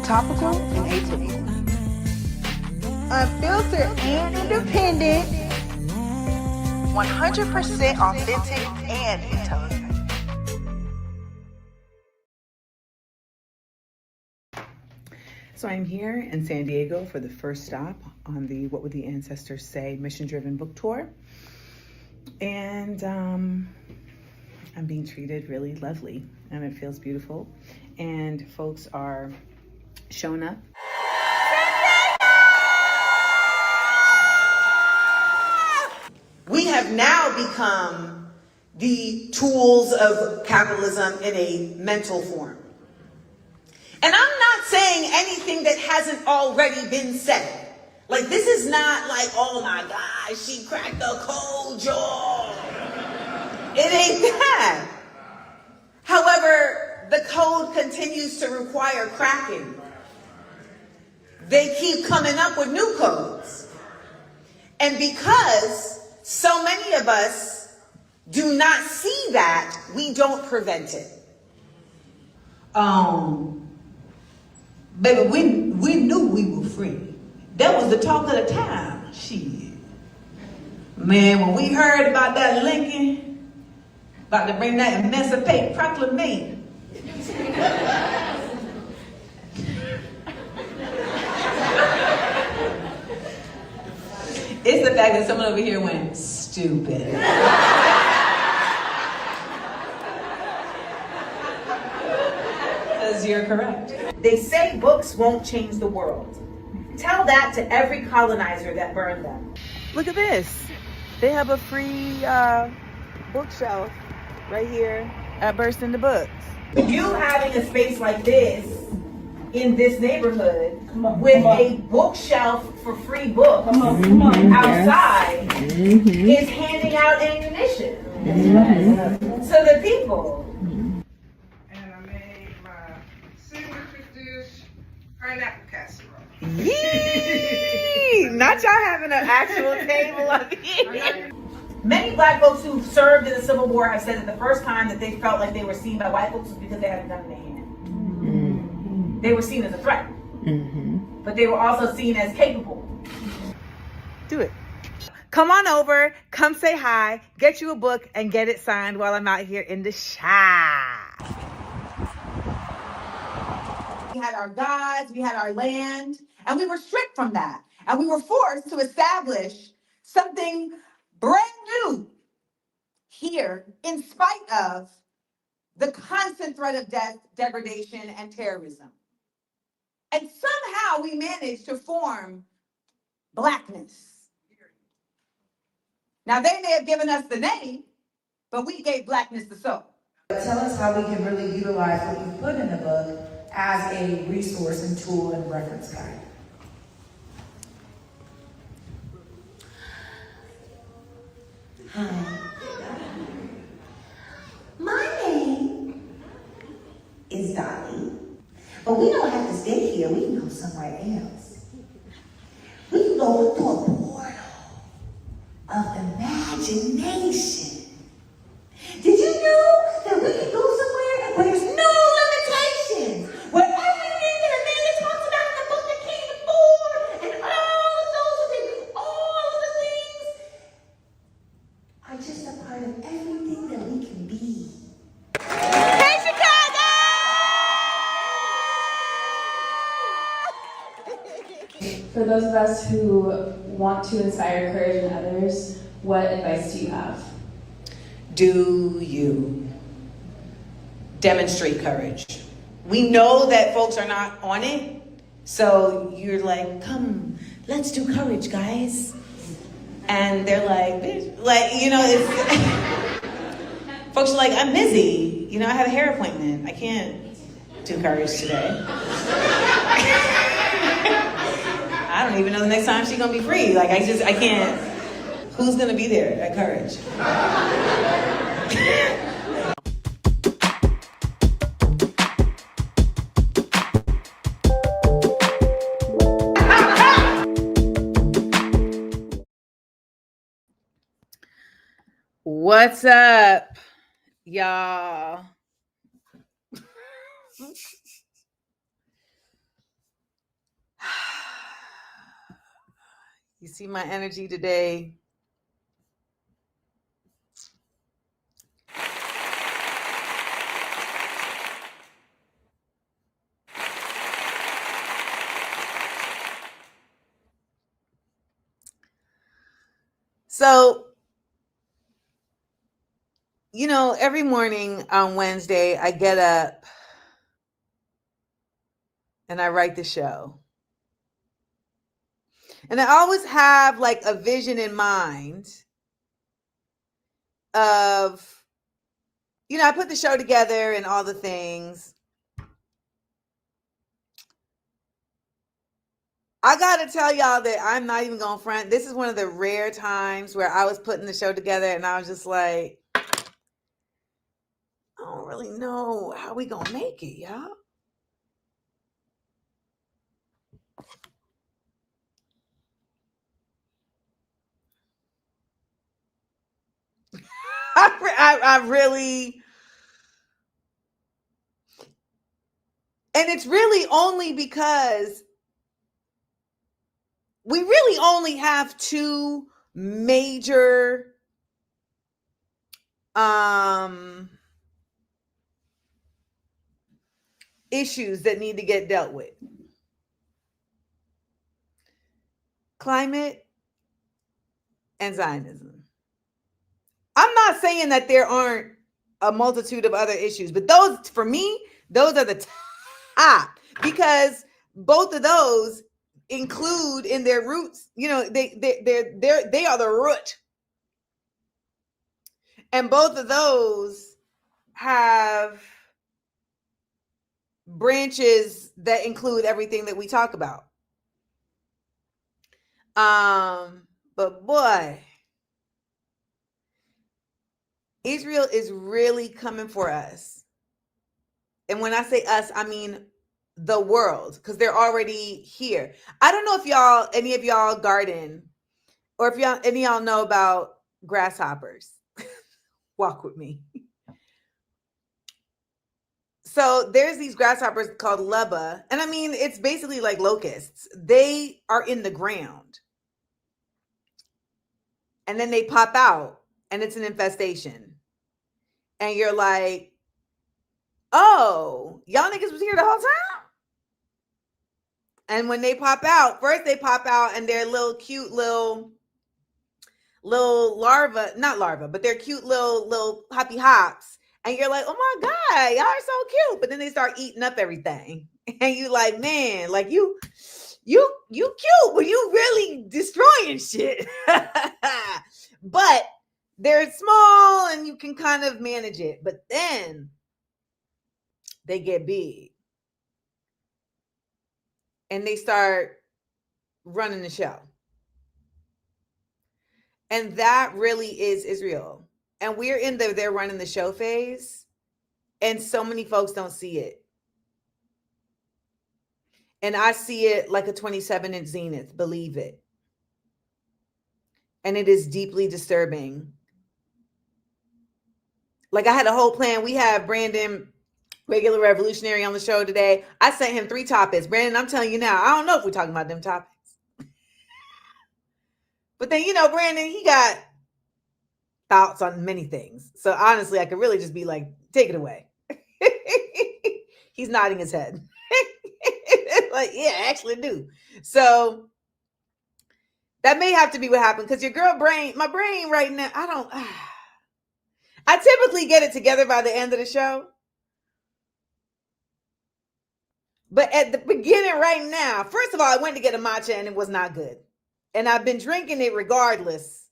Topical and atypical. Unfiltered and independent. 100% authentic and intelligent. So I'm here in San Diego for the first stop on the What Would the Ancestors Say mission-driven book tour. And I'm being treated really lovely and it feels beautiful. And folks are showing up. We have now become the tools of capitalism in a mental form. And I'm not saying anything that hasn't already been said. Like, this is not like, oh my gosh, she cracked the code, y'all. It ain't that. However, the code continues to require cracking. They keep coming up with new codes. And because so many of us do not see that, we don't prevent it. Baby, we knew we were free. That was the talk of the town. Shit. Man, when we heard about that Lincoln, about to bring that Emancipate Proclamation. It's the fact that someone over here went stupid. Because you're correct. They say books won't change the world. Tell that to every colonizer that burned them. Look at this. They have a free bookshelf right here at Burst Into Books. You having a space like this in this neighborhood with a bookshelf for free books outside is handing out ammunition to the people. And I made my signature dish, pineapple casserole. Yee! Not y'all having an actual table up here. Many black folks who served in the Civil War have said that the first time that they felt like they were seen by white folks was because they had a gun in their hand. They were seen as a threat, but they were also seen as capable. Do it. Come on over, come say hi, get you a book, and get it signed while I'm out here in the shop. We had our gods, we had our land, and we were stripped from that. And we were forced to establish something brand new here in spite of the constant threat of death, degradation, and terrorism. And somehow we managed to form blackness. Now, they may have given us the name, but we gave blackness the soul. Tell us how we can really utilize what you put in the book as a resource and tool and reference guide. Hi. My name is Dolly, but we don't have to stay here. We can go somewhere else. We can go through a portal of imagination. Did you know that we can go somewhere where there's no limitations? Where everything that Amanda talks about in the book that came before, and all those who did all of the things are just a part of everything that we can be. Hey, Chicago! For those of us who want to inspire courage in others, what advice do you have? Do you demonstrate courage? We know that folks are not on it, so you're like, come, let's do courage, guys. And they're like, bitch, like, you know, it's folks are like, I'm busy. You know, I have a hair appointment. I can't do courage today. I don't even know the next time she's gonna be free. Like, I can't. Who's gonna be there at Courage? What's up, y'all? You see my energy today? So, every morning on Wednesday, I get up and I write the show. And I always have like a vision in mind of, I put the show together and all the things. I got to tell y'all that I'm not even going to front. This is one of the rare times where I was putting the show together and I was just like, I don't really know how we going to make it, y'all. I really, and it's really only because we really only have two major issues that need to get dealt with. Climate and Zionism. I'm not saying that there aren't a multitude of other issues, but those, for me, those are the top, because both of those include in their roots, they are the root. And both of those have branches that include everything that we talk about. But boy, Israel is really coming for us. And when I say us, I mean the world, because they're already here. I don't know if any of y'all garden, or if any of y'all know about grasshoppers. Walk with me. So there's these grasshoppers called leba. And I mean, it's basically like locusts. They are in the ground. And then they pop out and it's an infestation. And you're like, oh, y'all niggas was here the whole time? And when they pop out, first they pop out and they're little cute little larva, not larva, but they're cute little hoppy hops. And you're like, oh my God, y'all are so cute. But then they start eating up everything. And you like, man, like you cute, but you really destroying shit. But they're small and you can kind of manage it. But then they get big. And they start running the show. And that really is Israel. And we're in they're running the show phase. And so many folks don't see it. And I see it like a 27-inch zenith, believe it. And it is deeply disturbing. Like I had a whole plan. We have Brandon, Regular Revolutionary, on the show today. I sent him 3 topics. Brandon, I'm telling you now, I don't know if we're talking about them topics. But then, Brandon, he got thoughts on many things. So honestly, I could really just be like, take it away. He's nodding his head. Like, yeah, I actually do. So that may have to be what happened, because my brain right now, I typically get it together by the end of the show. But at the beginning right now, first of all, I went to get a matcha and it was not good. And I've been drinking it regardless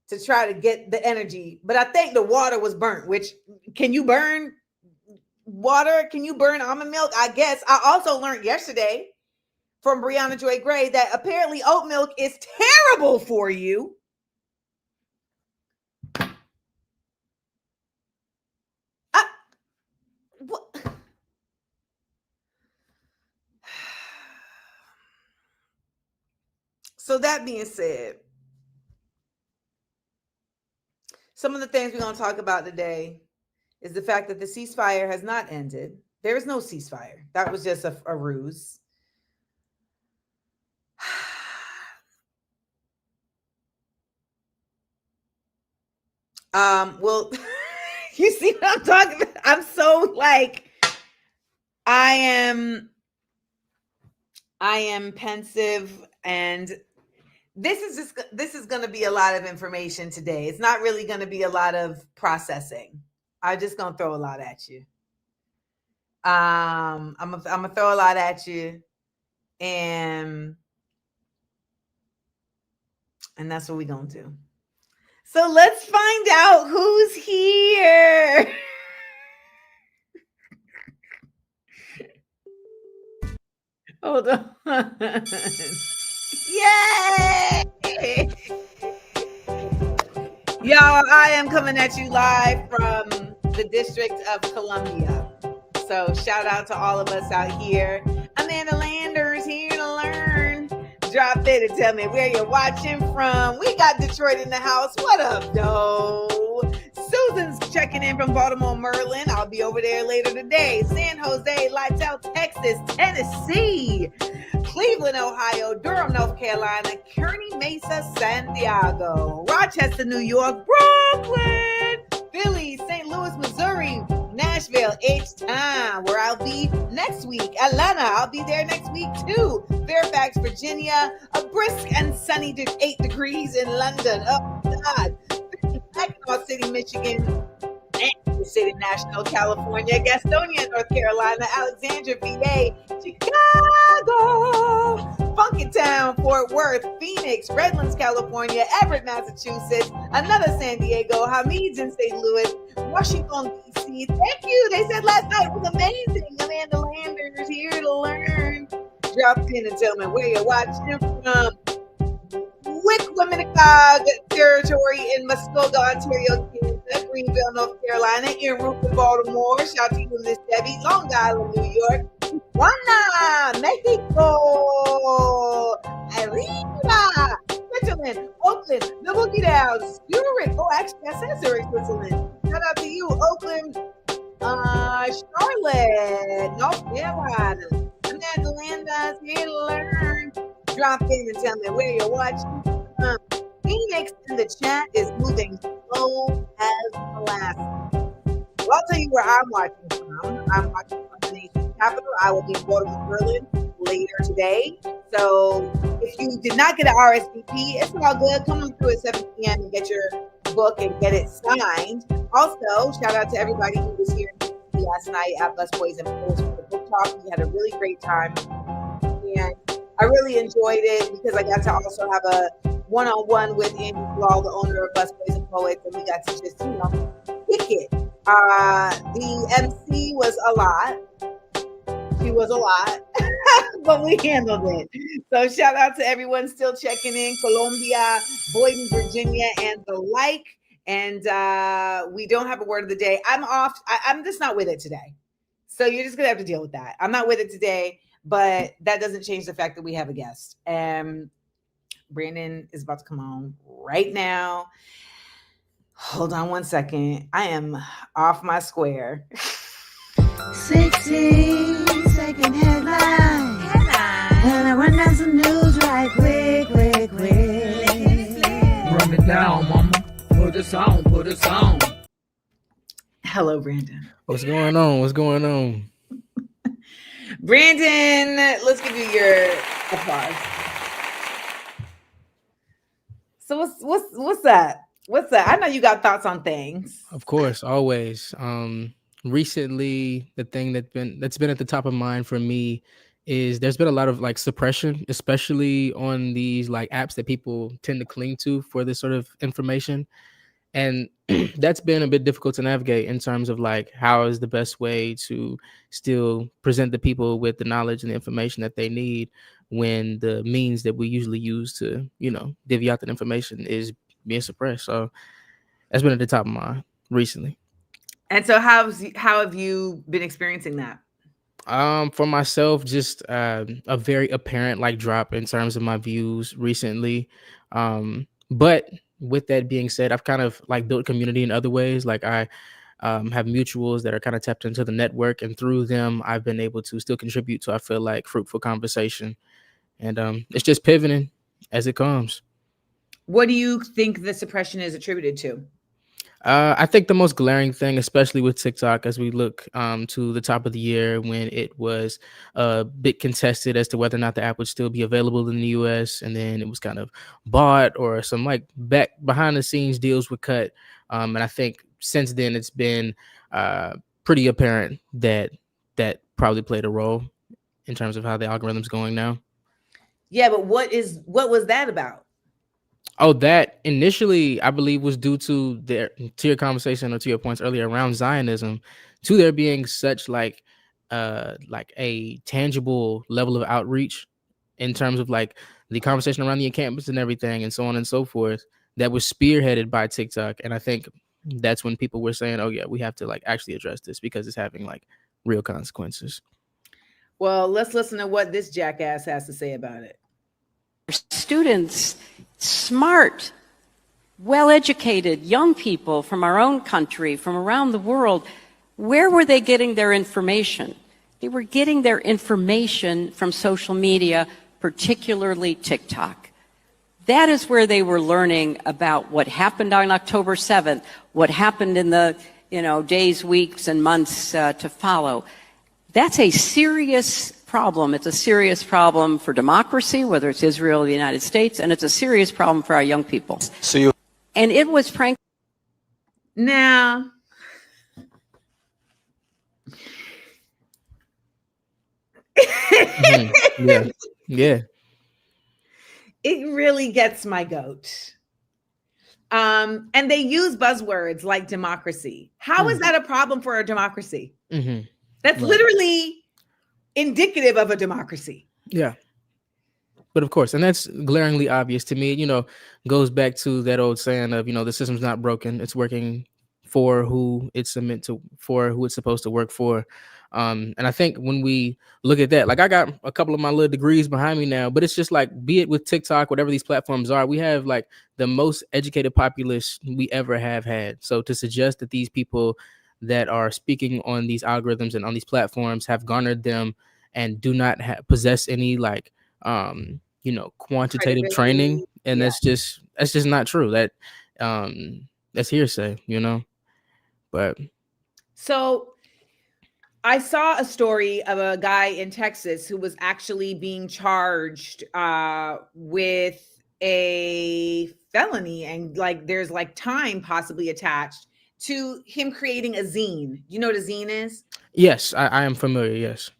to try to get the energy. But I think the water was burnt, which, can you burn water? Can you burn almond milk? I guess. I also learned yesterday from Brianna Joy Gray that apparently oat milk is terrible for you. So that being said, some of the things we're going to talk about today is the fact that the ceasefire has not ended. There is no ceasefire. That was just a ruse. Well, you see what I'm talking about? I'm so like, I am pensive, and this is going to be a lot of information today. It's not really going to be a lot of processing. I'm just going to throw a lot at you. I'm gonna throw a lot at you, and that's what we're gonna do. So let's find out who's here. Hold on. Yay! Y'all, I am coming at you live from the District of Columbia. So shout out to all of us out here. Amanda Landers here to learn. Drop it and tell me where you're watching from. We got Detroit in the house. What up, though? Susan's checking in from Baltimore, Maryland. I'll be over there later today. San Jose, Lights Texas, Tennessee, Cleveland, Ohio, Durham, North Carolina, Kearney Mesa, San Diego, Rochester, New York, Brooklyn, Philly, St. Louis, Missouri, Nashville, H-Town, where I'll be next week. Atlanta, I'll be there next week too. Fairfax, Virginia, a brisk and sunny 8 degrees in London. Oh, God. Mackinac City, Michigan, Kansas City, National, California, Gastonia, North Carolina, Alexandria, VA, Chicago, Funkytown, Fort Worth, Phoenix, Redlands, California, Everett, Massachusetts, another San Diego, Hamid's in St. Louis, Washington, D.C. Thank you. They said last night was amazing. Amanda Landers here to learn. Drop in and tell me where you're watching from. Wickwaminnicog territory in Muskogee, Ontario, Canada, Greenville, North Carolina, in Rupert, Baltimore. Shout out to you, Miss Debbie, Long Island, New York, Tijuana, Mexico, Arriba, Switzerland, Oakland, the Boogie Downs, Zurich. Oh, actually, I said Zurich, Switzerland. Shout out to you, Oakland, Charlotte, North Carolina. Amanda Landers here to learn. Drop in and tell me where you're watching. Phoenix in the chat is moving slow as molasses. Well, I'll tell you where I'm watching from. I'm watching from the nation's capital. I will be in Baltimore, Maryland later today. So if you did not get an RSVP, it's all good. Come on through at 7 p.m. and get your book and get it signed. Also, shout out to everybody who was here last night at Busboys and Bulls for the book talk. We had a really great time. And I really enjoyed it because I got to also have a one-on-one with Andy Blau, the owner of Busboys and Poets, and we got to just, kick it. The MC was a lot. She was a lot, but we handled it. So shout out to everyone still checking in, Colombia, Boynton, Virginia, and the like. And we don't have a word of the day. I'm off. I'm just not with it today. So you're just going to have to deal with that. I'm not with it today. But that doesn't change the fact that we have a guest. And Brandon is about to come on right now. Hold on one second. I am off my square. 60-second headline. And I run down some news right quick. Run it down, mama. Put us on. Hello, Brandon. What's going on? Brandon, let's give you your applause. So what's that? I know you got thoughts on things. Of course, always. Recently, the thing that's been at the top of mind for me is there's been a lot of like suppression, especially on these like apps that people tend to cling to for this sort of information. And that's been a bit difficult to navigate in terms of like how is the best way to still present the people with the knowledge and the information that they need when the means that we usually use to, divvy out that information is being suppressed. So that's been at the top of mind recently. And so how have you been experiencing that? For myself, just a very apparent like drop in terms of my views recently. But with that being said, I've kind of like built community in other ways. Like I have mutuals that are kind of tapped into the network, and through them, I've been able to still contribute to, I feel like, fruitful conversation. And it's just pivoting as it comes. What do you think the suppression is attributed to? I think the most glaring thing, especially with TikTok, as we look to the top of the year when it was a bit contested as to whether or not the app would still be available in the US, and then it was kind of bought or some like back behind the scenes deals were cut. And I think since then it's been pretty apparent that that probably played a role in terms of how the algorithm's going now. Yeah, but what was that about? Oh, that initially I believe was due to your conversation or to your points earlier around Zionism, to there being such like a tangible level of outreach in terms of like the conversation around the encampments and everything and so on and so forth that was spearheaded by TikTok. And I think that's when people were saying, oh yeah, we have to like actually address this because it's having like real consequences. Well, let's listen to what this jackass has to say about it. Students, smart, well-educated young people from our own country, from around the world, where were they getting their information? They were getting their information from social media, particularly TikTok. That is where they were learning about what happened on October 7th, what happened in the days, weeks, and months to follow. That's a serious problem. It's a serious problem for democracy, whether it's Israel or the United States, and it's a serious problem for our young people. And it was frankly. Now, Yeah. It really gets my goat. And they use buzzwords like democracy. How is that a problem for a democracy? Mm-hmm. That's literally indicative of a democracy. Yeah. But of course, and that's glaringly obvious to me, goes back to that old saying of, the system's not broken. It's working for who it's supposed to work for. And I think when we look at that, like I got a couple of my little degrees behind me now, but it's just like, be it with TikTok, whatever these platforms are, we have like the most educated populace we ever have had. So to suggest that these people that are speaking on these algorithms and on these platforms have garnered them and do not possess any like quantitative training, and that's just not true. That's hearsay, but so I saw a story of a guy in Texas who was actually being charged with a felony, and like there's like time possibly attached to him creating a zine. You know what a zine is? Yes, I am familiar. Yes.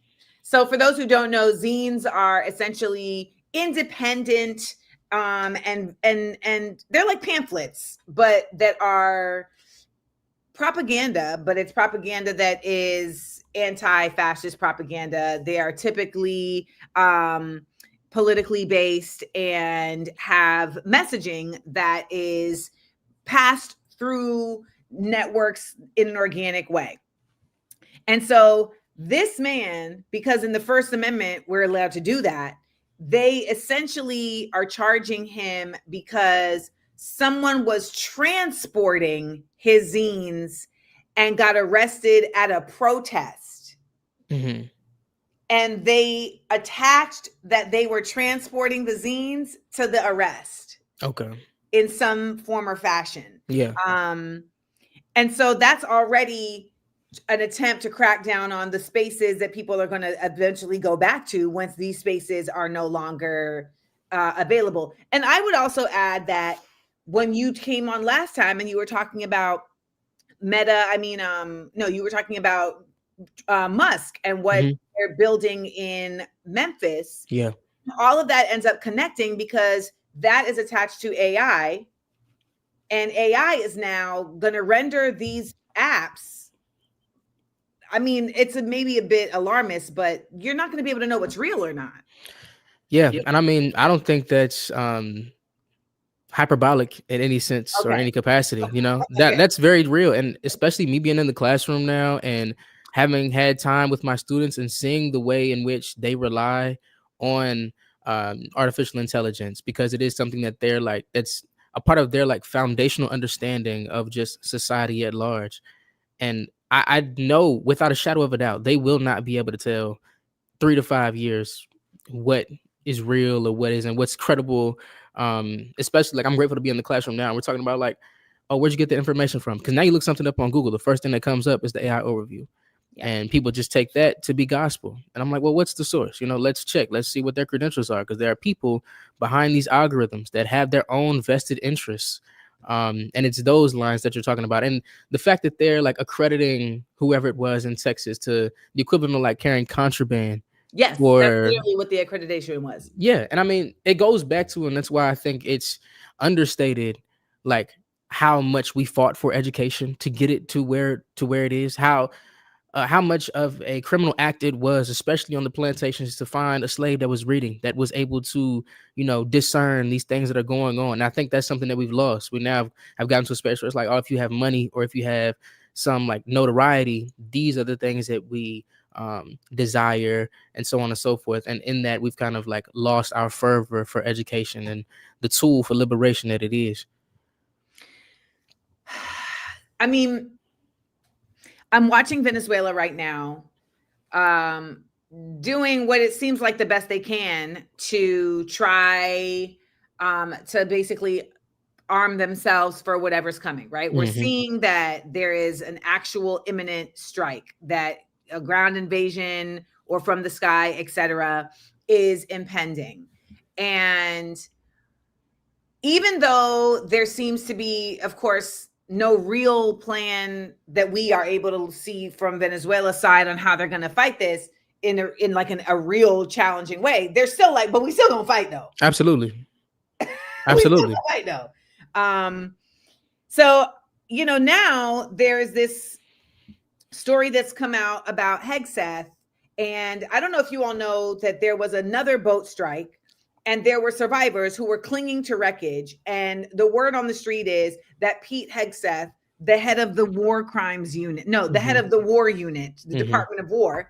So for those who don't know, zines are essentially independent, and they're like pamphlets, but that are propaganda, but it's propaganda that is anti-fascist propaganda. They are typically politically based and have messaging that is passed through networks in an organic way. And so this man, because in the First Amendment, we're allowed to do that, they essentially are charging him because someone was transporting his zines and got arrested at a protest. Mm-hmm. And they attached that they were transporting the zines to the arrest. Okay. In some form or fashion. Yeah. And so that's already an attempt to crack down on the spaces that people are going to eventually go back to once these spaces are no longer available. And I would also add that when you came on last time and you were talking about you were talking about Musk and what they're building in Memphis. Yeah. All of that ends up connecting because that is attached to AI, and AI is now going to render these apps. I mean, it's maybe a bit alarmist, but you're not going to be able to know what's real or not. Yeah. And I mean, I don't think that's hyperbolic in any sense or any capacity, that's very real. And especially me being in the classroom now and having had time with my students and seeing the way in which they rely on artificial intelligence, because it is something that they're like, that's a part of their like foundational understanding of just society at large. And I know without a shadow of a doubt, they will not be able to tell 3 to 5 years what is real or what isn't, what's credible. Especially like I'm grateful to be in the classroom now. We're talking about like, oh, where'd you get the information from? Because now you look something up on Google, the first thing that comes up is the AI overview. Yeah. And people just take that to be gospel. And I'm like, well, what's the source? Let's check. Let's see what their credentials are, because there are people behind these algorithms that have their own vested interests. And it's those lines that you're talking about. And the fact that they're like accrediting whoever it was in Texas to the equivalent of like carrying contraband. Yes, that's literally what the accreditation was. Yeah. And I mean, it goes back to, and that's why I think it's understated, like how much we fought for education to get it to where it is, how much of a criminal act it was, especially on the plantations, to find a slave that was reading, that was able to, discern these things that are going on. And I think that's something that we've lost. We now have gotten to a space where it's like, oh, if you have money or if you have some like notoriety, these are the things that we desire, and so on and so forth. And in that, we've kind of like lost our fervor for education and the tool for liberation that it is. I mean, I'm watching Venezuela right now, doing what it seems like the best they can to try to basically arm themselves for whatever's coming, right? We're seeing that there is an actual imminent strike, that a ground invasion or from the sky, etc., is impending. And even though there seems to be, of course, no real plan that we are able to see from Venezuela's side on how they're going to fight this in a real challenging way, they're still like, but we still don't fight though. Absolutely. Absolutely. Fight though. So, now there's this story that's come out about Hegseth. And I don't know if you all know that there was another boat strike and there were survivors who were clinging to wreckage. And the word on the street is that Pete Hegseth, the head of the war crimes unit, the head of the war unit, the Department of War,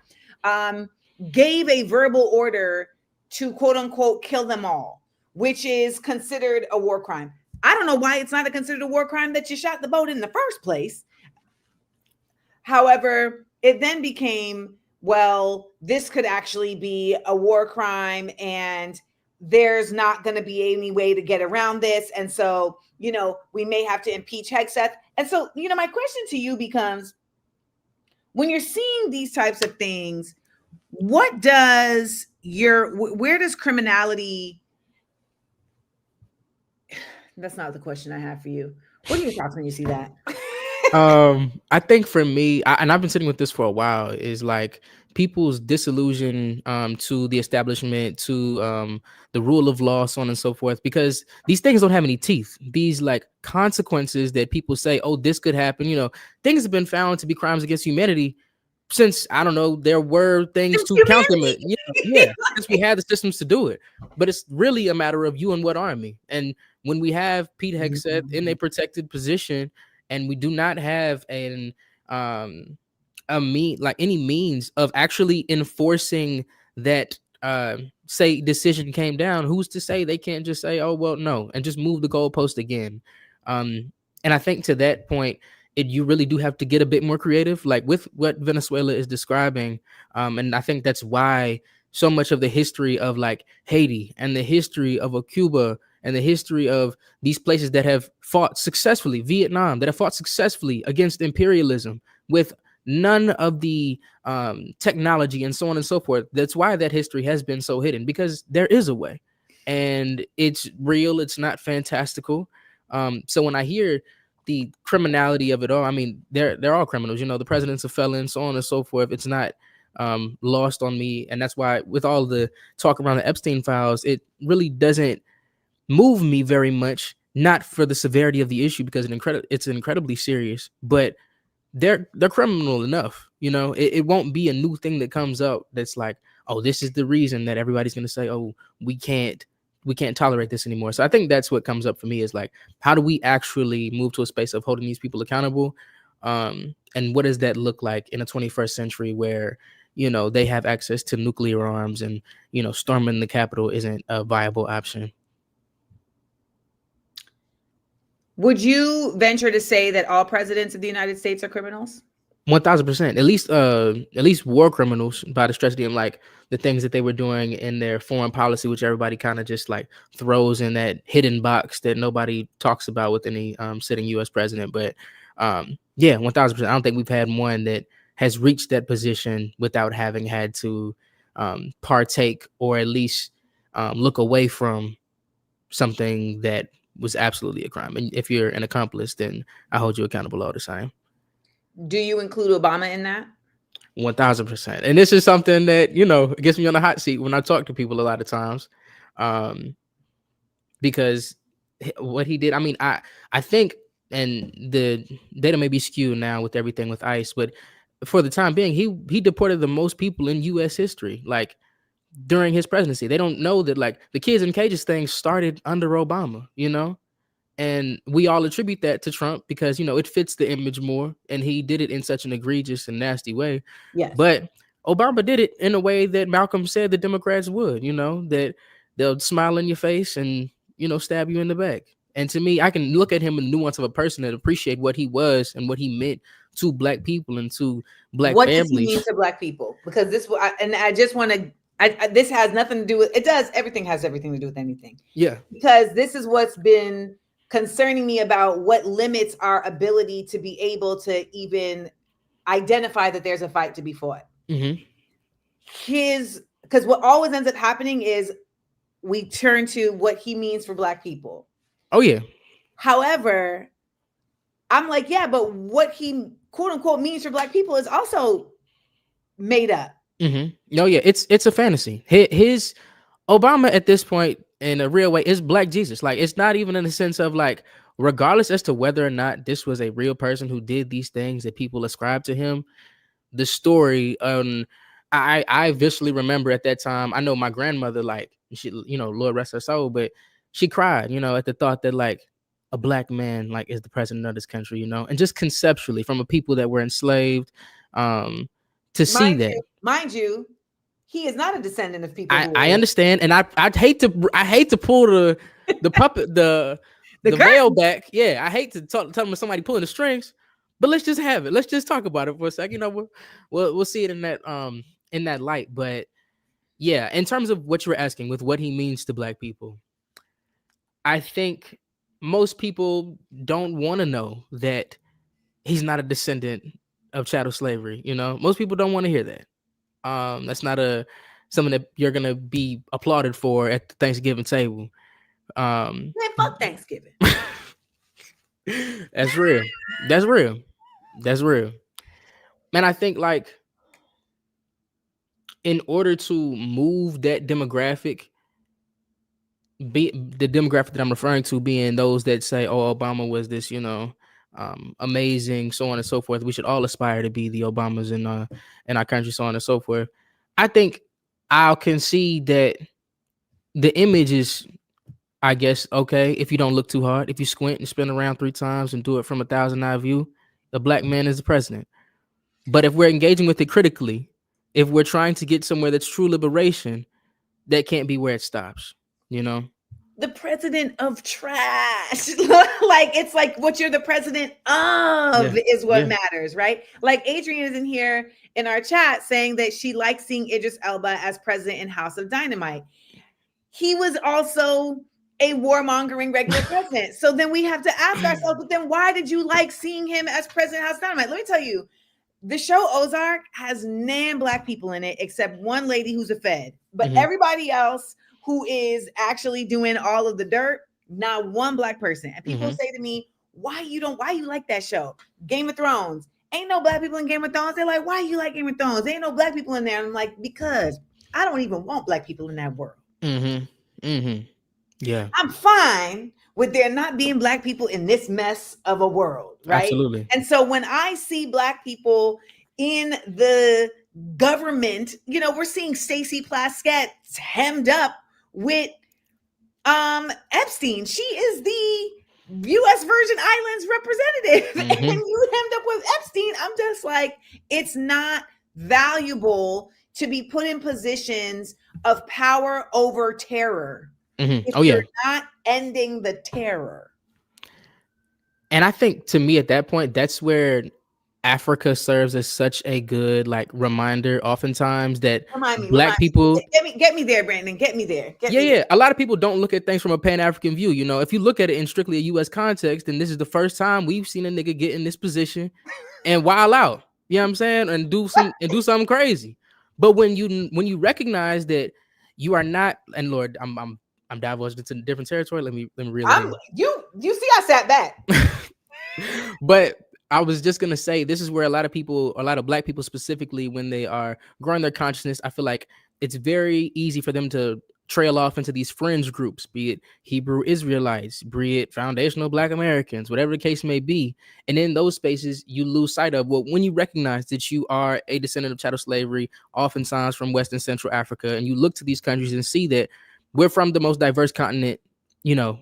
gave a verbal order to quote unquote kill them all, which is considered a war crime. I don't know why it's not considered a war crime that you shot the boat in the first place. However, it then became, well, this could actually be a war crime and there's not going to be any way to get around this. And so, we may have to impeach Hegseth. And so, my question to you becomes, when you're seeing these types of things, where does criminality, that's not the question I have for you. What are your thoughts when you see that? I think for me, and I've been sitting with this for a while, is like people's disillusion to the establishment, to the rule of law, so on and so forth, because these things don't have any teeth. These like consequences that people say, oh, this could happen. Things have been found to be crimes against humanity since, I don't know, there were things to count them. Yeah, since we had the systems to do it. But it's really a matter of you and what army. And when we have Pete Hegseth in a protected position, and we do not have any means of actually enforcing that say decision came down, who's to say they can't just say, oh, well, no, and just move the goalpost again. And I think to that point, you really do have to get a bit more creative, like with what Venezuela is describing. And I think that's why so much of the history of like Haiti and the history of Cuba and the history of these places that have fought successfully, Vietnam, that have fought successfully against imperialism with none of the technology and so on and so forth. That's why that history has been so hidden, because there is a way and it's real. It's not fantastical. So when I hear the criminality of it all, I mean, they're all criminals, the president's a felon, so on and so forth. It's not lost on me. And that's why with all the talk around the Epstein files, it really doesn't move me very much, not for the severity of the issue, because it's incredibly serious, but they're criminal enough. It won't be a new thing that comes up that's like, oh, this is the reason that everybody's going to say, oh, we can't tolerate this anymore. So I think that's what comes up for me, is like, how do we actually move to a space of holding these people accountable? And what does that look like in a 21st century where, they have access to nuclear arms and, storming the Capitol isn't a viable option? Would you venture to say that all presidents of the United States are criminals? 1000%. At least war criminals by the stretch of them, like the things that they were doing in their foreign policy, which everybody kind of just like throws in that hidden box that nobody talks about with any sitting U.S. president. But yeah, 1000%. I don't think we've had one that has reached that position without having had to partake or at least look away from something that was absolutely a crime. And if you're an accomplice, then I hold you accountable all the time. Do you include Obama in that? 1000%. And this is something that, you know, gets me on the hot seat when I talk to people a lot of times. Because what he did, I mean, I think, and the data may be skewed now with everything with ICE, but for the time being, he deported the most people in U.S. history, like during his presidency. They don't know that like the kids in cages thing started under Obama, you know? And we all attribute that to Trump because, you know, it fits the image more. And he did it in such an egregious and nasty way. Yes. But Obama did it in a way that Malcolm said the Democrats would, you know, that they'll smile in your face and, you know, stab you in the back. And to me, I can look at him in the nuance of a person and appreciate what he was and what he meant to black people and to black What families. does he mean to black people? Because this, and I just want to, this has nothing to do with, it does, everything has everything to do with anything. Yeah. Because this is what's been concerning me about what limits our ability to be able to even identify that there's a fight to be fought. Mm-hmm. Because what always ends up happening is we turn to what he means for black people. Oh, yeah. However, I'm like, yeah, but what he quote unquote means for black people is also made up. Mm-hmm. No, yeah, it's a fantasy. His Obama at this point, in a real way, is Black Jesus. Like, it's not even in the sense of like, regardless as to whether or not this was a real person who did these things that people ascribe to him, the story, I viscerally remember at that time, I know my grandmother, like, she, you know, Lord rest her soul, but she cried, you know, at the thought that like a black man like is the president of this country, you know, and just conceptually from a people that were enslaved, to see that. Mind you, he is not a descendant of people. I understand, and I hate to pull the puppet the veil back. Yeah, I hate to tell them somebody pulling the strings, but let's just have it. Let's just talk about it for a second. You know, we'll see it in that light. But yeah, in terms of what you were asking with what he means to black people, I think most people don't want to know that he's not a descendant of chattel slavery. You know, most people don't want to hear that. That's not something that you're gonna be applauded for at the Thanksgiving table. Man, fuck Thanksgiving. That's real. That's real. That's real. Man, I think like in order to move that demographic, be the demographic that I'm referring to being those that say, oh, Obama was this, you know, amazing, so on and so forth. We should all aspire to be the Obamas in our country, so on and so forth. I think I'll concede that the image is, I guess, okay if you don't look too hard. If you squint and spin around 3 times and do it from a 1,000-eye view, the black man is the president. But if we're engaging with it critically, if we're trying to get somewhere that's true liberation, that can't be where it stops, you know? The president of trash. Like, it's like what you're the president of is what matters, right? Like Adrienne is in here in our chat saying that she likes seeing Idris Elba as president in House of Dynamite. He was also a warmongering regular president. So then we have to ask ourselves, but then why did you like seeing him as president of House of Dynamite? Let me tell you, the show Ozark has nan black people in it, except one lady who's a Fed. But everybody else who is actually doing all of the dirt, not one black person. And people say to me, why you like that show? Game of Thrones. Ain't no black people in Game of Thrones. They're like, why you like Game of Thrones? There ain't no black people in there. And I'm like, because I don't even want black people in that world. Yeah. I'm fine with there not being black people in this mess of a world, right? Absolutely. And so when I see black people in the government, you know, we're seeing Stacey Plaskett hemmed up with Epstein. She is the U.S. Virgin Islands representative, and you hemmed up with Epstein. I'm just like, it's not valuable to be put in positions of power over terror. If you're not ending the terror. And I think to me at that point, that's where Africa serves as such a good like reminder oftentimes that Remind me. black people, Get me there, Brandon. Get me there. yeah, a lot of people don't look at things from a Pan-African view. You know, if you look at it in strictly a U.S. context, then this is the first time we've seen a nigga get in this position and wild out. You know what I'm saying? And do something crazy. But when you recognize that you are not, and Lord, I'm divulging into different territory. Let me reel it in. You see, I sat back. But I was just gonna say, this is where a lot of black people specifically, when they are growing their consciousness, I feel like it's very easy for them to trail off into these fringe groups, be it Hebrew Israelites, be it foundational Black Americans, whatever the case may be. And in those spaces, you lose sight of, well, when you recognize that you are a descendant of chattel slavery, oftentimes from West and Central Africa, and you look to these countries and see that we're from the most diverse continent, you know,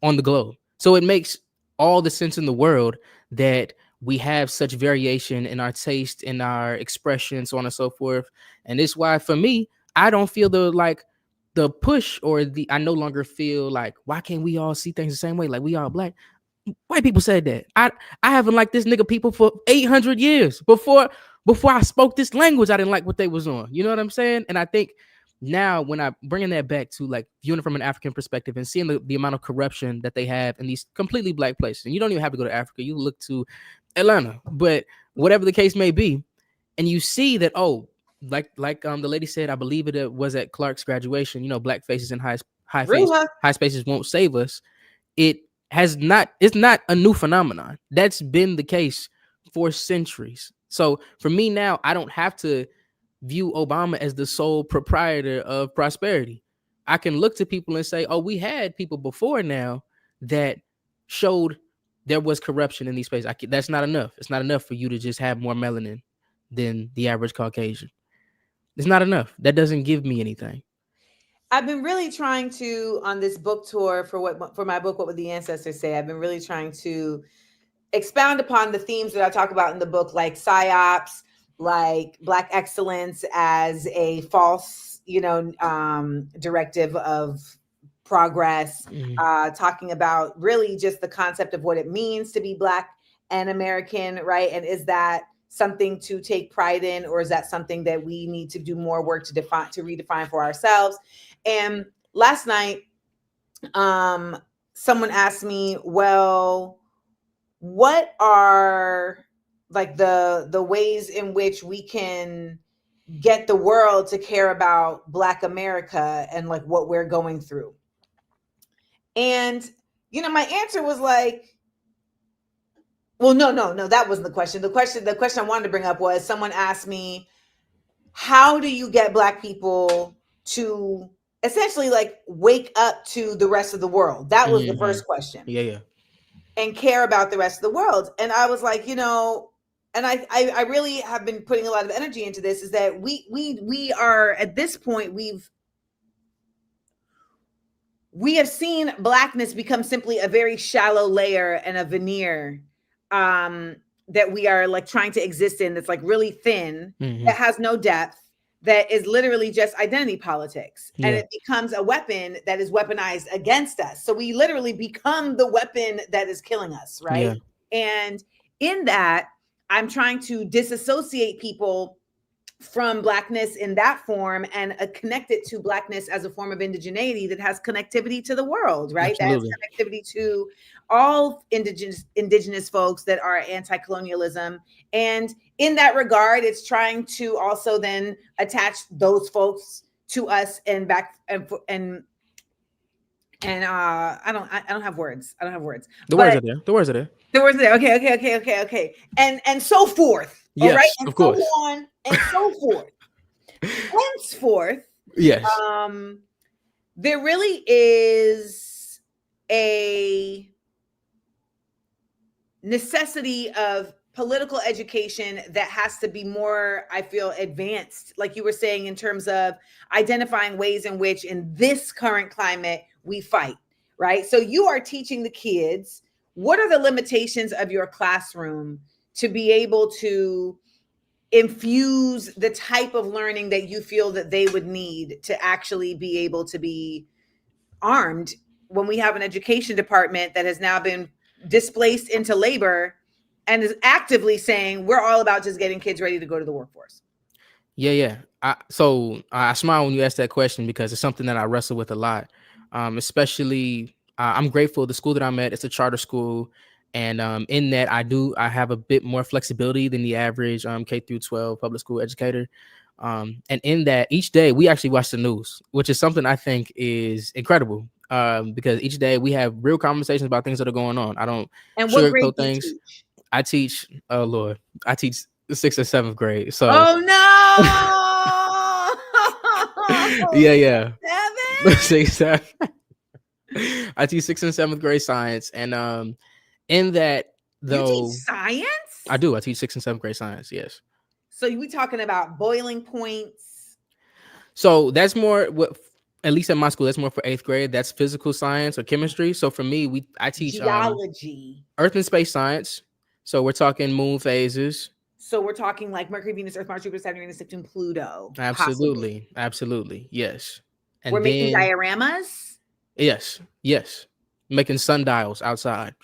on the globe. So it makes all the sense in the world that we have such variation in our taste, in our expression, so on and so forth. And it's why, for me, I don't feel the push, or I no longer feel like, why can't we all see things the same way? Like, we all black. White people said that. I haven't liked this nigga people for 800 years. Before I spoke this language, I didn't like what they was on. You know what I'm saying? And I think now, when I bringing that back to like viewing it from an African perspective and seeing the amount of corruption that they have in these completely black places, and you don't even have to go to Africa, you look to Atlanta, but whatever the case may be, and you see that, oh, like the lady said, I believe it was at Clark's graduation, you know, black faces and high spaces won't save us. It's not a new phenomenon. That's been the case for centuries. So for me now, I don't have to view Obama as the sole proprietor of prosperity. I can look to people and say, oh, we had people before now that showed there was corruption in these spaces. That's not enough. It's not enough for you to just have more melanin than the average Caucasian. It's not enough. That doesn't give me anything. I've been really trying to, on this book tour for my book, What Would the Ancestors Say? I've been really trying to expound upon the themes that I talk about in the book, like PSYOPs, like Black excellence as a false, directive of progress, talking about really just the concept of what it means to be Black and American, right? And is that something to take pride in, or is that something that we need to do more work to redefine for ourselves? And last night, someone asked me, well, what are like the ways in which we can get the world to care about Black America and like what we're going through? And, my answer was like, well, no, that wasn't the question. The question I wanted to bring up was, someone asked me, how do you get Black people to essentially like wake up to the rest of the world? That was the first question. Yeah. And care about the rest of the world. And I was like, and I really have been putting a lot of energy into this, is that we are at this point, we have seen Blackness become simply a very shallow layer and a veneer that we are like trying to exist in, that's like really thin, that has no depth, that is literally just identity politics. And it becomes a weapon that is weaponized against us. So we literally become the weapon that is killing us, right? Yeah. And in that, I'm trying to disassociate people from Blackness in that form and connect it to Blackness as a form of indigeneity that has connectivity to the world, right? Absolutely. That has connectivity to all indigenous folks that are anti-colonialism. And in that regard, it's trying to also then attach those folks to us and back and I don't have words. The words are there. Okay. And so forth. Yes, all right. And of course. so on and so forth. Henceforth. Yes. There really is a necessity of political education that has to be more, I feel, advanced, like you were saying, in terms of identifying ways in which in this current climate we fight, right? So you are teaching the kids, what are the limitations of your classroom to be able to infuse the type of learning that you feel that they would need to actually be able to be armed when we have an education department that has now been displaced into labor and is actively saying we're all about just getting kids ready to go to the workforce. Yeah. I smile when you ask that question because it's something that I wrestle with a lot. Especially, I'm grateful the school that I'm at, it's a charter school. And in that, I have a bit more flexibility than the average K through 12 public school educator. And in that, each day we actually watch the news, which is something I think is incredible. Because each day we have real conversations about things that are going on. I don't And what grade sugarcoat do you things. teach? I teach, oh Lord, I teach the 6th and 7th grade. So Oh no. yeah. 7? 6, 7. I teach 6th and 7th grade science, and in that though, You teach science? I do. I teach 6th and 7th grade science. Yes. So we talking about boiling points? So that's more what, at least at my school, that's more for 8th grade. That's physical science or chemistry. So for me, I teach Geology. Earth and space science. So we're talking moon phases. So we're talking like Mercury, Venus, Earth, Mars, Jupiter, Saturn, Uranus, Neptune, Pluto. Absolutely. Absolutely. Yes. And we're making then, dioramas? Yes. Making sundials outside,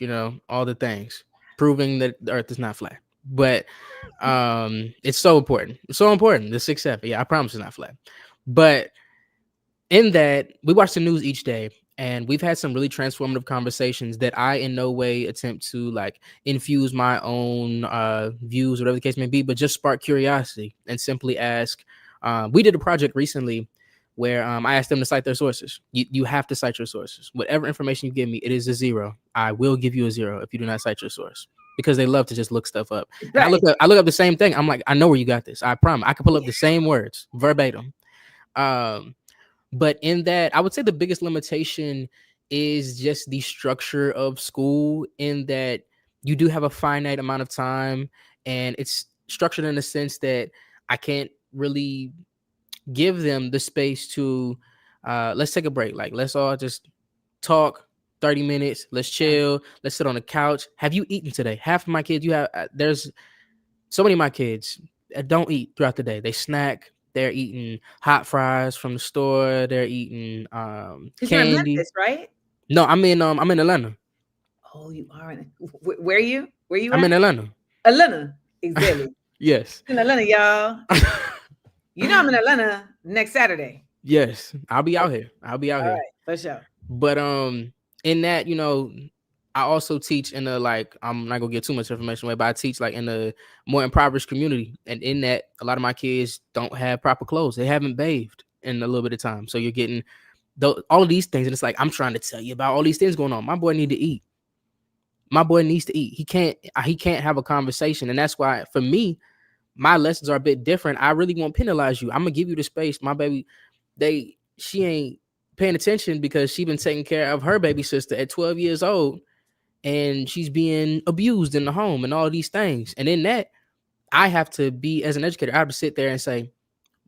all the things, proving that the earth is not flat. But it's so important. It's so important. The 6th, 7th. Yeah, I promise it's not flat. But in that, we watch the news each day, and we've had some really transformative conversations that I in no way attempt to like infuse my own views, whatever the case may be, but just spark curiosity and simply ask. We did a project recently where I asked them to cite their sources. You have to cite your sources. Whatever information you give me, it is a 0. I will give you a 0 if you do not cite your source, because they love to just look stuff up. Right. I look up the same thing. I'm like, I know where you got this. I promise. I can pull up the same words verbatim. But in that, I would say the biggest limitation is just the structure of school, in that you do have a finite amount of time, and it's structured in the sense that I can't really give them the space to let's take a break. Like, let's all just talk 30 minutes. Let's chill. Let's sit on the couch. Have you eaten today? Half of my kids, there's so many of my kids that don't eat throughout the day. They snack. They're eating hot fries from the store. They're eating candy. You're in Memphis, right? No, I'm in Atlanta. Oh, you are in. Where are you? Where you? I'm in Atlanta. Atlanta, exactly. Yes. In Atlanta, y'all. I'm in Atlanta next Saturday. Yes, I'll be out here. All right, for sure. But in that, I also teach in a, like, I'm not gonna get too much information away, but I teach like in a more impoverished community. And in that, a lot of my kids don't have proper clothes. They haven't bathed in a little bit of time. So you're getting all of these things. And it's like, I'm trying to tell you about all these things going on. My boy needs to eat. My boy needs to eat. He can't have a conversation. And that's why, for me, my lessons are a bit different. I really won't penalize you. I'm gonna give you the space. My baby, she ain't paying attention because she been taking care of her baby sister at 12 years old. And she's being abused in the home and all these things. And in that, I have to be, as an educator, I have to sit there and say,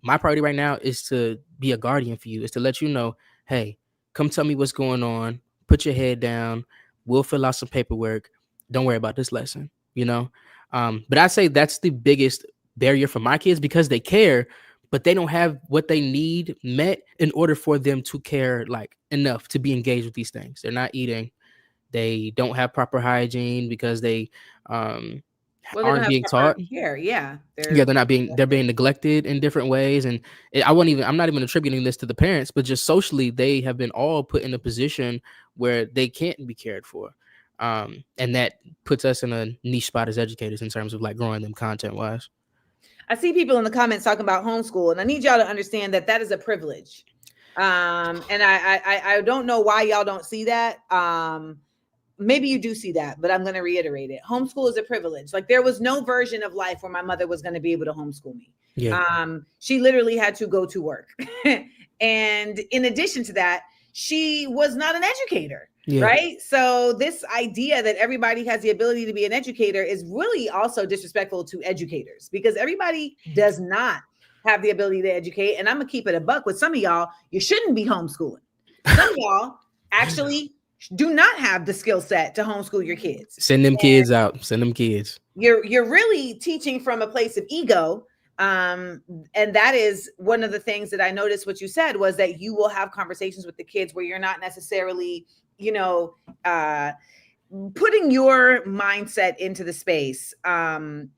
my priority right now is to be a guardian for you, is to let you know, hey, come tell me what's going on. Put your head down. We'll fill out some paperwork. Don't worry about this lesson, But I say that's the biggest barrier for my kids, because they care, but they don't have what they need met in order for them to care like enough to be engaged with these things. They're not eating. They don't have proper hygiene because they aren't being taught. They're being neglected in different ways. And I'm not even attributing this to the parents, but just socially, they have been all put in a position where they can't be cared for. And that puts us in a niche spot as educators in terms of like growing them content wise. I see people in the comments talking about homeschool, and I need y'all to understand that is a privilege. And I don't know why y'all don't see that. Maybe you do see that, but I'm going to reiterate it. Homeschool is a privilege. Like, there was no version of life where my mother was going to be able to homeschool me. Yeah. She literally had to go to work. And in addition to that, she was not an educator, right? So this idea that everybody has the ability to be an educator is really also disrespectful to educators, because everybody does not have the ability to educate. And I'm going to keep it a buck with some of y'all. You shouldn't be homeschooling. Some of y'all actually do not have the skill set to homeschool your kids. Send them kids out. Send them kids. You're really teaching from a place of ego. And that is one of the things that I noticed what you said was that you will have conversations with the kids where you're not necessarily, putting your mindset into the space. And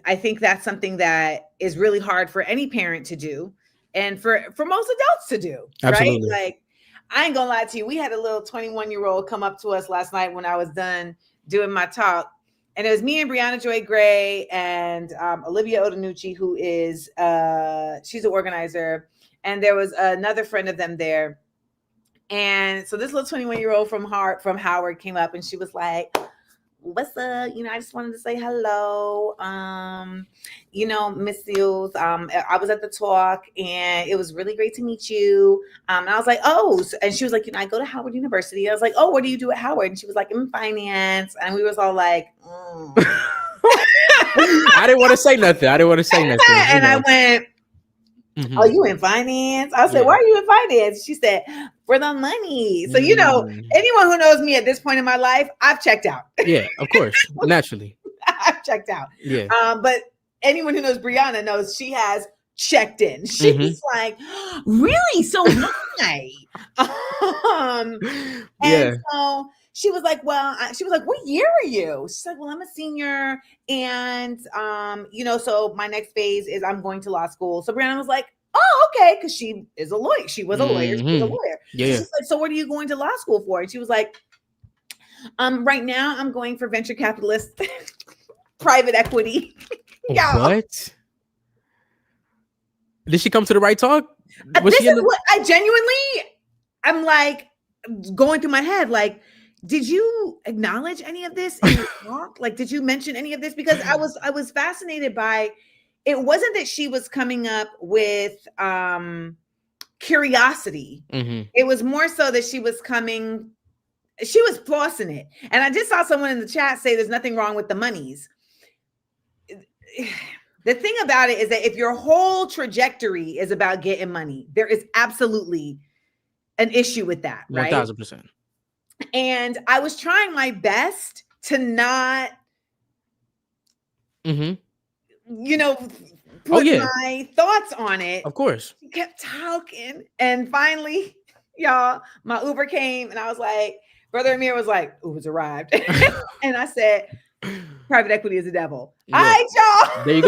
I think that's something that is really hard for any parent to do, and for most adults to do. Absolutely. Right? Like, I ain't gonna lie to you. We had a little 21-year-old come up to us last night when I was done doing my talk. And it was me and Brianna Joy Gray and Olivia Odanucci, who is she's an organizer. And there was another friend of them there. And so this little 21-year-old from Howard came up, and she was like, what's up? I just wanted to say hello. Miss Seals, I was at the talk and it was really great to meet you. And I was like, oh, and she was like, I go to Howard University. I was like, oh, what do you do at Howard? And she was like, in finance. And we was all like, I didn't want to say nothing. And I went, oh, you in finance? I said, why are you in finance? She said, for the money. So, anyone who knows me at this point in my life, I've checked out. Yeah, of course. Naturally. I've checked out. Yeah. But anyone who knows Brianna knows she has checked in. She's like, really? So why? And so she was like, what year are you? She's like, well, I'm a senior. And, so my next phase is I'm going to law school. So Brianna was like, oh, okay. Cause she is a lawyer. She was a lawyer. She was a lawyer. Yeah. She's like, so what are you going to law school for? And she was like, right now I'm going for venture capitalist, private equity. What? Did she come to the right talk? This is what I genuinely, I'm like going through my head. Like, did you acknowledge any of this in your talk? Like, did you mention any of this? Because I was fascinated by, it wasn't that she was coming up with curiosity. It was more so that she was flossing it. And I just saw someone in the chat say there's nothing wrong with the monies. The thing about it is that if your whole trajectory is about getting money, there is absolutely an issue with that, right? 1000%. And I was trying my best to not, put my thoughts on it. Of course. She kept talking. And finally, y'all, my Uber came and I was like, Brother Amir was like, Uber's arrived. And I said, private equity is the devil. Yeah. All right, y'all. There you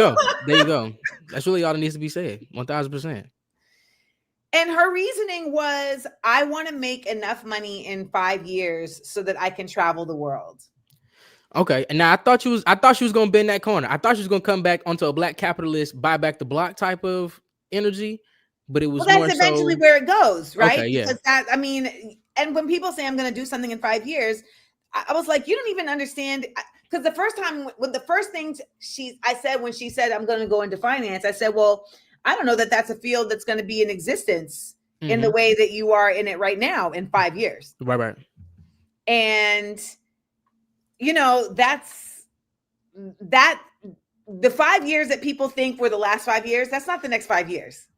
go. That's really all that needs to be said. 1000%. And her reasoning was, I want to make enough money in 5 years so that I can travel the world. Okay. And now I thought she was going to bend that corner. I thought she was going to come back onto a black capitalist, buy back the block type of energy, but it was that's eventually where it goes, right? Okay, yeah. Because and when people say I'm going to do something in 5 years, I was like, you don't even understand. Because the first thing I said when she said I'm going to go into finance, I said, well, I don't know that that's a field that's going to be in existence in the way that you are in it right now in 5 years. Right. And, that's the 5 years that people think were the last 5 years. That's not the next 5 years.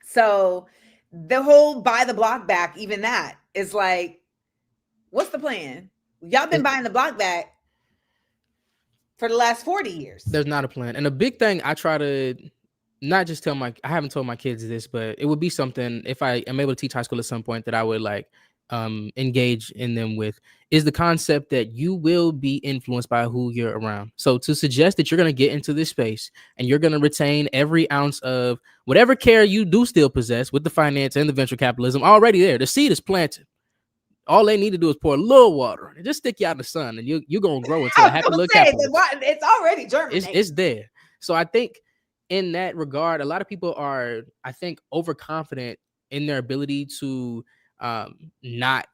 So the whole buy the block back, even that is like, what's the plan? Y'all been buying the block back for the last 40 years. There's not a plan. And a big thing I try to not just I haven't told my kids this, but it would be something if I am able to teach high school at some point that I would engage in them with is the concept that you will be influenced by who you're around. So to suggest that you're going to get into this space and you're going to retain every ounce of whatever care you do still possess with the finance and the venture capitalism already there, the seed is planted. All they need to do is pour a little water and just stick you out in the sun, and you're going to grow into a happy little capitalist. It's already germinating. It's there. So I think in that regard, a lot of people are, I think, overconfident in their ability to not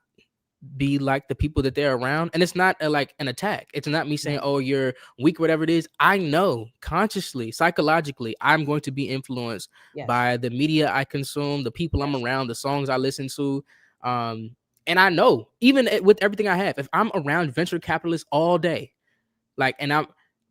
be like the people that they're around. And it's not like an attack. It's not me saying, oh, you're weak, whatever it is. I know consciously, psychologically, I'm going to be influenced by the media I consume, the people I'm around, the songs I listen to. And I know, even with everything I have, if I'm around venture capitalists all day, at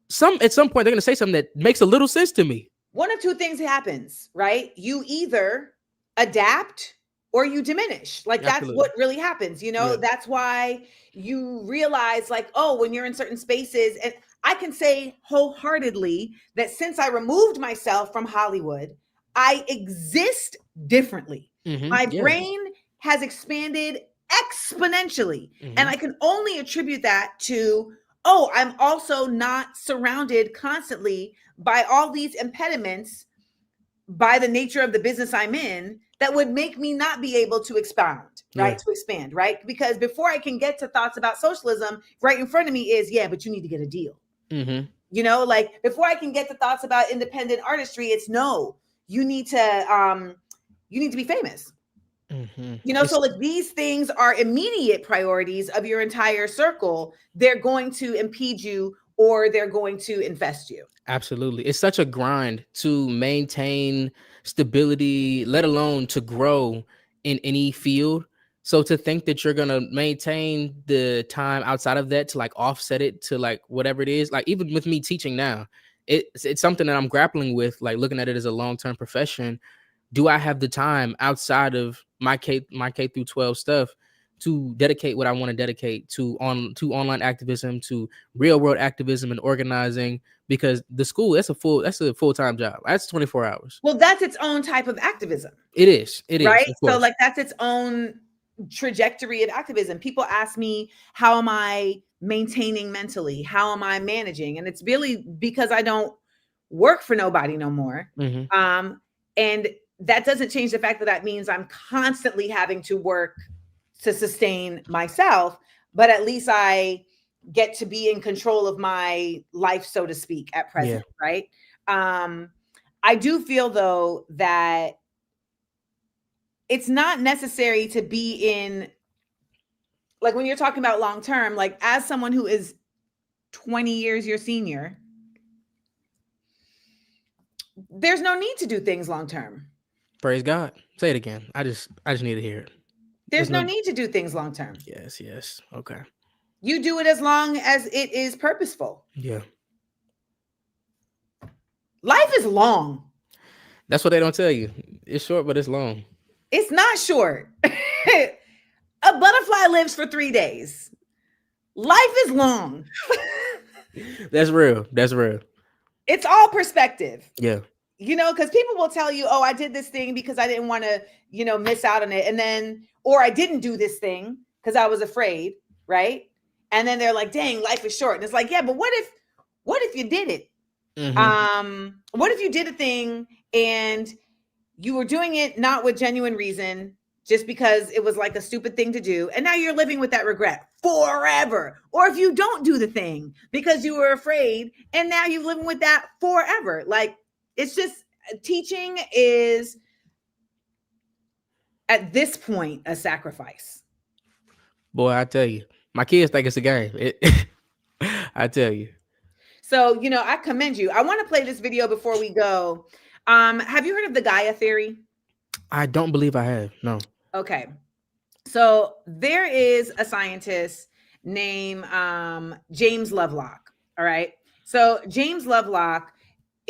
some point they're gonna say something that makes a little sense to me. One of two things happens, right? You either adapt or you diminish. That's what really happens. That's why you realize, when you're in certain spaces, and I can say wholeheartedly that since I removed myself from Hollywood, I exist differently. My brain has expanded exponentially. And I can only attribute that to, oh, I'm also not surrounded constantly by all these impediments by the nature of the business I'm in that would make me not be able to expound, right? To expand, right? Because before I can get to thoughts about socialism, right in front of me is, yeah, but you need to get a deal. You know, like before I can get to thoughts about independent artistry, it's no, you need to be famous. You know, so like these things are immediate priorities of your entire circle. They're going to impede you or they're going to infest you. Absolutely. It's such a grind to maintain stability, let alone to grow in any field. So to think that you're going to maintain the time outside of that to like offset it to like whatever it is, like even with me teaching now, it's something that I'm grappling with, like looking at it as a long-term profession. Do I have the time outside of my K through 12 stuff to dedicate what I want to dedicate to online activism, to real world activism and organizing? Because the school, that's a full-time job. That's 24 hours. Well, that's its own type of activism. It is. Right. So like that's its own trajectory of activism. People ask me, how am I maintaining mentally? How am I managing? And it's really because I don't work for nobody no more. And that doesn't change the fact that that means I'm constantly having to work to sustain myself, but at least I get to be in control of my life, so to speak, at present, right? I do feel though that it's not necessary to be in, like when you're talking about long-term, like as someone who is 20 years your senior, there's no need to do things long-term. Praise God. Say it again. I just need to hear it. There's no need to do things long-term. Yes. Okay. You do it as long as it is purposeful. Yeah. Life is long. That's what they don't tell you. It's short, but it's long. It's not short. A butterfly lives for 3 days. Life is long. That's real. That's real. It's all perspective. Yeah. You know, because people will tell you, oh, I did this thing because I didn't want to, you know, miss out on it. And then, or I didn't do this thing because I was afraid, right? And then they're like, dang, life is short. And it's like, yeah, but what if you did it? What if you did a thing and you were doing it not with genuine reason, just because it was like a stupid thing to do, and now you're living with that regret forever? Or if you don't do the thing because you were afraid and now you're living with that forever. Like, it's just, teaching is at this point a sacrifice. Boy, I tell you, my kids think it's a game. I tell you. So, you know, I commend you. I want to play this video before we go. Have you heard of the Gaia theory? I don't believe I have. No. Okay. So there is a scientist named James Lovelock. All right. So James Lovelock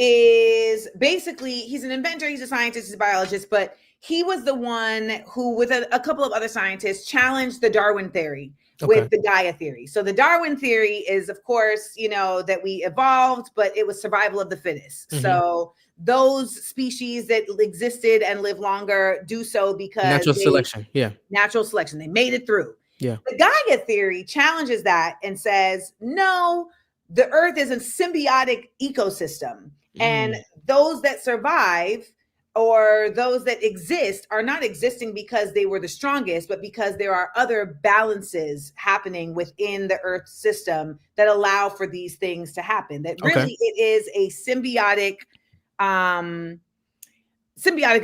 is basically, he's an inventor, he's a scientist, he's a biologist, but he was the one who, with a couple of other scientists, challenged the Darwin theory with the Gaia theory. So the Darwin theory is, of course, you know, that we evolved, but it was survival of the fittest. So those species that existed and live longer do so because natural selection. Yeah. Natural selection. They made it through. Yeah. The Gaia theory challenges that and says, no, the earth is a symbiotic ecosystem. And those that survive or those that exist are not existing because they were the strongest, but because there are other balances happening within the earth system that allow for these things to happen. That really it is a symbiotic, symbiotic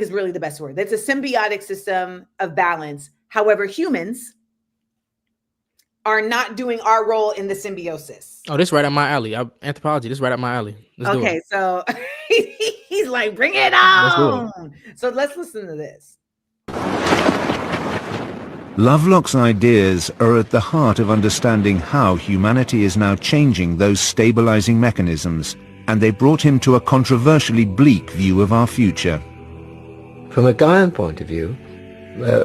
is really the best word. That's a symbiotic system of balance. However, humans are not doing our role in the symbiosis. Oh, this right up my alley. Anthropology, this right up my alley. Let's do it. So he's like, bring it on. So let's listen to this. Lovelock's ideas are at the heart of understanding how humanity is now changing those stabilizing mechanisms, and they brought him to a controversially bleak view of our future. From a Gaian point of view,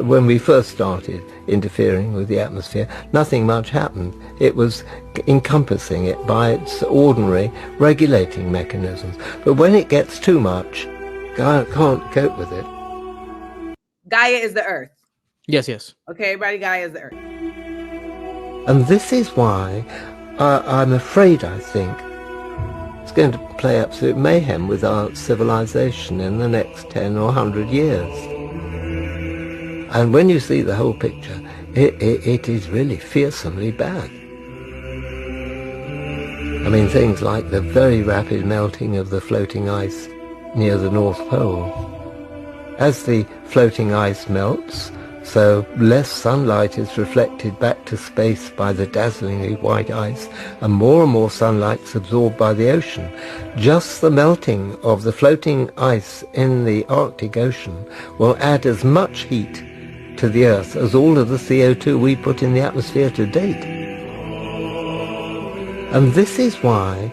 when we first started interfering with the atmosphere, nothing much happened. It was encompassing it by its ordinary regulating mechanisms. But when it gets too much, Gaia can't cope with it. Gaia is the earth. Yes, yes. Okay, everybody, Gaia is the Earth. And this is why I'm afraid, I think, it's going to play absolute mayhem with our civilization in the next 10 or 100 years. And when you see the whole picture, it is really fearsomely bad. I mean, things like the very rapid melting of the floating ice near the North Pole. As the floating ice melts, so less sunlight is reflected back to space by the dazzlingly white ice, and more sunlight's absorbed by the ocean. Just the melting of the floating ice in the Arctic Ocean will add as much heat to the Earth as all of the CO2 we put in the atmosphere to date. And this is why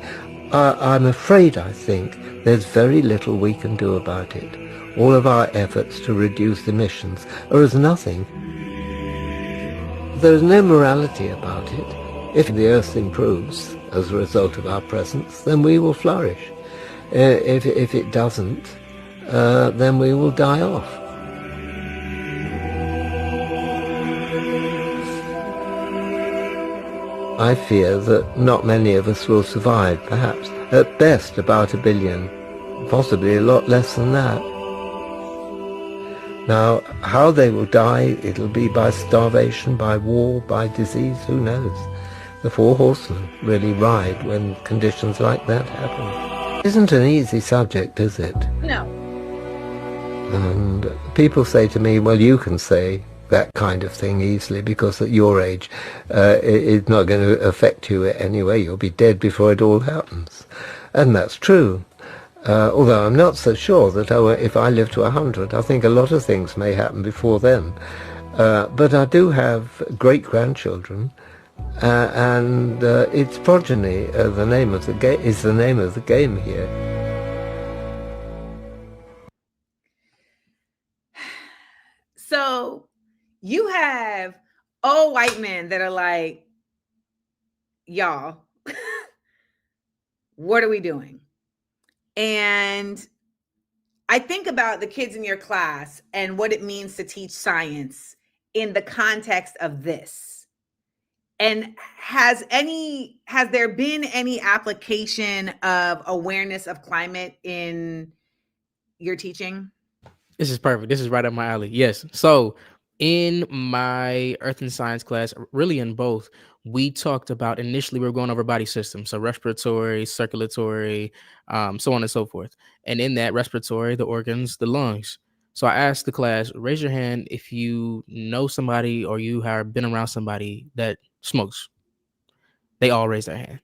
I'm afraid, I think, there's very little we can do about it. All of our efforts to reduce emissions are as nothing. There's no morality about it. If the Earth improves as a result of our presence, then we will flourish. If it doesn't, then we will die off. I fear that not many of us will survive, perhaps, at best about 1 billion, possibly a lot less than that. Now, how they will die, it'll be by starvation, by war, by disease, who knows? The four horsemen really ride when conditions like that happen. It isn't an easy subject, is it? No. And people say to me, well, you can say that kind of thing easily because at your age it's not going to affect you anyway. You'll be dead before it all happens. And that's true. Although I'm not so sure that if I live to 100, I think a lot of things may happen before then. But I do have great-grandchildren, and its progeny is the name of the game here. So you have old white men that are like, y'all, what are we doing? And I think about the kids in your class and what it means to teach science in the context of this. And has there been any application of awareness of climate in your teaching? This is perfect. This is right up my alley. Yes. So in my earth and science class, really in both, we talked about, initially we were going over body systems, so respiratory, circulatory, so on and so forth. And in that respiratory, the organs, the lungs. So I asked the class, raise your hand if you know somebody or you have been around somebody that smokes. They all raised their hand.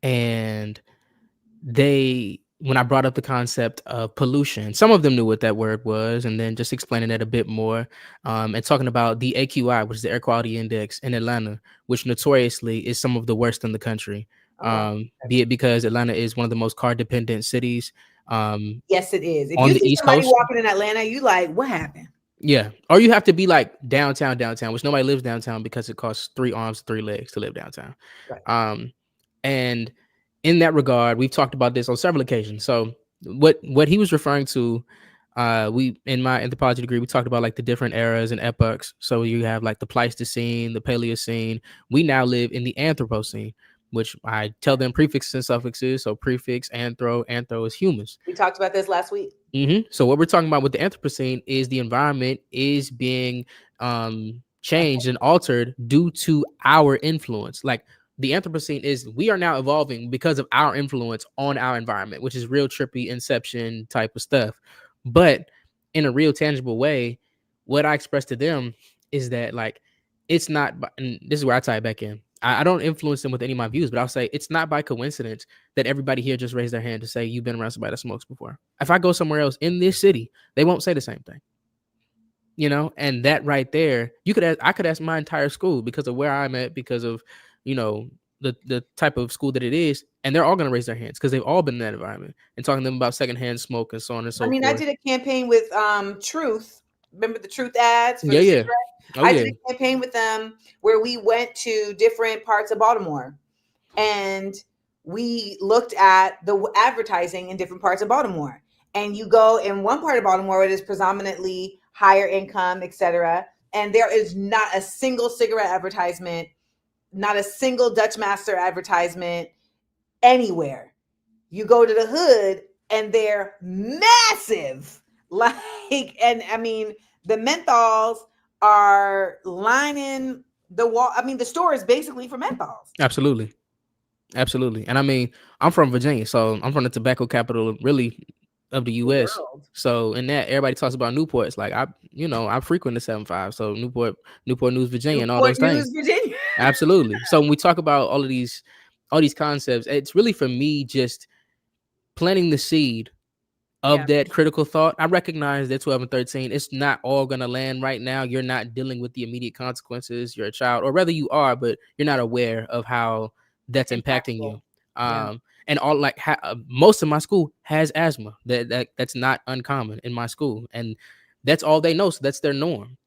And when I brought up the concept of pollution, some of them knew what that word was, and then just explaining it a bit more, and talking about the AQI, which is the Air Quality Index in Atlanta, which notoriously is some of the worst in the country. Be it because Atlanta is one of the most car-dependent cities. Yes, it is. If on you the see East somebody Coast, walking in Atlanta, you like, what happened? Yeah, or you have to be like downtown, which nobody lives downtown because it costs 3 arms, 3 legs to live downtown. Right. And in that regard, we've talked about this on several occasions. So what he was referring to, we in my anthropology degree, we talked about like the different eras and epochs. So you have like the Pleistocene, the Paleocene. We now live in the Anthropocene, which I tell them prefixes and suffixes. So prefix, anthro is humans. We talked about this last week. So what we're talking about with the Anthropocene is the environment is being changed and altered due to our influence. Like the Anthropocene is, we are now evolving because of our influence on our environment, which is real trippy Inception type of stuff. But in a real tangible way, what I express to them is that like, it's not, and this is where I tie it back in. I don't influence them with any of my views, but I'll say it's not by coincidence that everybody here just raised their hand to say you've been around somebody that smokes before. If I go somewhere else in this city, they won't say the same thing. You know, and that right there, I could ask my entire school because of where I'm at, because of, you know, the type of school that it is, and they're all going to raise their hands because they've all been in that environment and talking to them about secondhand smoke and so on and so forth. I did a campaign with Truth. Remember the Truth ads? For yeah. I did a campaign with them where we went to different parts of Baltimore and we looked at the advertising in different parts of Baltimore. And you go in one part of Baltimore, it is predominantly higher income, etc. And there is not a single cigarette advertisement, not a single Dutch Master advertisement anywhere. You go to the hood and they're massive. Like, and I mean, the menthols are lining the wall. I mean, the store is basically for menthols. Absolutely. Absolutely. And I mean, I'm from Virginia, so I'm from the tobacco capital really of the US. So in that, everybody talks about Newport. It's like I frequent the 75. So Newport News, Virginia, and all those things. Virginia. Absolutely. So when we talk about all these concepts, it's really for me just planting the seed of that critical thought. I recognize that 12 and 13, it's not all gonna land right now. You're not dealing with the immediate consequences. You're a child, or whether you are, but you're not aware of how that's impacting you. And all like most of my school has asthma. That's not uncommon in my school, and that's all they know. So that's their norm.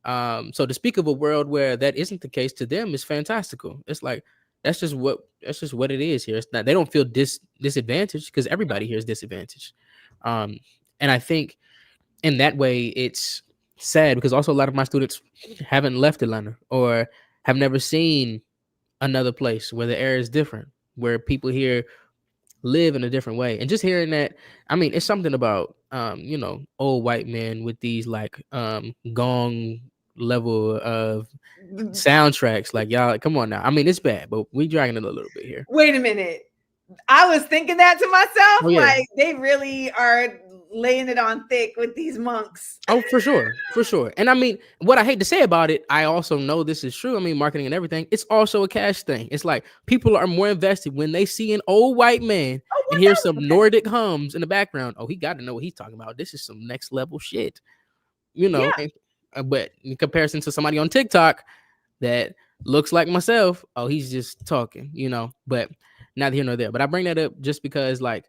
So to speak of a world where that isn't the case to them is fantastical. It's like that's just what it is here. It's not, they don't feel disadvantaged because everybody here is disadvantaged. And I think in that way it's sad because also a lot of my students haven't left Atlanta or have never seen another place where the air is different, where people here live in a different way. And just hearing that, I mean, it's something about old white men with these like gong level of soundtracks. Like, y'all, come on now. I mean, it's bad, but we dragging it a little bit here. Wait a minute. I was thinking that to myself. Oh, yeah. Like, they really are laying it on thick with these monks. Oh, for sure. For sure. And I mean, what I hate to say about it, I also know this is true. I mean, marketing and everything, it's also a cash thing. It's like people are more invested when they see an old white man and hear some Nordic hums in the background. Oh, he got to know what he's talking about. This is some next level shit. Yeah. But in comparison to somebody on TikTok that looks like myself, oh, he's just talking, but neither here nor there. But I bring that up just because, like,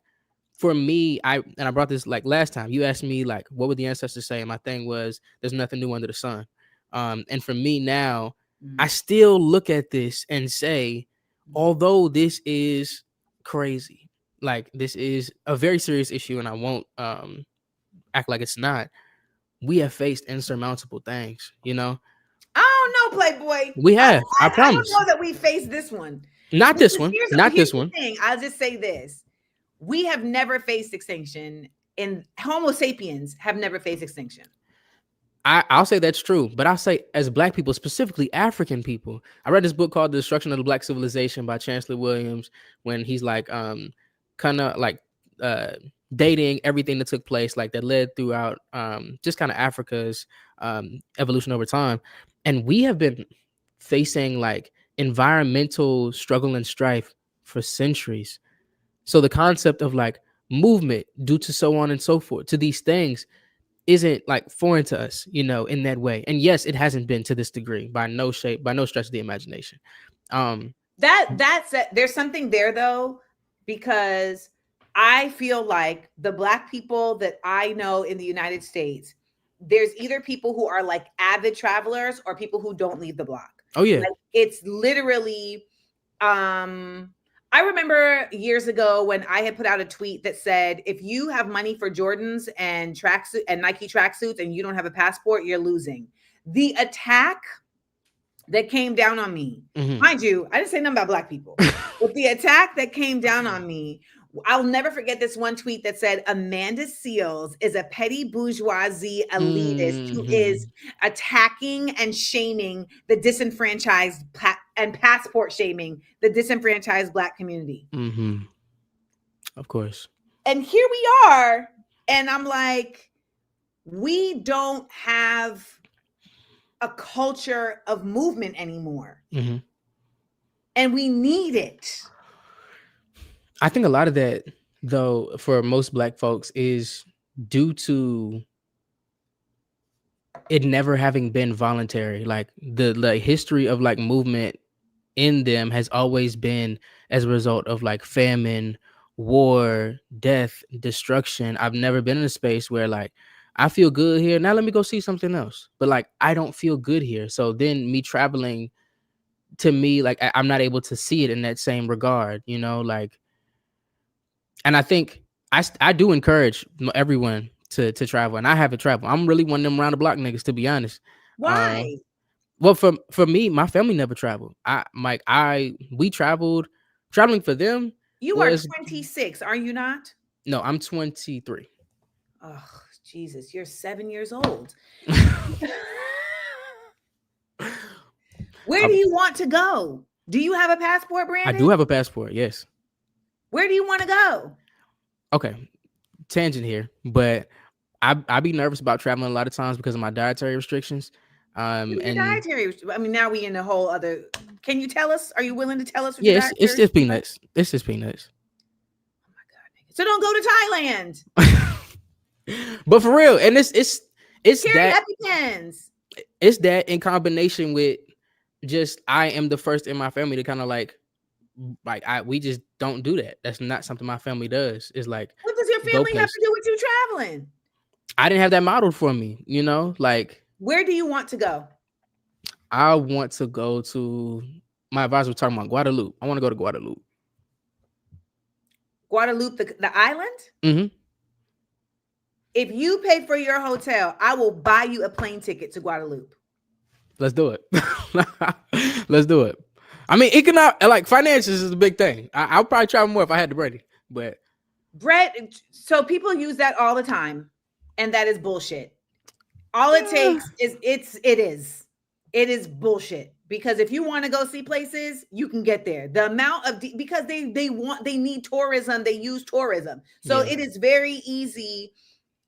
for me, I brought this like last time. You asked me like, what would the ancestors say? And my thing was, there's nothing new under the sun. And for me now, I still look at this and say, although this is crazy, like this is a very serious issue, and I won't act like it's not. We have faced insurmountable things, I don't know, Playboy. We have. I promise. I don't know that we faced this one. Not this one. Not this one. I'll just say this. We have never faced extinction, and Homo sapiens have never faced extinction. I'll say that's true, but I'll say as Black people, specifically African people. I read this book called The Destruction of the Black Civilization by Chancellor Williams, when he's like kind of like dating everything that took place, like that led throughout just kind of Africa's evolution over time. And we have been facing like environmental struggle and strife for centuries. So the concept of like movement due to so on and so forth to these things isn't like foreign to us, in that way. And yes, it hasn't been to this degree by no stretch of the imagination. That's there's something there though, because I feel like the Black people that I know in the United States, there's either people who are like avid travelers or people who don't leave the block. Oh yeah. Like, it's literally, I remember years ago when I had put out a tweet that said, if you have money for Jordans and tracksuit and Nike tracksuits and you don't have a passport, you're losing. The attack that came down on me, mind you, I didn't say nothing about Black people, but the attack that came down on me, I'll never forget this one tweet that said, Amanda Seales is a petty bourgeoisie elitist who is attacking and shaming the disenfranchised and passport shaming the disenfranchised Black community. Of course. And here we are. And I'm like, we don't have a culture of movement anymore. And we need it. I think a lot of that, though, for most Black folks is due to it never having been voluntary. Like the history of like movement in them has always been as a result of like famine, war, death, destruction. I've never been in a space where like, I feel good here. Now let me go see something else. But like, I don't feel good here. So then me traveling, to me, like I'm not able to see it in that same regard, like. And I think I do encourage everyone to travel, and I haven't traveled. I'm really one of them round the block niggas, to be honest. Why? Well, for me, my family never traveled. We traveled. Traveling for them You was are 26, are you not? no. I'm 23. Oh, Jesus, you're 7 years old. Where do you want to go? Do you have a passport, Brandon? I do have a passport. Yes. Where do you want to go? Okay, tangent here, but I be nervous about traveling a lot of times because of my dietary restrictions. And Dietary. I mean, now we in a whole other. Can you tell us? Are you willing to tell us? What yeah, your it's dietary just peanuts. It's just peanuts. So don't go to Thailand. But for real, and it's Carry that EpiPens. it's that in combination with just I am the first in my family to kind of we just don't do that. That's not something my family does. It's like, What does your go family have places. to do with you traveling? I didn't have that modeled for me, like Where do you want to go? I want to go to my advisor was talking about Guadeloupe. I want to go to Guadeloupe. Guadeloupe, the island? Mm-hmm. If you pay for your hotel, I will buy you a plane ticket to Guadeloupe. Let's do it. Let's do it. I mean, like finances is a big thing. I'll probably travel more if I had the money, but Brett, so people use that all the time, and that is bullshit. All it takes is it is bullshit. Because if you want to go see places, you can get there. The amount of because they need tourism, they use tourism. So it is very easy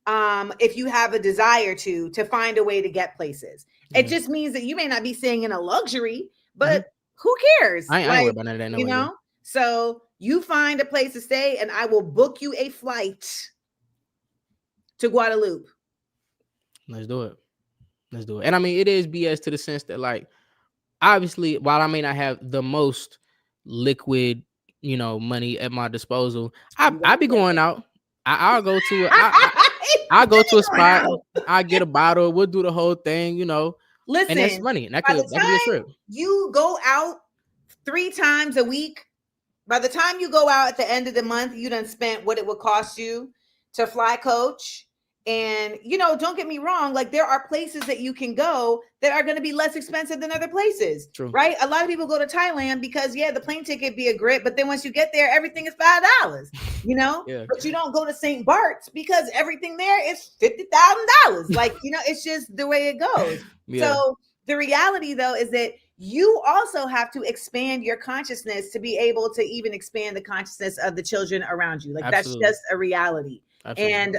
if you have a desire to find a way to get places. It just means that you may not be staying in a luxury, but who cares? I ain't worried about none of that. No, you know? So you find a place to stay and I will book you a flight to Guadeloupe. Let's do it. Let's do it. And I mean, it is BS to the sense that, like, obviously, while I may not have the most liquid, money at my disposal, I be going out. I'll go to I'll go to a spot. I get a bottle. We'll do the whole thing, Listen, and that's money. And that by could the be a time trip. you go out 3 times a week, by the time you go out at the end of the month, you done spent what it would cost you to fly coach. And, don't get me wrong, like there are places that you can go that are going to be less expensive than other places. True. Right? A lot of people go to Thailand because, the plane ticket be a grip, but then once you get there, everything is $5, Yeah. But you don't go to St. Bart's because everything there is $50,000. Like, it's just the way it goes. Yeah. So the reality, though, is that you also have to expand your consciousness to be able to even expand the consciousness of the children around you. Like, Absolutely. that's just a reality. Absolutely. And,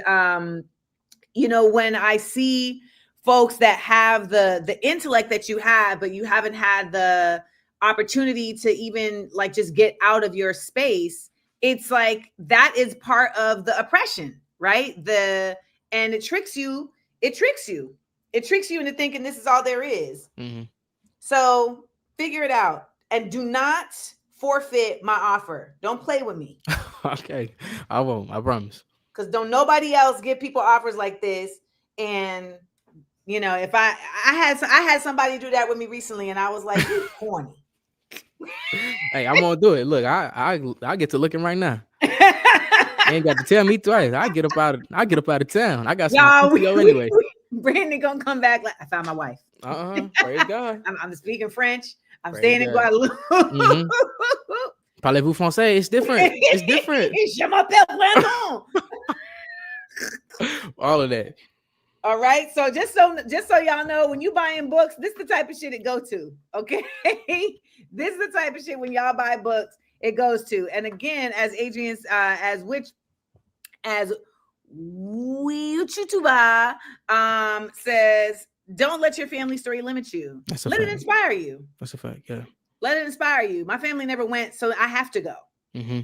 when I see folks that have the intellect that you have, but you haven't had the opportunity to even like just get out of your space, it's like that is part of the oppression, right? And it tricks you into thinking this is all there is. Mm-hmm. So figure it out and do not forfeit my offer. Don't play with me. Okay, I won't. I promise. Because don't nobody else give people offers like this. And if I had somebody do that with me recently, and I was like, "You corny." Hey, I'm gonna do it. Look, I get to looking right now. Ain't got to tell me twice. I get up out of town. I got some PTO anyway. Brandon gonna come back like I found my wife. Praise God. I'm speaking French. I'm Praise staying in God. Guadeloupe. Mm-hmm. Parlez-vous français? It's different. It's different. Je m'appelle Brandon. All of that. All right. So just so y'all know, when you buying books, this is the type of shit it go to. Okay. This is the type of shit when y'all buy books, it goes to. And again, as Adrian's as YouTuber says, don't let your family story limit you. Let it inspire you. That's a fact. Yeah. Let it inspire you. My family never went, so I have to go. Mm-hmm.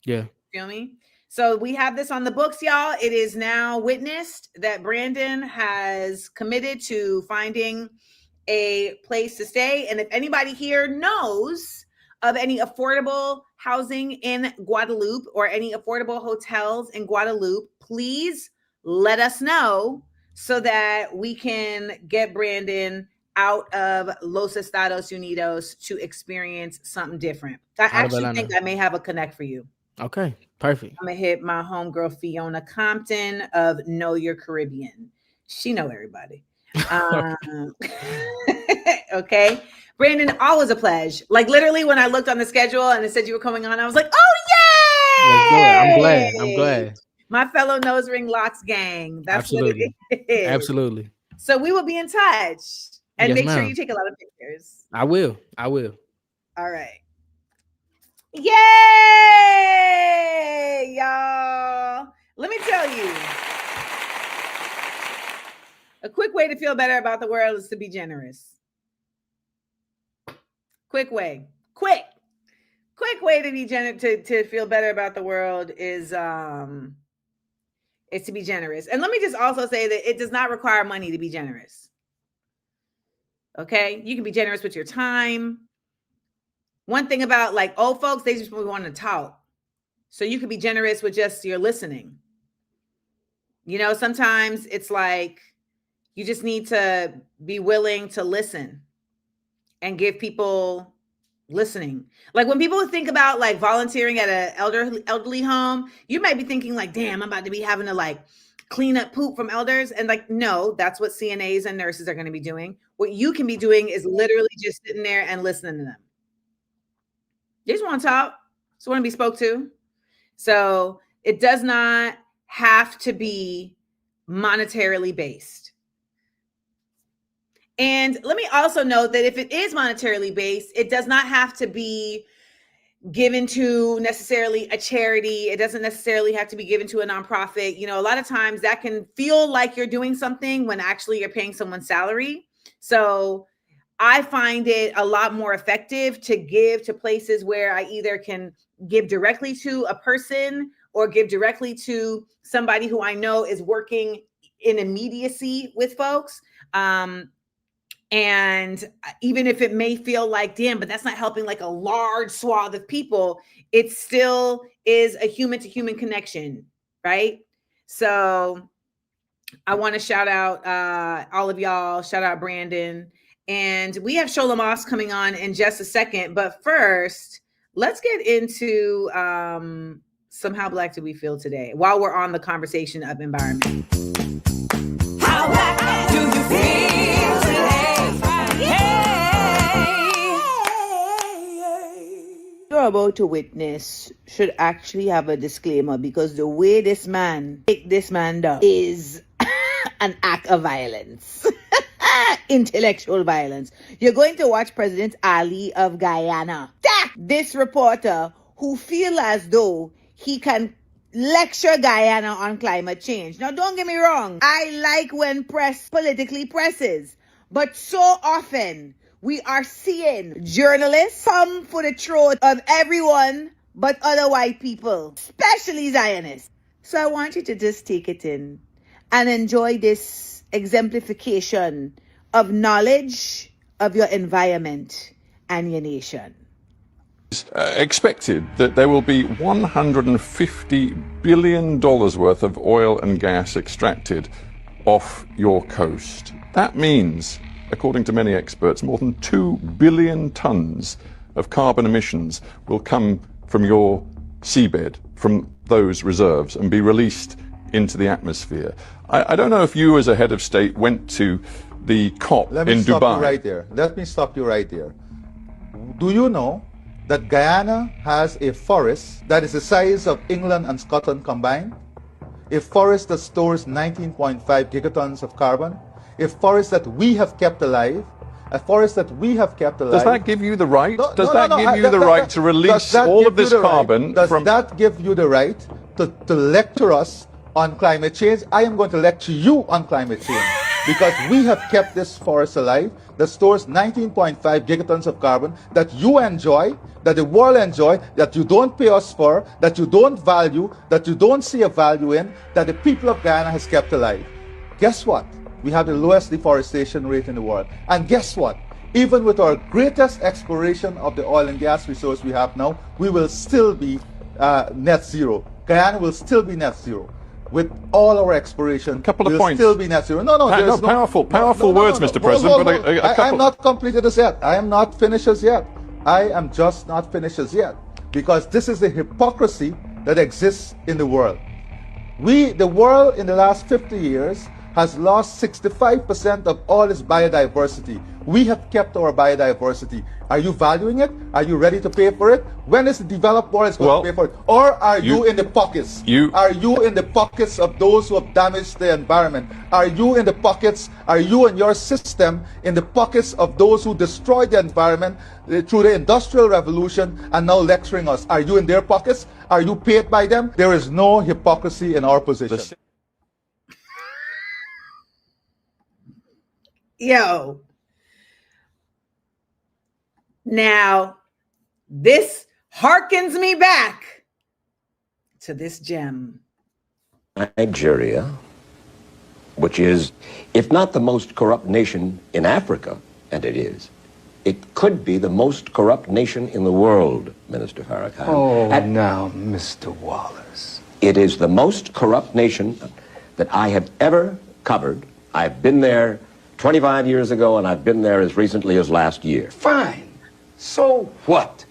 Yeah. Feel me? So we have this on the books, y'all. It is now witnessed that Brandon has committed to finding a place to stay. And if anybody here knows of any affordable housing in Guadeloupe or any affordable hotels in Guadeloupe, please let us know so that we can get Brandon out of Los Estados Unidos to experience something different. I actually think I may have a connect for you. Okay, perfect. I'm gonna hit my homegirl Fiona Compton of Know Your Caribbean. She know everybody. Okay. Brandon, always a pledge. Like literally when I looked on the schedule and it said you were coming on, I was like, oh yay! I'm glad. My fellow Nose Ring Locks gang. That's Absolutely. what it is. Absolutely. So we will be in touch. And Yes, make sure ma'am. you take a lot of pictures. I will. All right. Yay, y'all. Let me tell you. A quick way to feel better about the world is to be generous. Quick way to be to feel better about the world is to be generous. And let me just also say that it does not require money to be generous. Okay, you can be generous with your time. One thing about like old folks, they just want to talk. So you can be generous with just your listening. You know, sometimes it's like you just need to be willing to listen and give people listening. Like when people think about like volunteering at an elderly home, you might be thinking like, damn, I'm about to be having to like clean up poop from elders. And like, no, that's what CNAs and nurses are going to be doing. What you can be doing is literally just sitting there and listening to them. They just want to talk. Just want to be spoke to. So it does not have to be monetarily based. And let me also note that if it is monetarily based, it does not have to be given to necessarily a charity. It doesn't necessarily have to be given to a nonprofit. You know, a lot of times that can feel like you're doing something when actually you're paying someone's salary. So I find it a lot more effective to give to places where I either can give directly to a person or give directly to somebody who I know is working in immediacy with folks. And even if it may feel like, damn, but that's not helping like a large swath of people, it still is a human to human connection, right? So I want to shout out all of y'all, shout out Brandon. And we have Shola Moss coming on in just a second. But first, let's get into some How Black Do We Feel today while we're on the conversation of environment. How black do you feel today? You're about to witness should actually have a disclaimer because the way this man take this man down is an act of violence. Intellectual violence. You're going to watch President Ali of Guyana. This reporter who feel as though he can lecture Guyana on climate change. Now, don't get me wrong. I like when press politically presses, but so often we are seeing journalists come for the throat of everyone but other white people, especially Zionists. So I want you to just take it in and enjoy this exemplification of knowledge of your environment and your nation. Expected that there will be $150 billion worth of oil and gas extracted off your coast. That means, according to many experts, more than 2 billion tons of carbon emissions will come from your seabed, from those reserves, and be released into the atmosphere. I don't know if you as a head of state went to the COP in Dubai. Let me stop you right there. Do you know that Guyana has a forest that is the size of England and Scotland combined? A forest that stores 19.5 gigatons of carbon? A forest that we have kept alive? A forest that we have kept alive? Does that give you the right? Does that give you the right to release all of this carbon? Does that give you the right to lecture us on climate change? I am going to lecture you on climate change. Because we have kept this forest alive that stores 19.5 gigatons of carbon that you enjoy, that the world enjoy, that you don't pay us for, that you don't value, that you don't see a value in, that the people of Guyana has kept alive. Guess what? We have the lowest deforestation rate in the world. And guess what? Even with our greatest exploration of the oil and gas resource we have now, we will still be net zero. Guyana will still be net zero. With all our exploration, couple of we'll points. Still be net zero. Powerful words, Mr. President. But a couple. I am not completed as yet. I am not finished as yet. I am just not finished as yet. Because this is the hypocrisy that exists in the world. The world in the last 50 years has lost 65% of all its biodiversity. We have kept our biodiversity. Are you valuing it? Are you ready to pay for it? When is the developed world going to pay for it? Or are you in the pockets? Are you in the pockets of those who have damaged the environment? Are you in the pockets, are you and your system in the pockets of those who destroyed the environment through the Industrial Revolution and now lecturing us? Are you in their pockets? Are you paid by them? There is no hypocrisy in our position. Yo. Now, this harkens me back to this gem. Nigeria, which is, if not the most corrupt nation in Africa, and it is, it could be the most corrupt nation in the world, Minister Farrakhan. Oh, now, Mr. Wallace. It is the most corrupt nation that I have ever covered. I've been there 25 years ago, and I've been there as recently as last year. Fine. So what?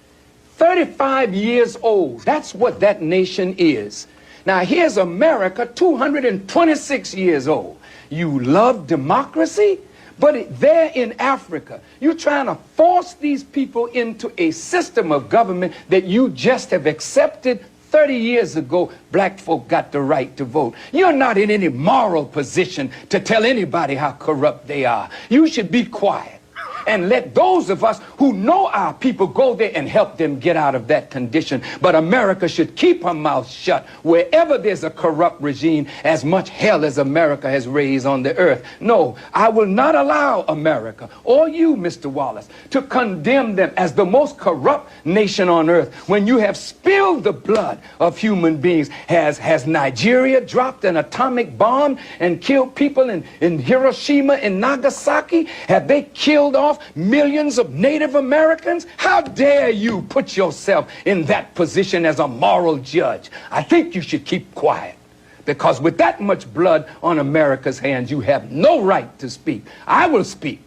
35 years old. That's what that nation is. Now, here's America, 226 years old. You love democracy, but there in Africa, you're trying to force these people into a system of government that you just have accepted. 30 years ago, black folk got the right to vote. You're not in any moral position to tell anybody how corrupt they are. You should be quiet and let those of us who know our people go there and help them get out of that condition. But America should keep her mouth shut wherever there's a corrupt regime, as much hell as America has raised on the earth. No, I will not allow America or you, Mr. Wallace, to condemn them as the most corrupt nation on earth when you have spilled the blood of human beings. Has Nigeria dropped an atomic bomb and killed people in Hiroshima and Nagasaki? Have they killed off millions of Native Americans? How dare you put yourself in that position as a moral judge? I think you should keep quiet, because with that much blood on America's hands, you have no right to speak. I will speak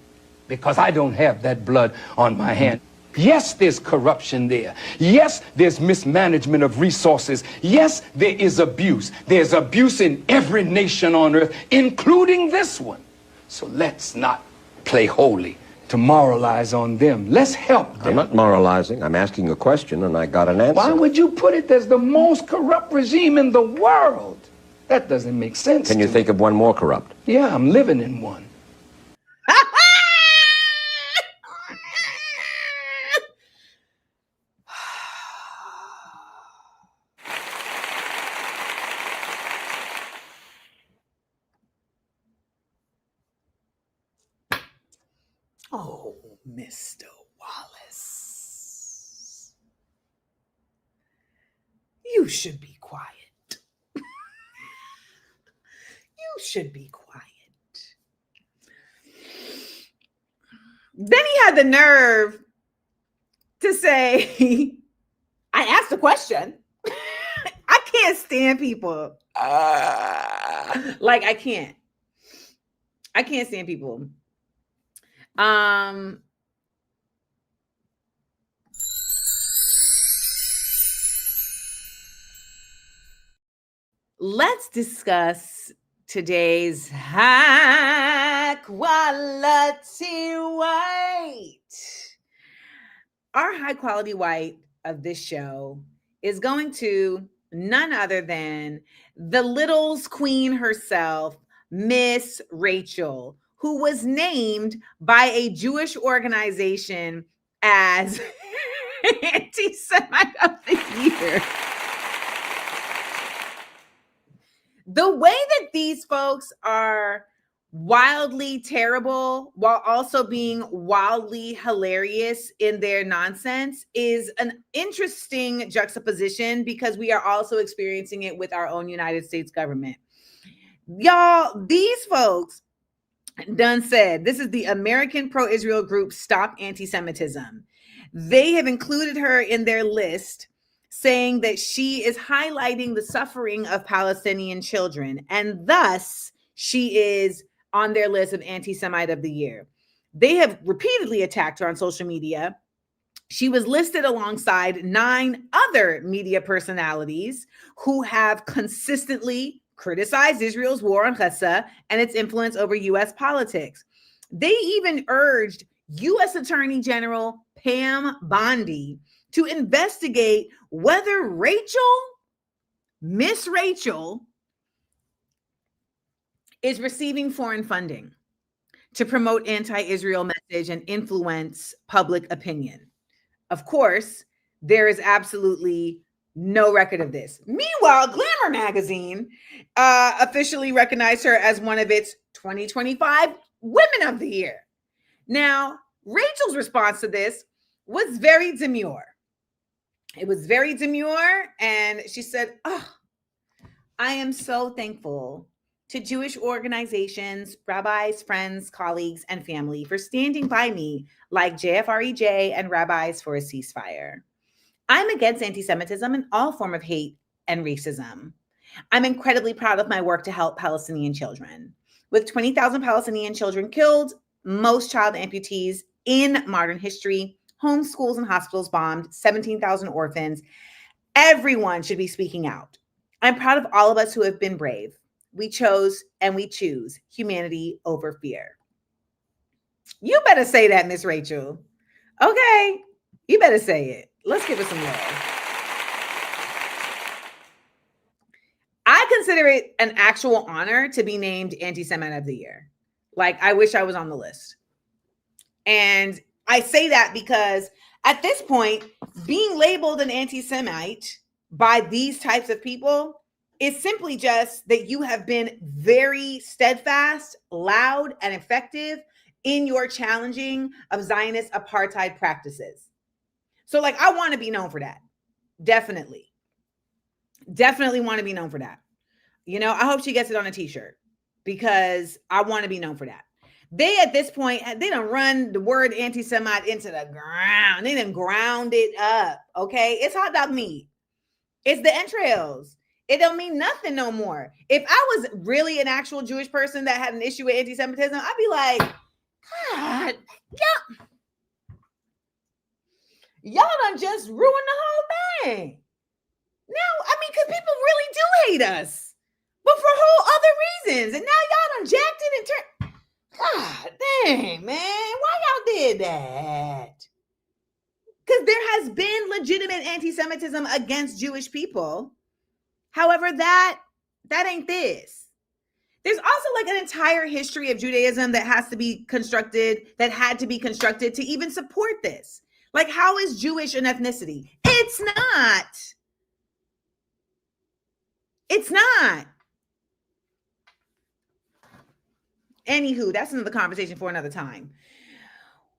because I don't have that blood on my hand. Yes, there's corruption there. Yes, there's mismanagement of resources. Yes, there is abuse. There's abuse in every nation on earth, including this one. So let's not play holy to moralize on them. Let's help them. I'm not moralizing. I'm asking a question, and I got an answer. Why would you put it as the most corrupt regime in the world? That doesn't make sense. Can you think of one more corrupt? Yeah, I'm living in one. Oh, Mr. Wallace. You should be quiet. You should be quiet. Then he had the nerve to say, I asked a question. I can't stand people. Like, I can't stand people. Let's discuss today's high quality white. Our high quality white of this show is going to none other than the Littles Queen herself, Miss Rachel, who was named by a Jewish organization as Anti-Semite of the Year. The way that these folks are wildly terrible while also being wildly hilarious in their nonsense is an interesting juxtaposition, because we are also experiencing it with our own United States government. Y'all, these folks done said, this is the American pro-Israel group Stop Anti-Semitism. They have included her in their list, saying that she is highlighting the suffering of Palestinian children, and thus she is on their list of Anti-Semite of the Year. They have repeatedly attacked her on social media, She was listed alongside 9 other media personalities who have consistently criticized Israel's war on Gaza and its influence over U.S. politics. They even urged U.S. Attorney General Pam Bondi to investigate whether Miss Rachel, is receiving foreign funding to promote anti-Israel message and influence public opinion. Of course, there is absolutely no record of this. Meanwhile, Glamour magazine officially recognized her as one of its 2025 Women of the Year. Now, Rachel's response to this was very demure. It was very demure, and she said, "Oh, I am so thankful to Jewish organizations, rabbis, friends, colleagues, and family for standing by me like JFREJ and Rabbis for a Ceasefire. I'm against anti-Semitism and all form of hate and racism. I'm incredibly proud of my work to help Palestinian children. With 20,000 Palestinian children killed, most child amputees in modern history, homes, schools, and hospitals bombed, 17,000 orphans, everyone should be speaking out. I'm proud of all of us who have been brave. We chose and we choose humanity over fear." You better say that, Miss Rachel. Okay, you better say it. Let's give her some love. I consider it an actual honor to be named Anti-Semite of the Year. Like, I wish I was on the list. And I say that because at this point, being labeled an anti-Semite by these types of people is simply just that you have been very steadfast, loud, and effective in your challenging of Zionist apartheid practices. So, like, I want to be known for that. Definitely. Definitely want to be known for that. You know, I hope she gets it on a t-shirt because I want to be known for that. They, at this point, they done run the word anti-Semite into the ground. They done ground it up, okay? It's hot dog meat. It's the entrails. It don't mean nothing no more. If I was really an actual Jewish person that had an issue with anti-Semitism, I'd be like, God, y'all done just ruined the whole thing. Now, I mean, because people really do hate us, but for whole other reasons. And now y'all done jacked it and turned. God dang, man. Why y'all did that? Because there has been legitimate anti-Semitism against Jewish people. However, that ain't this. There's also like an entire history of Judaism that had to be constructed to even support this. Like, how is Jewish an ethnicity? It's not. It's not. Anywho, that's another conversation for another time.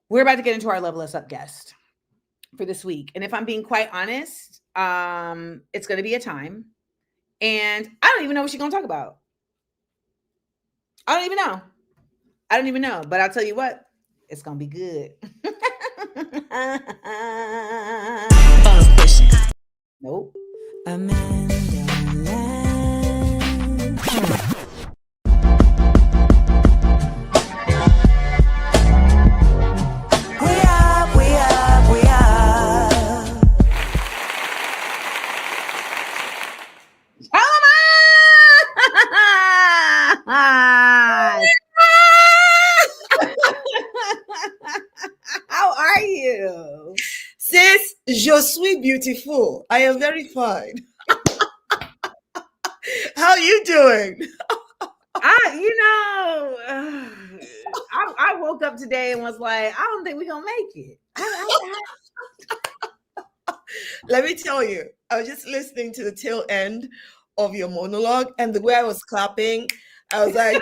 We're about to get into our Level Us Up guest for this week. And if I'm being quite honest, it's going to be a time. And I don't even know what she's going to talk about. I don't even know. But I'll tell you what, it's going to be good. Nope. Amanda Land. We up. How are you? Sis, je suis beautiful. I am very fine. How you doing? I woke up today and was like, I don't think we're going to make it. Let me tell you, I was just listening to the tail end of your monologue, and the way I was clapping, I was like,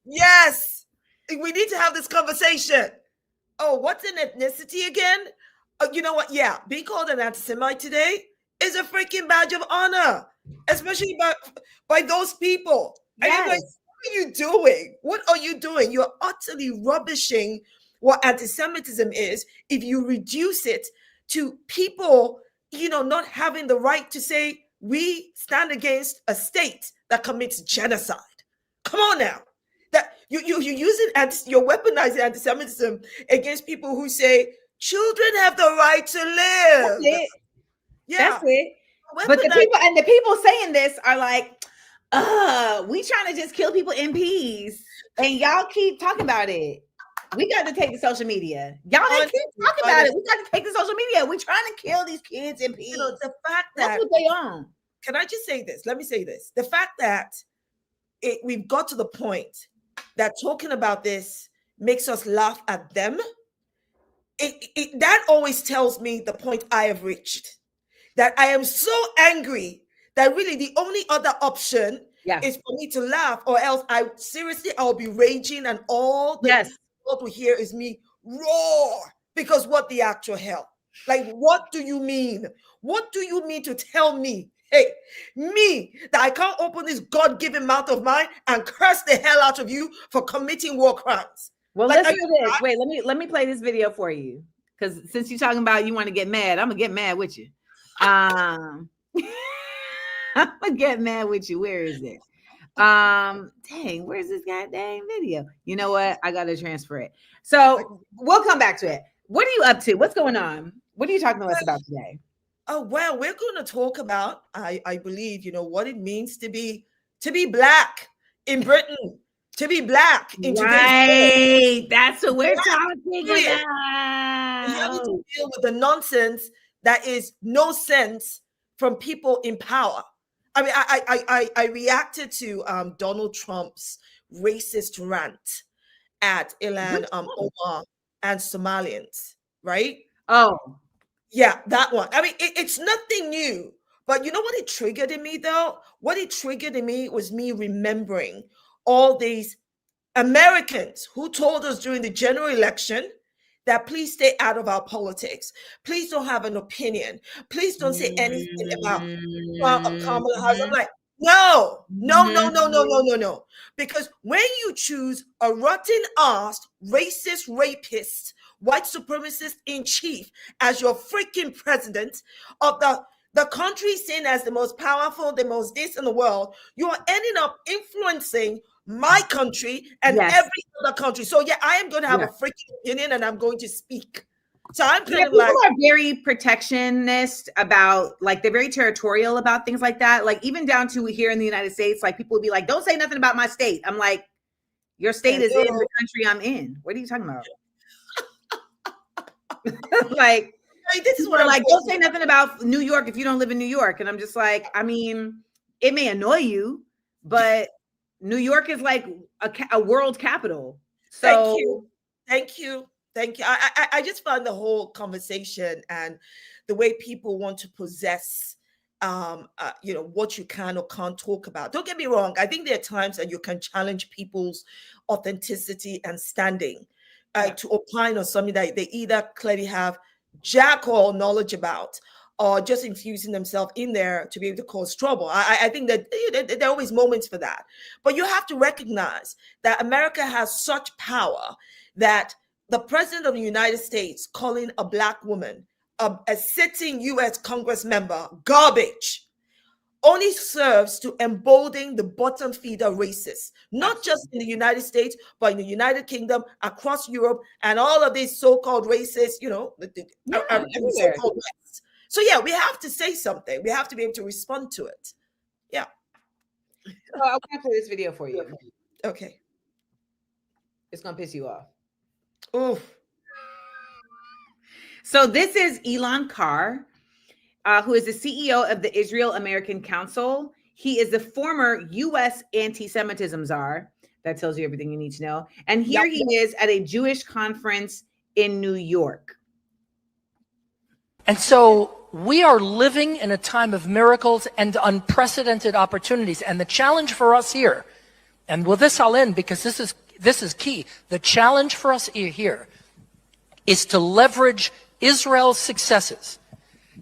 yes, we need to have this conversation. Oh, what's an ethnicity again? You know what? Yeah, being called an anti-Semite today is a freaking badge of honor, especially by those people. Yes. And like, what are you doing? What are you doing? You're utterly rubbishing what anti-Semitism is if you reduce it to people, not having the right to say, we stand against a state that commits genocide. Come on now. That you're weaponizing anti-Semitism against people who say Children have the right to live. That's it. Yeah. That's it. But the people saying this are like, we trying to just kill people in peace, and y'all keep talking about it. We got to take the social media. Y'all didn't keep talking about it. We got to take the social media. We're trying to kill these kids in peace. The fact that that's what they on. Can I just say this? Let me say this. The fact that we've got to the point that talking about this makes us laugh at them, that always tells me the point I have reached. That I am so angry that really the only other option is for me to laugh, or else I'll be raging, and all the world will hear is me roar, because what the actual hell? Like, what do you mean? What do you mean to tell me, hey, me, that I can't open this God-given mouth of mine and curse the hell out of you for committing war crimes? Well, like, let's do this. Wait, let me play this video for you, because since you're talking about you want to get mad, I'm gonna get mad with you. I'm gonna get mad with you. Where is it? Dang, where's this goddamn video? You know what? I gotta transfer it. So we'll come back to it. What are you up to? What's going on? What are you talking to us about today? Oh, well, we're going to talk about, I believe, what it means to be black in Britain, to be black in today's world. That's what we're talking about. We have to deal with the nonsense that is no sense from people in power. I mean, I reacted to Donald Trump's racist rant at Ilhan Omar and Somalians, right? Oh, yeah, that one. I mean, it's nothing new, but you know what it triggered in me, though? What it triggered in me was me remembering all these Americans who told us during the general election that please stay out of our politics. Please don't have an opinion. Please don't say anything about Kamala Harris. I'm like, no. Because when you choose a rotten-assed, racist, rapist, white supremacist in chief as your freaking president of the country seen as the most powerful, the most this in the world, you are ending up influencing my country and every other country. So yeah, I am going to have a freaking opinion, and I'm going to speak. So I'm kind of like, people are very protectionist about, like, they're very territorial about things like that. Like, even down to here in the United States, like, people will be like, don't say nothing about my state. I'm like, your state is in the country I'm in. What are you talking about? Like, I mean, this is what I'm like, don't say nothing about New York if you don't live in New York. And I'm just like, I mean, it may annoy you, but New York is like a world capital. So thank you. I just found the whole conversation and the way people want to possess what you can or can't talk about. Don't get me wrong. I think there are times that you can challenge people's authenticity and standing to opine on something that they either clearly have jack all knowledge about, or just infusing themselves in there to be able to cause trouble. I think that there are always moments for that. But you have to recognize that America has such power that the president of the United States calling a black woman a sitting U.S. Congress member garbage only serves to embolden the bottom feeder racists, not just in the United States, but in the United Kingdom, across Europe, and all of these so-called racists, so-called West. So yeah, we have to say something. We have to be able to respond to it. Yeah. So I'll play this video for you. Okay. It's gonna piss you off. Oof. So this is Elan Carr, who is the CEO of the Israel American Council. He is the former U.S. anti-Semitism czar. That tells you everything you need to know. And here he is at a Jewish conference in New York. And so we are living in a time of miracles and unprecedented opportunities. And the challenge for us here, and with this I'll end because this is key. The challenge for us here is to leverage Israel's successes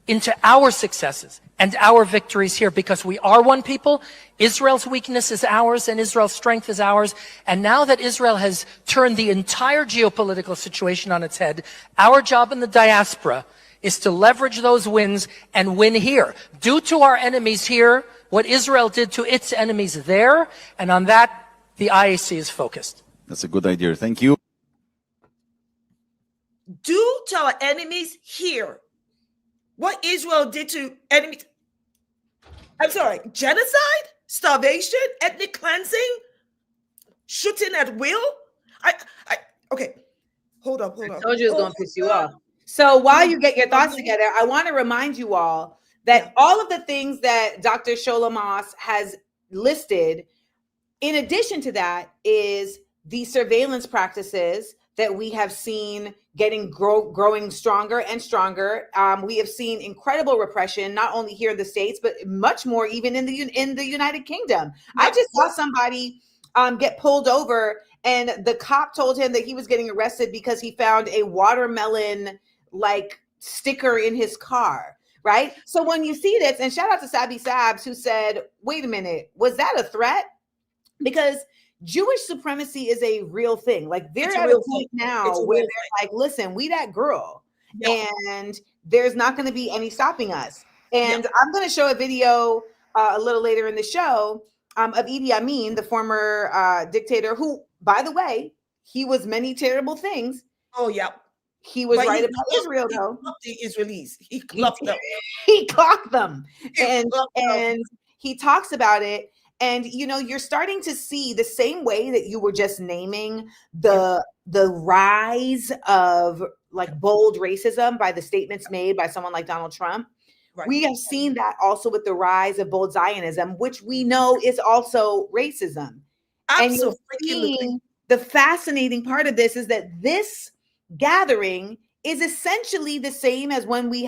into our successes and our victories here, because we are one people. Israel's weakness is ours and Israel's strength is ours. And now that Israel has turned the entire geopolitical situation on its head, our job in the diaspora is to leverage those wins and win here. Do to our enemies here what Israel did to its enemies there. And on that, the IAC is focused. That's a good idea. Thank you. do to our enemies here what Israel did to enemies. I'm sorry, genocide, starvation, ethnic cleansing, shooting at will. Okay, hold up. I told you it was going to piss you off. So while you get your thoughts together, I want to remind you all that all of the things that Dr. Sholem has listed, in addition to that, is the surveillance practices that we have seen getting growing stronger and stronger. We have seen incredible repression, not only here in the States, but much more even in the United Kingdom. I just saw somebody get pulled over, and the cop told him that he was getting arrested because he found a watermelon like sticker in his car. Right. So when you see this, and shout out to Sabi Sabs, who said, wait a minute, was that a threat? Because Jewish supremacy is a real thing. Like they're at a point now where they're like, listen, we that girl, and there's not going to be any stopping us. And I'm going to show a video a little later in the show of Idi Amin, the former dictator, who, by the way, he was many terrible things. Oh, yeah. He was right about Israel, though. The Israelis. He clocked them. He clocked them. And he talks about it. And, you know, you're starting to see the same way that you were just naming the rise of like bold racism by the statements made by someone like Donald Trump. Right. We have seen that also with the rise of bold Zionism, which we know is also racism. Absolutely. And the fascinating part of this is that this gathering is essentially the same as when we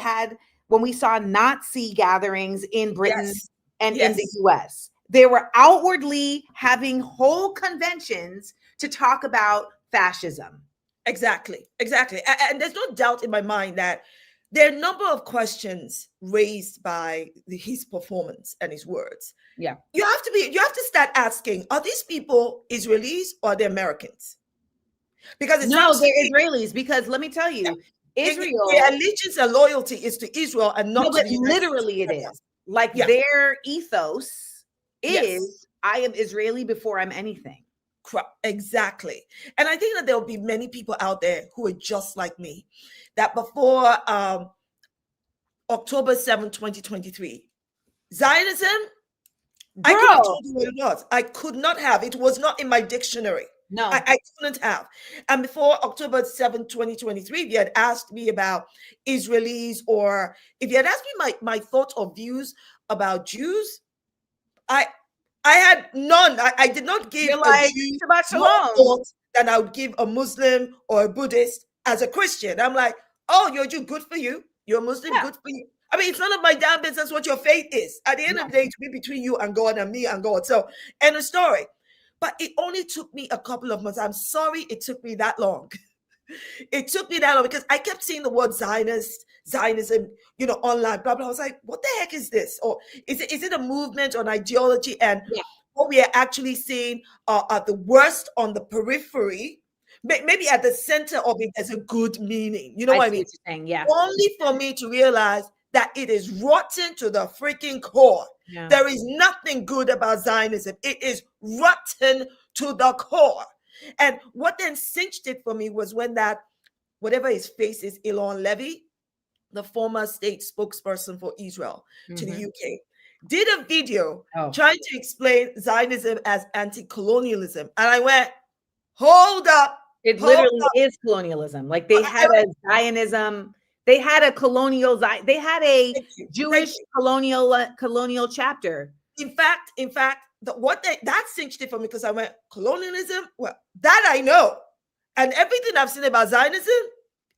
saw Nazi gatherings in Britain and in the US. They were outwardly having whole conventions to talk about fascism. Exactly. And there's no doubt in my mind that there are a number of questions raised by his performance and his words. Yeah. You have to start asking, are these people Israelis or are they Americans? Because they're Israelis. Because let me tell you, Israel, their allegiance and loyalty is to Israel and not to the literally it is. Like their ethos is, I am Israeli before I'm anything. Exactly. And I think that there will be many people out there who are just like me, that before October 7, 2023, Zionism, I could have told you what it was. I could not have. It was not in my dictionary. No, I couldn't have. And before October 7, 2023, if you had asked me about Israelis, or if you had asked me my thoughts or views about Jews, I had none. I did not give a Jew more thought than I would give a Muslim or a Buddhist as a Christian. I'm like, oh, you're a Jew, good for you. You're a Muslim, good for you. I mean, it's none of my damn business what your faith is. At the end of the day, to be between you and God and me and God. So, end of story. But it only took me a couple of months. I'm sorry it took me that long. It took me that long because I kept seeing the word Zionism, you know, online, blah, blah. I was like, what the heck is this? Or is it a movement or an ideology? And what we are actually seeing are the worst on the periphery. Maybe at the center of it, there's a good meaning. You know what I mean? Saying, yeah. Only for me to realize that it is rotten to the freaking core. Yeah. There is nothing good about Zionism. It is rotten to the core. And what then cinched it for me was when that, whatever his face is, Elon Levy, the former state spokesperson for Israel to the UK, did a video trying to explain Zionism as anti-colonialism. And I went, hold up. It literally is colonialism. Like they had a Zionism. They had a colonial. They had a Jewish colonial chapter. In fact, that cinched it for me because I went, colonialism. Well, that I know, and everything I've seen about Zionism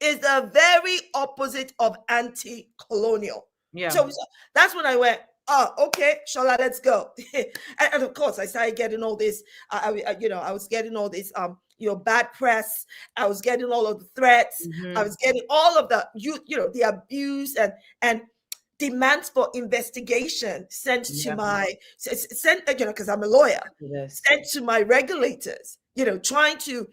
is the very opposite of anti-colonial. Yeah. So that's when I went, oh, okay, Shola, let's go. and of course, I started getting all this. I was getting all this. Bad press. I was getting all of the threats. I was getting all of the, the abuse and demands for investigation sent to my, because I'm a lawyer, sent to my regulators, trying to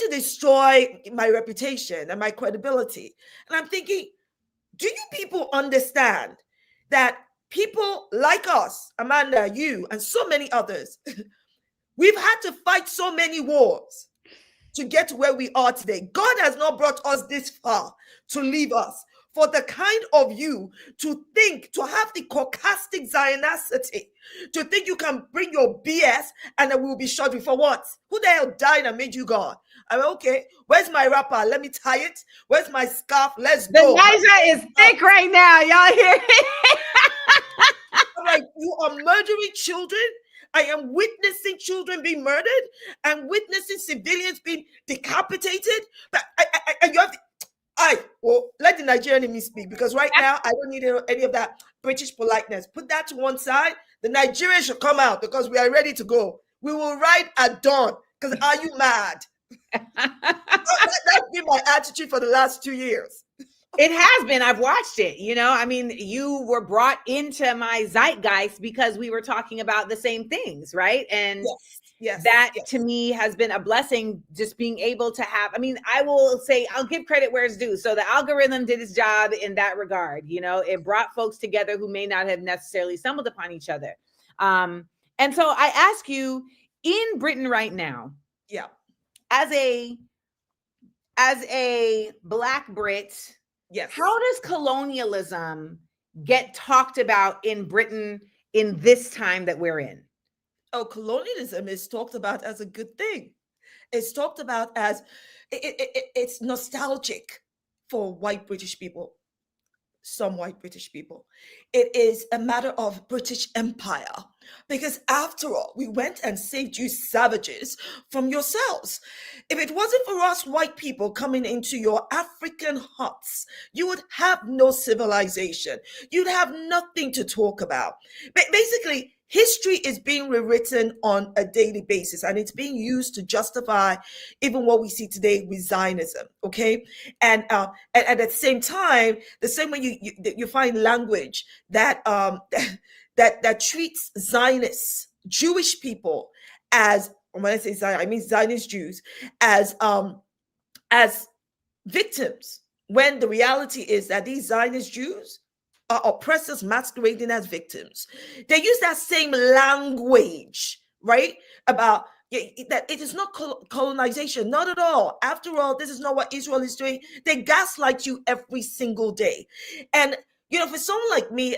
destroy my reputation and my credibility. And I'm thinking, do you people understand that people like us, Amanda, you, and so many others, we've had to fight so many wars. to get to where we are today. God has not brought us this far to leave us. For the kind of you to think, to have the caucastic Zionicity, to think you can bring your BS and then we'll be shot before what? Who the hell died and made you God? I'm okay. Where's my wrapper? Let me tie it. Where's my scarf? Let's go. The Niger is thick right now. Y'all hear it? I'm like, you are murdering children. I am witnessing children being murdered and witnessing civilians being decapitated. But and you have to, let the Nigerian in me speak, because right now I don't need any of that British politeness. Put that to one side. The Nigerians should come out because we are ready to go. We will ride at dawn. Because are you mad? That's been my attitude for the last 2 years. It has been. I've watched it. You know, I mean, you were brought into my zeitgeist because we were talking about the same things, right? And yes, that to me has been a blessing, just being able to have, I mean, I will say, I'll give credit where it's due. So the algorithm did its job in that regard. You know, it brought folks together who may not have necessarily stumbled upon each other. And so I ask you, in Britain right now, as a Black Brit, yes, how does colonialism get talked about in Britain in this time that we're in? Oh, colonialism is talked about as a good thing. It's talked about as it's nostalgic for white British people, some white British people. It is a matter of British Empire, because after all, we went and saved you savages from yourselves. If it wasn't for us white people coming into your African huts, you would have no civilization. You'd have nothing to talk about. But basically, history is being rewritten on a daily basis, and it's being used to justify even what we see today with Zionism. Okay, and at the same time, the same way you find language that that treats Zionists, Jewish people, as, when I say Zion, I mean Zionist Jews, as victims, when the reality is that these Zionist Jews are oppressors masquerading as victims. They use that same language, right? About that it is not colonization, not at all. After all, this is not what Israel is doing. They gaslight you every single day. And, you know, for someone like me,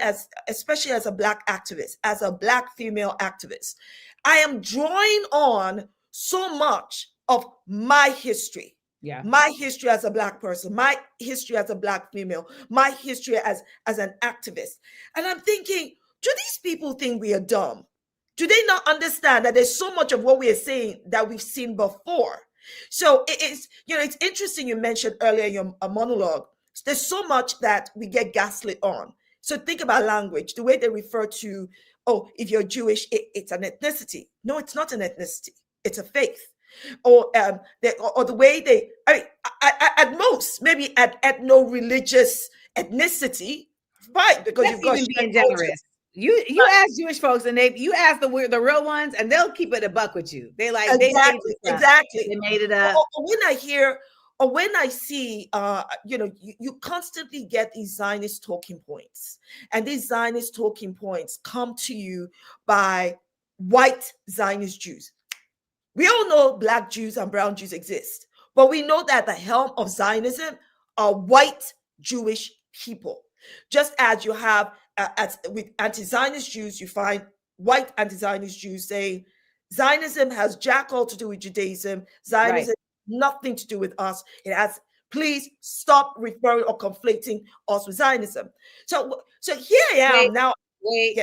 especially as a Black activist, as a Black female activist, I am drawing on so much of my history. Yeah. My history as a Black person, my history as a Black female, my history as an activist. And I'm thinking, do these people think we are dumb? Do they not understand that there's so much of what we are saying that we've seen before? So it's, you know, it's interesting you mentioned earlier in your monologue, there's so much that we get gaslit on. So think about language, the way they refer to, oh, if you're Jewish, it's an ethnicity. No, it's not an ethnicity. It's a faith. Or the way they, I mean, at most, maybe at ethno-religious ethnicity, right? Because That's you've got even being generous. You ask Jewish folks, and you ask the real ones, and they'll keep it a buck with you. They like exactly. They made it up. Or when I hear, or when I see, you know, you constantly get these Zionist talking points, and these Zionist talking points come to you by white Zionist Jews. We all know Black Jews and brown Jews exist, but we know that the helm of Zionism are white Jewish people. Just as you have with anti-Zionist Jews, you find white anti-Zionist Jews saying Zionism has jack all to do with Judaism. Zionism has nothing to do with us. It has. Please stop referring or conflating us with Zionism. So here I am now. Wait.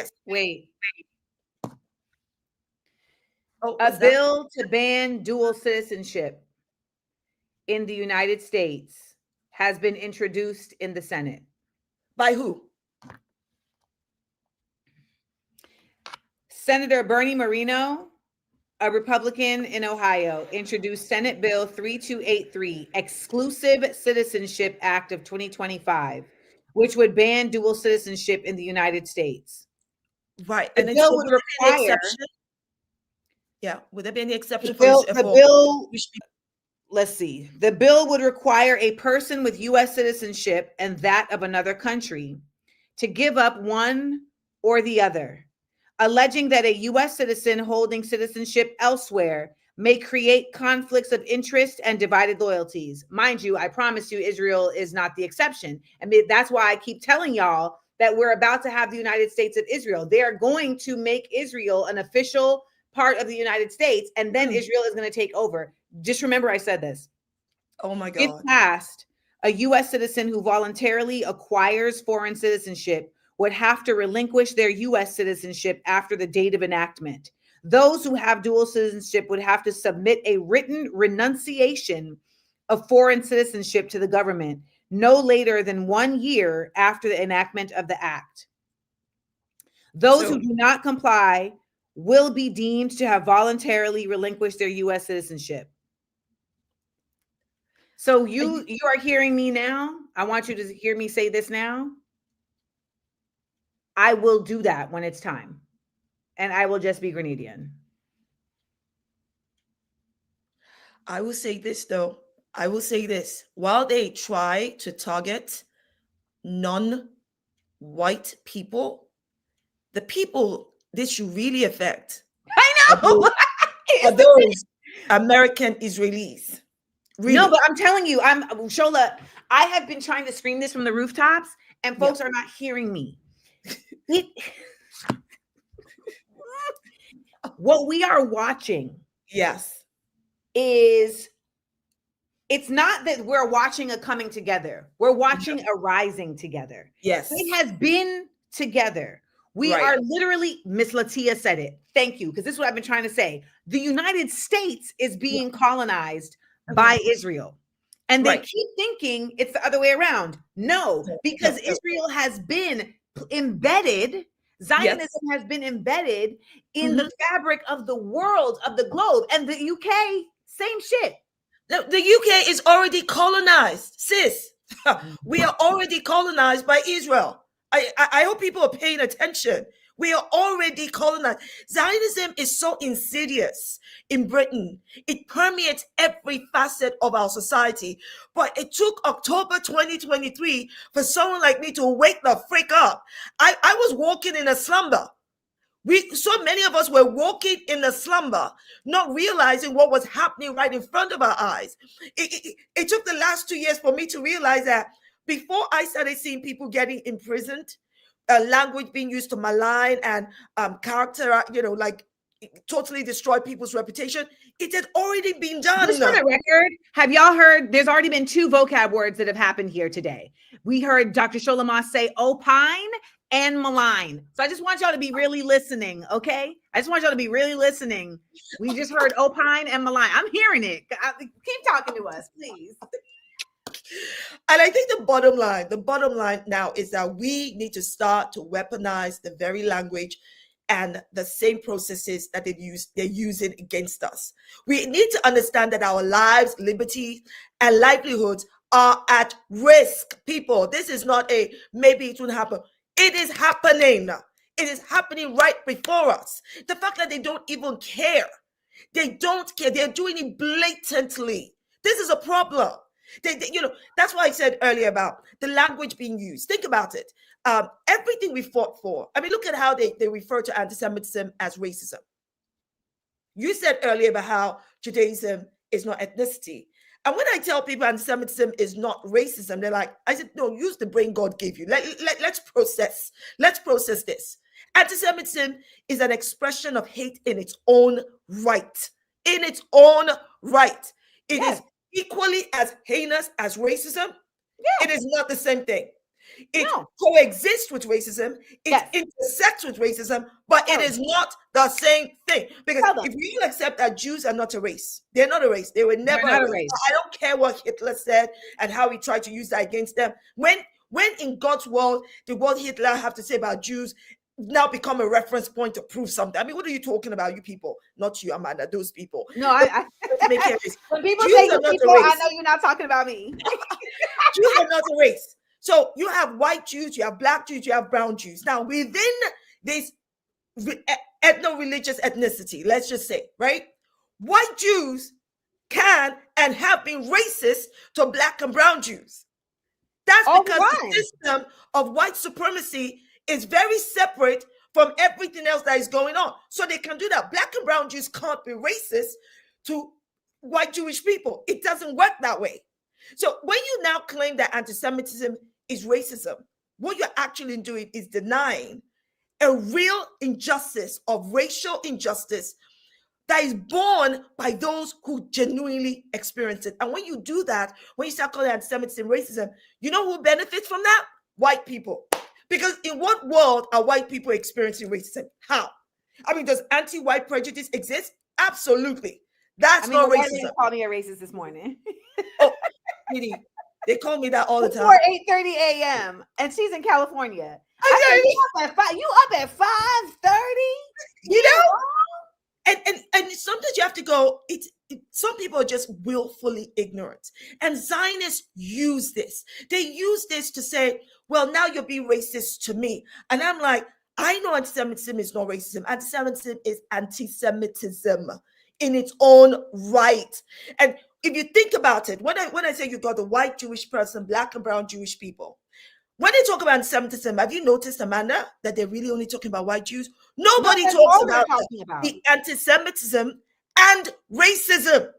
A bill to ban dual citizenship in the United States has been introduced in the Senate. By who? Senator Bernie Moreno, a Republican in Ohio, introduced Senate Bill 3283, Exclusive Citizenship Act of 2025, which would ban dual citizenship in the United States. Right. The bill would require... Yeah, would there be any exception let's see. The bill would require a person with U.S. citizenship and that of another country to give up one or the other, alleging that a U.S. citizen holding citizenship elsewhere may create conflicts of interest and divided loyalties. Mind you, I promise you, Israel is not the exception. I mean, that's why I keep telling y'all that we're about to have the United States of Israel. They are going to make Israel an official part of the United States, and then Israel is going to take over. Just remember I said this. Oh my If God. passed, a U.S. citizen who voluntarily acquires foreign citizenship would have to relinquish their U.S. citizenship after the date of enactment. Those who have dual citizenship would have to submit a written renunciation of foreign citizenship to the government no later than 1 year after the enactment of the act. Those who do not comply will be deemed to have voluntarily relinquished their U.S. citizenship. So you are hearing me now. I want you to hear me say this now. I will do that when it's time. And I will just be Grenadian. I will say this though. I will say this. While they try to target non-white people, the people this should really affect I know. are those American Israelis. Really. No, but I'm telling you, Shola, I have been trying to scream this from the rooftops, and folks are not hearing me. What we are watching, yes, is it's not that we're watching a coming together. We're watching a rising together. Yes. It has been together. We Right. are literally, Miss Latia said it. Thank you, because this is what I've been trying to say. The United States is being colonized by Israel. And they keep thinking it's the other way around. No, because Israel has been embedded, Zionism has been embedded in the fabric of the world, of the globe. And the UK, same shit. The UK is already colonized, sis. We are already colonized by Israel. I hope people are paying attention. We are already colonized. Zionism is so insidious in Britain. It permeates every facet of our society. But it took October 2023 for someone like me to wake the freak up. I was walking in a slumber. So many of us were walking in a slumber, not realizing what was happening right in front of our eyes. It took the last 2 years for me to realize that before I started seeing people getting imprisoned, language being used to malign and character, like totally destroy people's reputation, it had already been done. Just for the record, have y'all heard? There's already been 2 vocab words that have happened here today. We heard Dr. Sholama say opine and malign. So I just want y'all to be really listening, okay? I just want y'all to be really listening. We just heard opine and malign. I'm hearing it. Keep talking to us, please. And I think the bottom line now is that we need to start to weaponize the very language and the same processes that they're using against us. We need to understand that our lives, liberty, and livelihoods are at risk, people. This is not a maybe it won't happen. It is happening. It is happening right before us. The fact that they don't even care. They don't care. They're doing it blatantly. This is a problem. That's why I said earlier about the language being used. Think about it. Everything we fought for. I mean, look at how they refer to anti-Semitism as racism. You said earlier about how Judaism is not ethnicity. And when I tell people anti-Semitism is not racism, they're like, I said, no, use the brain God gave you. Let's process. Let's process this. Anti-Semitism is an expression of hate in its own right. In its own right. It is equally as heinous as racism. It is not the same thing. It coexists with racism. It intersects with racism, but it is not the same thing. Because if you accept that Jews are not a race, they're not a race. They were never a race. I don't care what Hitler said and how he tried to use that against them. When in God's world, the what Hitler have to say about Jews now become a reference point to prove something. I mean, what are you talking about, you people? Not you, Amanda, those people. No, when people Jews say you people, I race. know you're not talking about me. Jews are not a race. So you have white Jews, you have black Jews, you have brown Jews. Now, within this ethno-religious ethnicity, let's just say, right? White Jews can and have been racist to black and brown Jews. That's because the system of white supremacy is very separate from everything else that is going on. So they can do that. Black and brown Jews can't be racist to white Jewish people. It doesn't work that way. So when you now claim that anti-Semitism is racism, what you're actually doing is denying a real injustice of racial injustice that is born by those who genuinely experience it. And when you do that, when you start calling anti-Semitism racism, you know who benefits from that? White people. Because in what world are white people experiencing racism? How? I mean, does anti-white prejudice exist? Absolutely. That's not racism. Called me a racist this morning. Oh, sweetie, they call me that all the time. Before 8:30 a.m. and she's in California. You up at 5:30? You know? And sometimes you have to go, some people are just willfully ignorant. And Zionists use this. They use this to say, well, now you're being racist to me. And I'm like, I know anti-Semitism is not racism. Anti-Semitism is anti-Semitism in its own right. And if you think about it, when I say you got a white Jewish person, black and brown Jewish people, when they talk about anti-Semitism, have you noticed, Amanda, that they're really only talking about white Jews? Nobody talks about the anti-Semitism and racism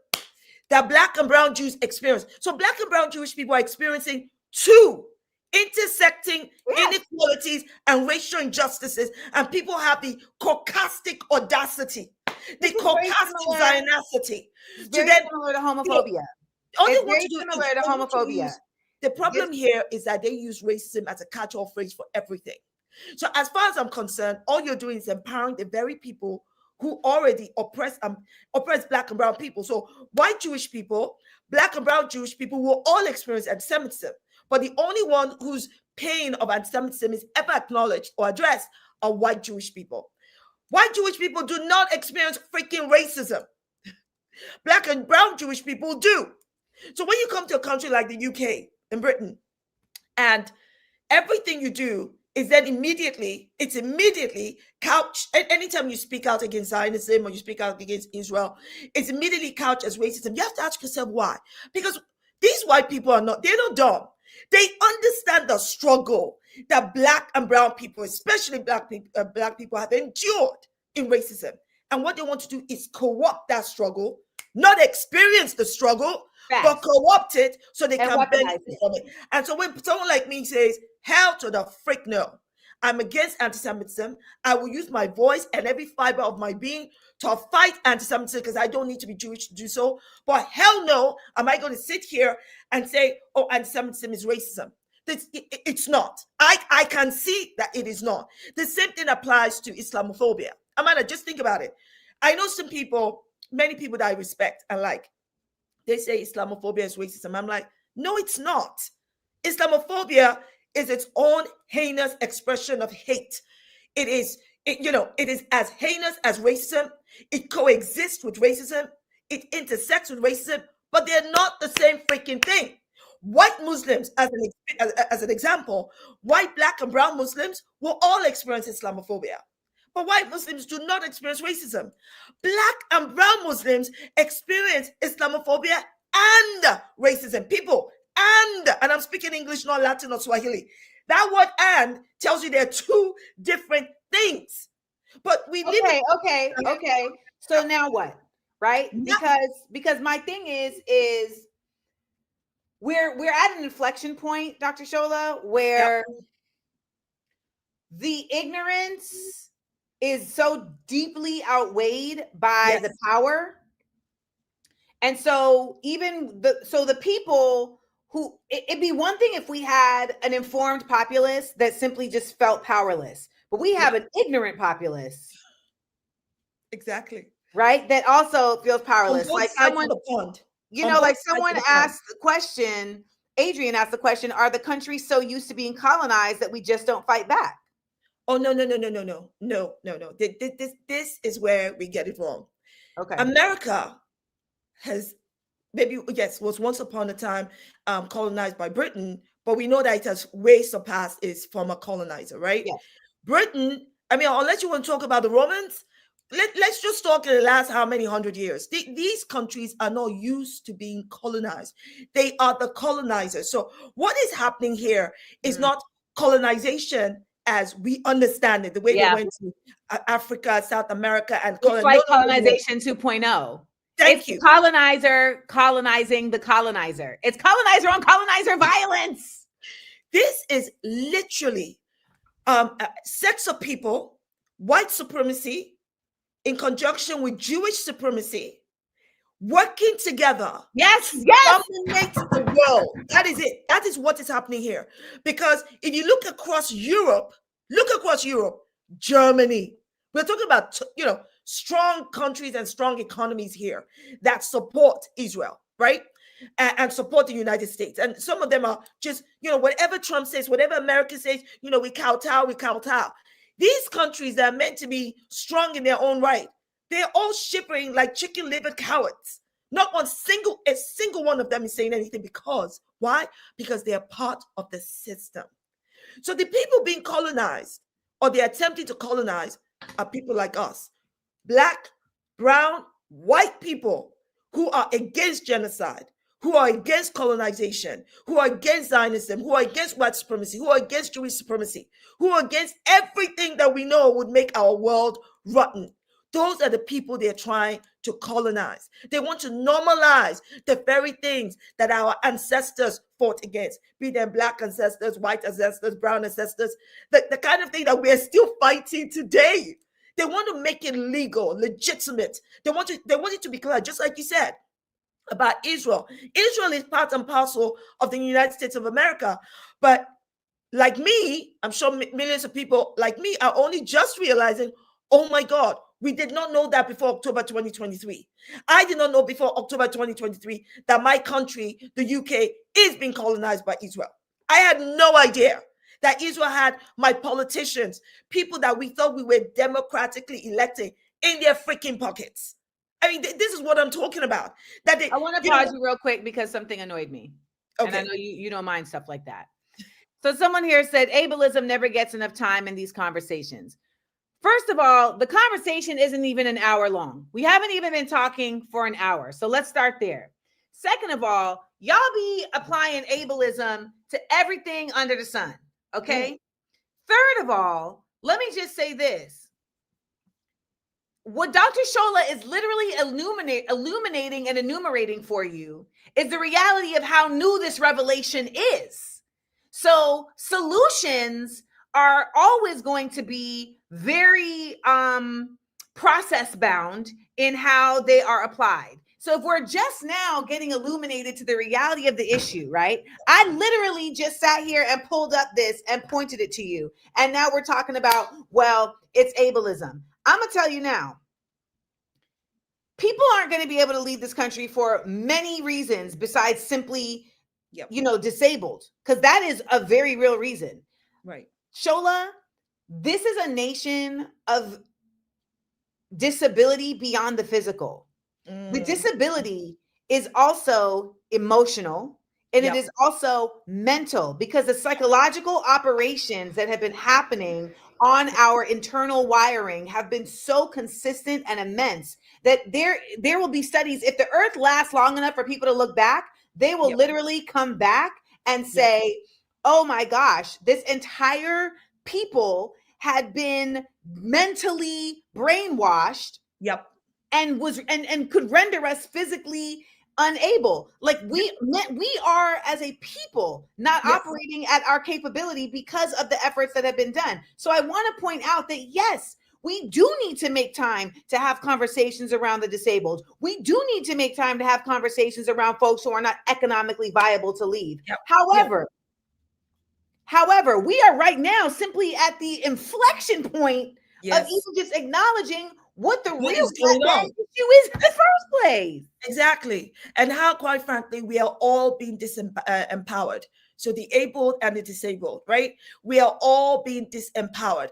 that black and brown Jews experience. So black and brown Jewish people are experiencing two intersecting inequalities and racial injustices, and people have the caucastic audacity, the caucastic Zionicity. Very similar to homophobia. All they similar to homophobia. The problem here is that they use racism as a catch-all phrase for everything. So as far as I'm concerned, all you're doing is empowering the very people who already oppress black and brown people. So white Jewish people, black and brown Jewish people will all experience anti-Semitism. But the only one whose pain of anti-Semitism is ever acknowledged or addressed are white Jewish people. White Jewish people do not experience freaking racism. Black and brown Jewish people do. So when you come to a country like the UK and Britain, and everything you do is then immediately couched, anytime you speak out against Zionism or you speak out against Israel, it's immediately couched as racism. You have to ask yourself why. Because these white people they're not dumb. They understand the struggle that black and brown people, especially black people have endured in racism. And what they want to do is co-opt that struggle, not experience the struggle, but co-opt it so they can benefit from it. And so when someone like me says, hell to the frick no, I'm against anti-Semitism, I will use my voice and every fiber of my being to fight anti-Semitism because I don't need to be Jewish to do so. But hell no, am I going to sit here and say, oh, anti-Semitism is racism? It's not. I can see that it is not. The same thing applies to Islamophobia. Amanda, just think about it. I know some people, many people that I respect and like, they say Islamophobia is racism. I'm like, no, it's not. Islamophobia is its own heinous expression of hate. It is as heinous as racism. It coexists with racism. It intersects with racism, but they're not the same freaking thing. White Muslims, as an example, white, black, and brown Muslims will all experience Islamophobia. But white Muslims do not experience racism. Black and brown Muslims experience Islamophobia and racism. People, and I'm speaking English, not Latin or Swahili. That word "and" tells you they're two different things. But we live. Okay. So now what? Right? Because my thing is we're at an inflection point, Dr. Shola, where the ignorance is so deeply outweighed by the power. And so even the people who, it'd be one thing if we had an informed populace that simply just felt powerless, but we have an ignorant populace. Exactly. Right? That also feels powerless. Like someone, someone asked the question, Adrian asked the question, are the countries so used to being colonized that we just don't fight back? Oh, no. This is where we get it wrong. Okay. America was once upon a time colonized by Britain, but we know that it has way surpassed its former colonizer, right? Yeah. Britain, unless you want to talk about the Romans, let's just talk in the last how many 100 years. These countries are not used to being colonized. They are the colonizers. So what is happening here is not colonization as we understand it, the way they went to Africa, South America, and colonization 2.0. It's the colonizer colonizing the colonizer. It's colonizer on colonizer violence. This is literally sets of people, white supremacy, in conjunction with Jewish supremacy, working together. Yes. To dominate the world. That is it. That is what is happening here. Because if you look across Europe, Germany. We're talking about, strong countries and strong economies here that support Israel, right? And support the United States. And some of them are just, whatever Trump says, whatever America says, we kowtow. These countries that are meant to be strong in their own right, they're all shivering like chicken-livered cowards. Not a single one of them is saying anything. Because, why? Because they are part of the system. So the people being colonized, or they're attempting to colonize, are people like us. Black, brown, white people who are against genocide, who are against colonization, who are against Zionism, who are against white supremacy, who are against Jewish supremacy, who are against everything that we know would make our world rotten. Those are the people they're trying to colonize. They want to normalize the very things that our ancestors fought against, be them black ancestors, white ancestors, brown ancestors, the kind of thing that we're still fighting today. They want to make it legal, legitimate. They want it to be clear, just like you said about Israel. Israel is part and parcel of the United States of America. But like me, I'm sure millions of people like me are only just realizing, oh my God, we did not know that before October 2023. I did not know before October 2023 that my country, the UK, is being colonized by Israel. I had no idea that Israel had my politicians, people that we thought we were democratically elected, in their freaking pockets. I mean, this is what I'm talking about. I want to pause you real quick because something annoyed me. Okay. And I know you don't mind stuff like that. So someone here said ableism never gets enough time in these conversations. First of all, the conversation isn't even an hour long. We haven't even been talking for an hour. So let's start there. Second of all, y'all be applying ableism to everything under the sun. Okay. Third of all, let me just say this. What Dr. Shola is literally illuminating and enumerating for you is the reality of how new this revelation is. So solutions are always going to be very process bound in how they are applied. So if we're just now getting illuminated to the reality of the issue, right? I literally just sat here and pulled up this and pointed it to you. And now we're talking about, well, it's ableism. I'm going to tell you now, people aren't going to be able to leave this country for many reasons besides simply, disabled, because that is a very real reason. Right. Shola, this is a nation of disability beyond the physical. The disability is also emotional, and it is also mental, because the psychological operations that have been happening on our internal wiring have been so consistent and immense that there will be studies. If the earth lasts long enough for people to look back, they will literally come back and say, oh my gosh, this entire had been mentally brainwashed. And could render us physically unable. Like we are as a people not operating at our capability because of the efforts that have been done. So I want to point out that yes, we do need to make time to have conversations around the disabled. We do need to make time to have conversations around folks who are not economically viable to leave. However, we are right now simply at the inflection point of even just acknowledging what the real issue is in the first place. Exactly. And how, quite frankly, we are all being disempowered. So the able and the disabled, right? We are all being disempowered.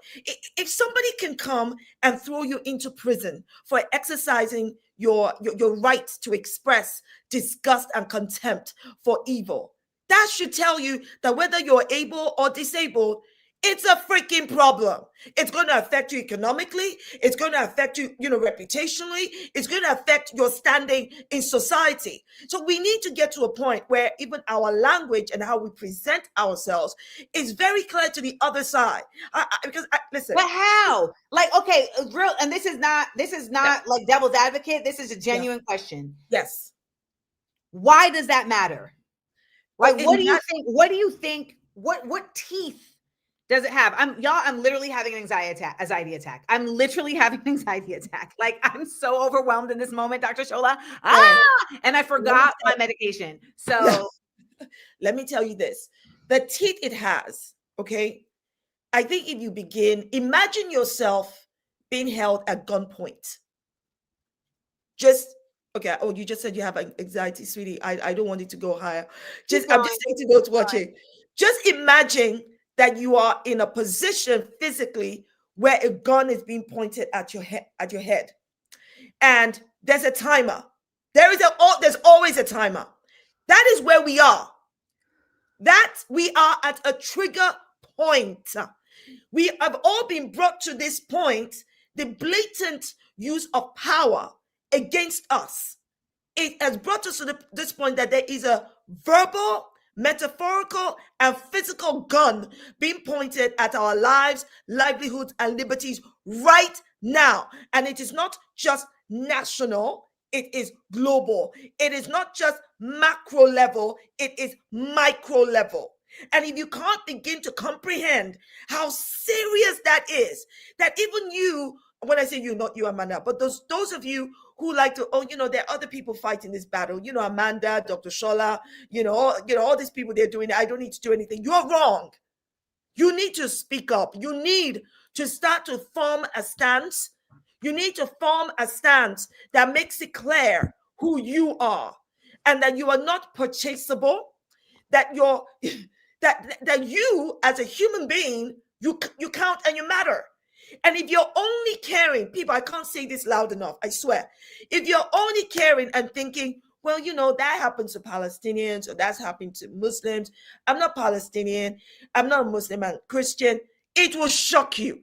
If somebody can come and throw you into prison for exercising your right to express disgust and contempt for evil, that should tell you that whether you're able or disabled, It's a freaking problem. It's going to affect you economically. It's going to affect you, reputationally. It's going to affect your standing in society. So we need to get to a point where even our language and how we present ourselves is very clear to the other side. Listen. But how? Like, okay, real, and this is not like devil's advocate. This is a genuine question. Yes. Why does that matter? Like, Well, what do you think? What do you think? What teeth does it have? I'm literally having an anxiety attack. I'm literally having an anxiety attack. Like, I'm so overwhelmed in this moment, Dr. Shola. And I forgot my medication. So let me tell you this. The teeth it has, okay? I think if you imagine yourself being held at gunpoint. Okay. Oh, you just said you have anxiety, sweetie. I don't want it to go higher. I'm just saying to those watching. Just imagine that you are in a position physically where a gun is being pointed at your head, and there's a timer. There's always a timer. That is where we are. That we are at a trigger point. We have all been brought to this point. The blatant use of power against us. It has brought us to this point that there is a verbal, metaphorical, and physical gun being pointed at our lives, livelihoods, and liberties right now. And it is not just national, it is global. It is not just macro level, it is micro level. And if you can't begin to comprehend how serious that is, that even you, when I say you, not you, Amanda, but those of you who like to, there are other people fighting this battle. Amanda, Dr. Shola, all these people, they're doing it. I don't need to do anything. You're wrong. You need to speak up. You need to start to form a stance. You need to form a stance that makes it clear who you are and that you are not purchasable, that you're, that you as a human being, you count and you matter. And if you're only caring, people, I can't say this loud enough, I swear. If you're only caring and thinking, well, that happens to Palestinians or that's happened to Muslims. I'm not Palestinian. I'm not a Muslim, I'm Christian. It will shock you.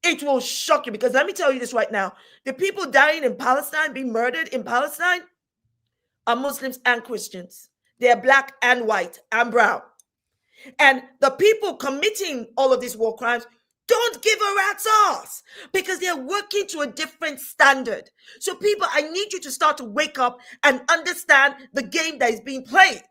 It will shock you, because let me tell you this right now. The people dying in Palestine, being murdered in Palestine, are Muslims and Christians. They're black and white and brown. And the people committing all of these war crimes don't give a rat's ass, because they're working to a different standard. So people, I need you to start to wake up and understand the game that is being played.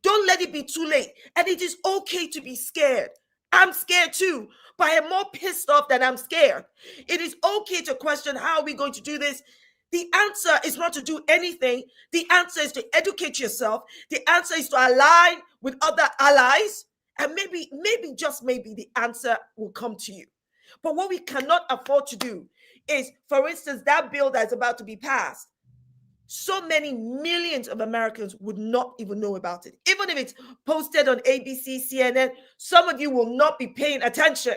Don't let it be too late. And it is okay to be scared. I'm scared too, but I am more pissed off than I'm scared. It is okay to question, how are we going to do this? The answer is not to do anything. The answer is to educate yourself. The answer is to align with other allies. And maybe, just maybe, the answer will come to you. But what we cannot afford to do is, for instance, that bill that's about to be passed, so many millions of Americans would not even know about it. Even if it's posted on ABC, CNN, some of you will not be paying attention.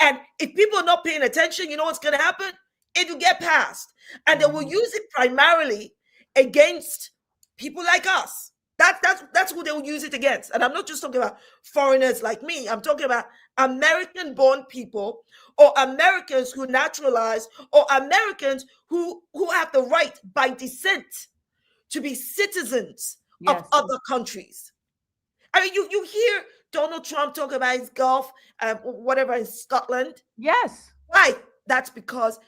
And if people are not paying attention, you know what's going to happen? It will get passed. And they will use it primarily against people like us. That's who they will use it against. And I'm not just talking about foreigners like me. I'm talking about American-born people, or Americans who naturalize, or Americans who have the right by descent to be citizens of other countries. I mean, you hear Donald Trump talk about his golf, whatever, in Scotland. Yes. Why? That's because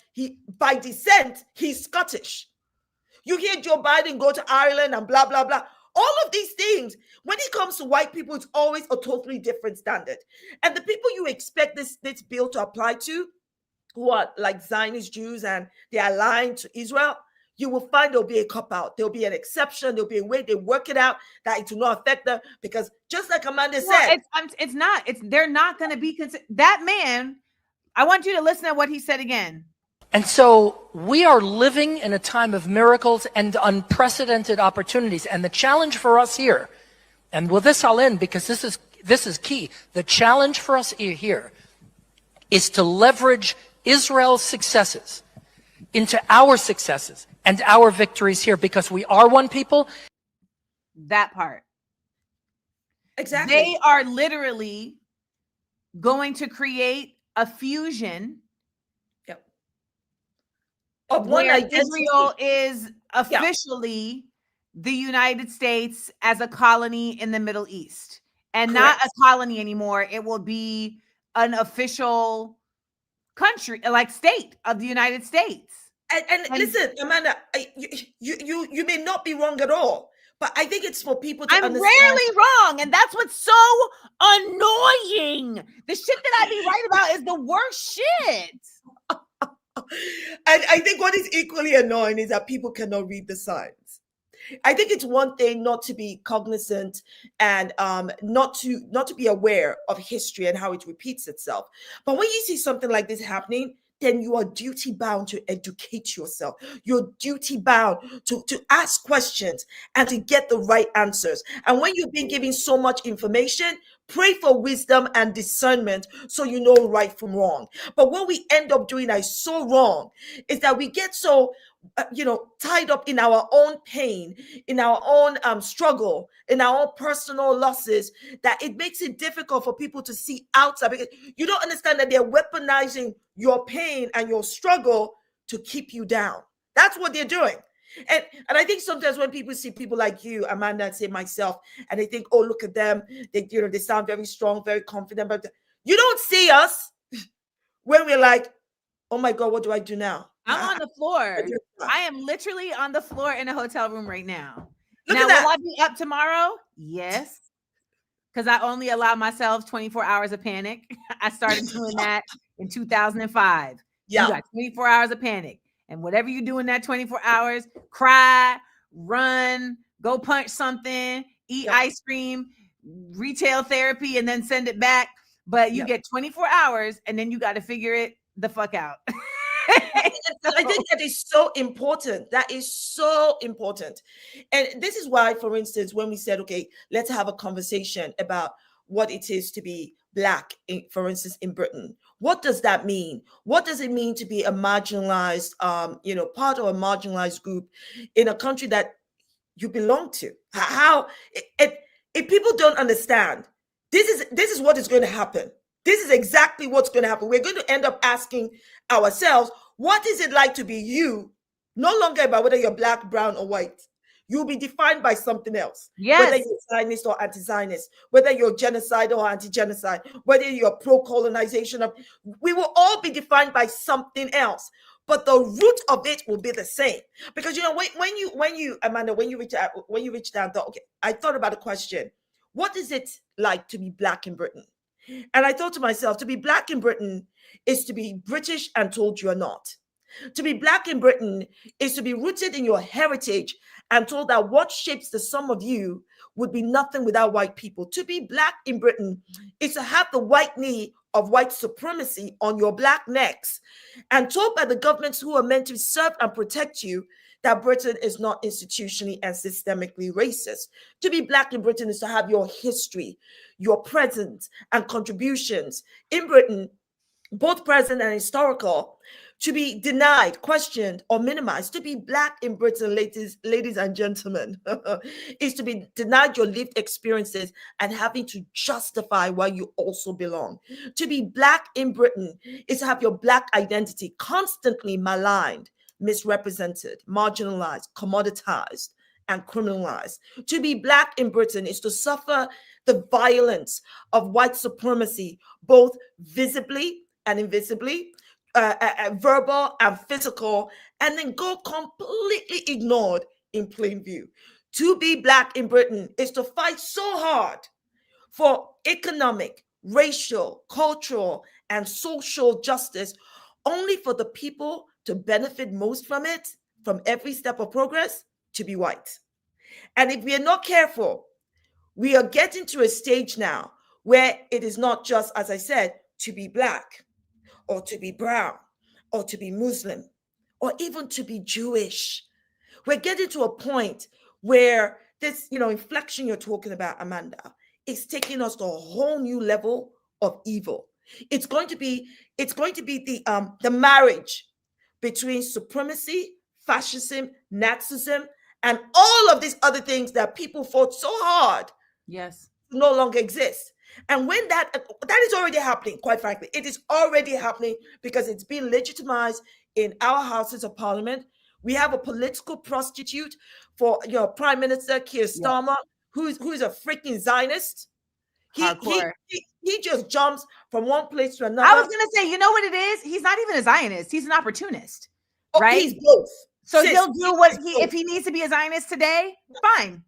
by descent, he's Scottish. You hear Joe Biden go to Ireland and blah, blah, blah. All of these things, when it comes to white people, it's always a totally different standard. And the people you expect this bill to apply to, who are like Zionist Jews and they're aligned to Israel, you will find there'll be a cop-out. There'll be an exception. There'll be a way they work it out that it will not affect them. Because just like Amanda said, they're not going to be that man. I want you to listen to what he said again. And so we are living in a time of miracles and unprecedented opportunities. And the challenge for us here, and with this I'll end because this is key. The challenge for us here is to leverage Israel's successes into our successes and our victories here, because we are one people. That part. Exactly. They are literally going to create a fusion of one where identity. Israel is officially the United States as a colony in the Middle East, and not a colony anymore. It will be an official country, like state of the United States. And listen, Amanda, you may not be wrong at all, but I think it's for people to understand. I'm rarely wrong, and that's what's so annoying. The shit that I be right about is the worst shit. And I think what is equally annoying is that people cannot read the signs. I think it's one thing not to be cognizant and not to be aware of history and how it repeats itself. But when you see something like this happening, then you are duty bound to educate yourself. You're duty bound to ask questions and to get the right answers. And when you've been given so much information, pray for wisdom and discernment so you know right from wrong. But what we end up doing that is so wrong is that we get so tied up in our own pain, in our own struggle, in our own personal losses, that it makes it difficult for people to see outside, because you don't understand that they're weaponizing your pain and your struggle to keep you down. That's what they're doing. And I think sometimes when people see people like you, Amanda, and say myself, and they think, oh, look at them, they sound very strong, very confident, but you don't see us when we're like, oh my God, what do I do now? I'm on the floor. I am literally on the floor in a hotel room right now. Look now, at that. will I be up tomorrow? Yes. Because I only allow myself 24 hours of panic. I started doing that in 2005. Yeah. You got 24 hours of panic. And whatever you do in that 24 hours, cry, run, go punch something, eat ice cream, retail therapy, and then send it back. But you get 24 hours and then you got to figure it the fuck out. I think that is so important. That is so important. And this is why, for instance, when we said, okay, let's have a conversation about what it is to be Black, for instance, in Britain. What does that mean? What does it mean to be a marginalized, part of a marginalized group in a country that you belong to? How, if people don't understand, this is what is going to happen. This is exactly what's going to happen. We're going to end up asking ourselves, what is it like to be you? No longer about whether you're Black, brown, or white. You'll be defined by something else. Yes. Whether you're Zionist or anti-Zionist, whether you're genocidal or anti-genocide, whether you're pro-colonization, we will all be defined by something else. But the root of it will be the same. Because when you Amanda, when you reach down, thought, okay, I thought about a question. What is it like to be Black in Britain? And I thought to myself, to be Black in Britain is to be British and told you are not. To be Black in Britain is to be rooted in your heritage and told that what shapes the sum of you would be nothing without white people. To be Black in Britain is to have the white knee of white supremacy on your Black necks and told by the governments who are meant to serve and protect you that Britain is not institutionally and systemically racist. To be Black in Britain is to have your history, your presence and contributions in Britain, both present and historical, to be denied, questioned, or minimized. To be Black in Britain, ladies and gentlemen, is to be denied your lived experiences and having to justify why you also belong. To be Black in Britain is to have your Black identity constantly maligned, misrepresented, marginalized, commoditized, and criminalized. To be Black in Britain is to suffer the violence of white supremacy, both visibly and invisibly, verbal and physical, and then go completely ignored in plain view. To be Black in Britain is to fight so hard for economic, racial, cultural, and social justice, only for the people to benefit most from it, from every step of progress, to be white. And if we are not careful, we are getting to a stage now where it is not just, as I said, to be Black, or to be brown, or to be Muslim, or even to be Jewish. We're getting to a point where this, inflection you're talking about, Amanda, is taking us to a whole new level of evil. It's going to be the marriage between supremacy, fascism, Nazism, and all of these other things that people fought so hard to no longer exist. And when that is already happening, quite frankly, it is already happening because it's been legitimized in our houses of parliament. We have a political prostitute for Prime Minister Keir Starmer, who's a freaking Zionist. He just jumps from one place to another. I was gonna say, you know what it is? He's not even a Zionist. He's an opportunist, right? He's both. So he'll do what if he needs to be a Zionist today, fine.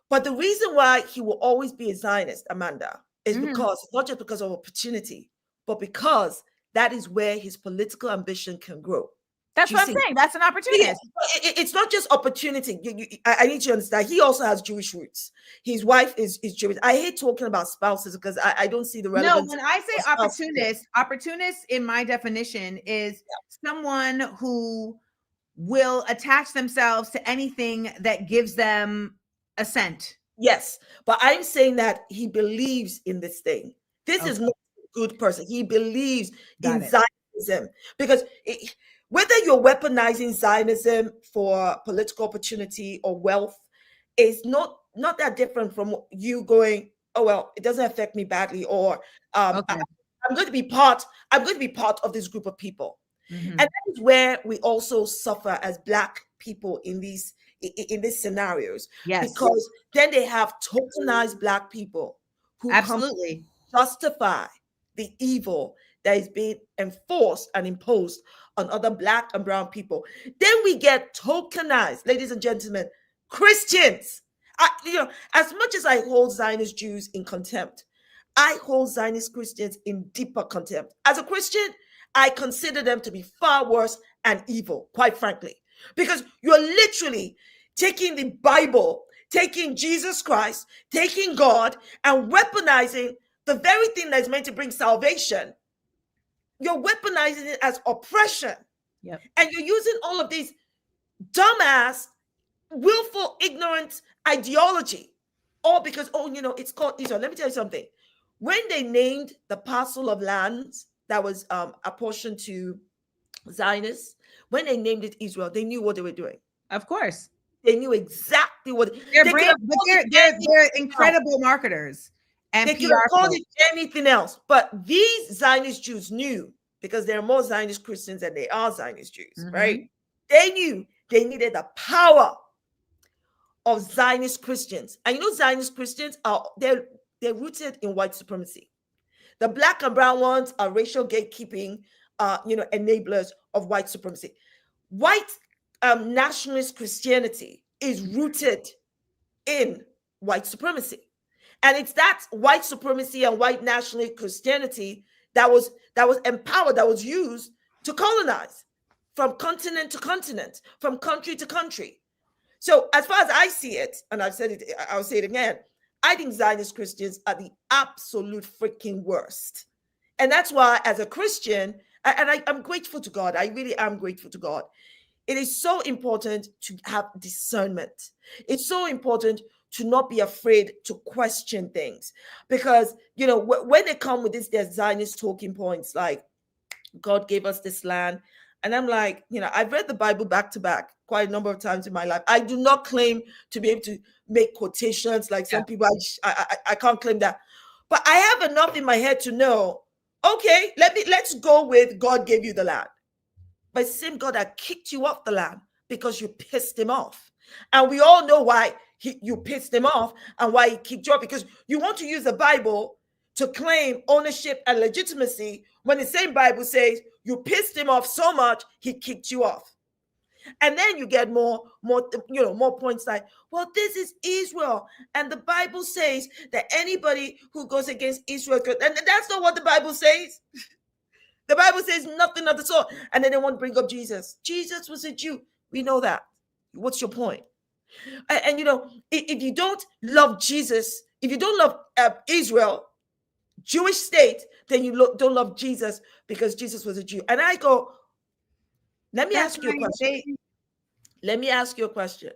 But the reason why he will always be a Zionist, Amanda, is because not just because of opportunity, but because that is where his political ambition can grow. That's what I'm saying. That's an opportunist. It's not just opportunity. I need you to understand. He also has Jewish roots. His wife is Jewish. I hate talking about spouses because I don't see the relevance. No, when I say opportunist in my definition is someone who will attach themselves to anything that gives them assent. Yes, but I'm saying that he believes in this thing. This is not a good person. He believes in Zionism because whether you're weaponizing Zionism for political opportunity or wealth is not that different from you going, oh well, it doesn't affect me badly, or I'm going to be part of this group of people. And that is where we also suffer as Black people in these scenarios. Yes. Because then they have tokenized Black people who absolutely justify the evil that is being enforced and imposed on other Black and brown people. Then we get tokenized, ladies and gentlemen, Christians. As much as I hold Zionist Jews in contempt, I hold Zionist Christians in deeper contempt. As a Christian, I consider them to be far worse and evil, quite frankly, because you're literally taking the Bible, taking Jesus Christ, taking God, and weaponizing the very thing that is meant to bring salvation. You're weaponizing it as oppression. Yep. And you're using all of these dumbass, willful, ignorant ideology, all because, it's called Israel. Let me tell you something. When they named the parcel of lands that was apportioned to Zionists, when they named it Israel, they knew what they were doing. Of course. They knew exactly what they're incredible marketers. And they could have called it anything else. But these Zionist Jews knew, because there are more Zionist Christians than there are Zionist Jews, right? They knew they needed the power of Zionist Christians. And Zionist Christians they're rooted in white supremacy. The Black and brown ones are racial gatekeeping, enablers of white supremacy. White nationalist Christianity is rooted in white supremacy. And it's that white supremacy and white nationalist Christianity that was empowered, that was used to colonize from continent to continent, from country to country. So as far as I see it, and I've said it, I'll say it again, I think Zionist Christians are the absolute freaking worst. And that's why, as a Christian, and I'm grateful to God, I really am grateful to God. It is so important to have discernment. It's so important to not be afraid to question things. Because, when they come with their Zionist talking points, like, God gave us this land. And I'm like, I've read the Bible back to back quite a number of times in my life. I do not claim to be able to make quotations like some people. I can't claim that. But I have enough in my head to know, okay, let's go with God gave you the land. But same God that kicked you off the land because you pissed him off. And we all know why you pissed him off and why he kicked you off, because you want to use the Bible to claim ownership and legitimacy when the same Bible says you pissed him off so much, he kicked you off. And then you get more points like, well, this is Israel. And the Bible says that anybody who goes against Israel, and that's not what the Bible says. The Bible says nothing of the sort. And then they want to bring up Jesus. Jesus was a Jew. We know that. What's your point? And if you don't love Jesus, if you don't love Israel, Jewish state, then you don't love Jesus because Jesus was a Jew. And I go, let me ask you a question. Let me ask you a question.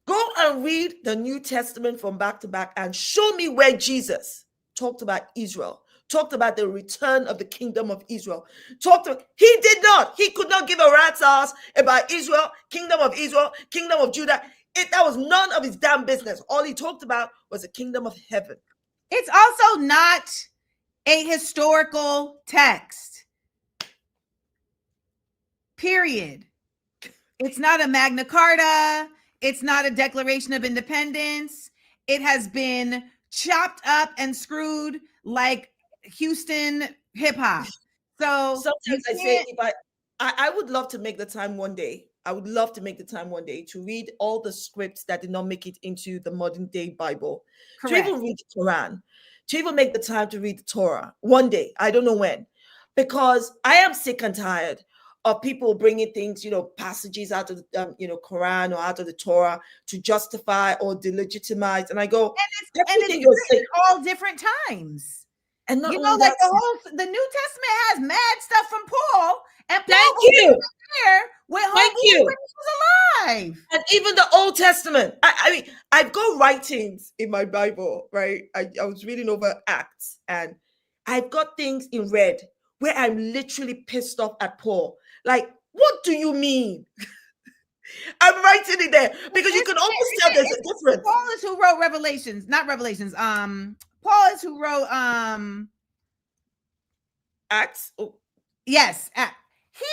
Go and read the New Testament from back to back and show me where Jesus talked about Israel, talked about the return of the kingdom of Israel. He did not. He could not give a rat's ass about Israel, kingdom of Judah. That was none of his damn business. All he talked about was the kingdom of heaven. It's also not a historical text. Period. It's not a Magna Carta. It's not a Declaration of Independence. It has been chopped up and screwed like Houston hip hop. So sometimes I say, if I would love to make the time one day. I would love to make the time one day to read all the scripts that did not make it into the modern day Bible. Correct. To even read the Quran, to even make the time to read the Torah one day. I don't know when, because I am sick and tired of people bringing things, passages out of the Quran or out of the Torah to justify or delegitimize. And I go, and it's written all different times. And not only like that, the New Testament has mad stuff from Paul, and Paul Thank was you. there with Thank Hope you. when he was alive. And even the Old Testament. I mean, I've got writings in my Bible, right? I was reading over Acts, and I've got things in red where I'm literally pissed off at Paul. Like, what do you mean? I'm writing it there because you can almost tell there's a difference. Paul is who wrote Revelations, not Revelations. Paul is who wrote Acts. Oh. Yes, he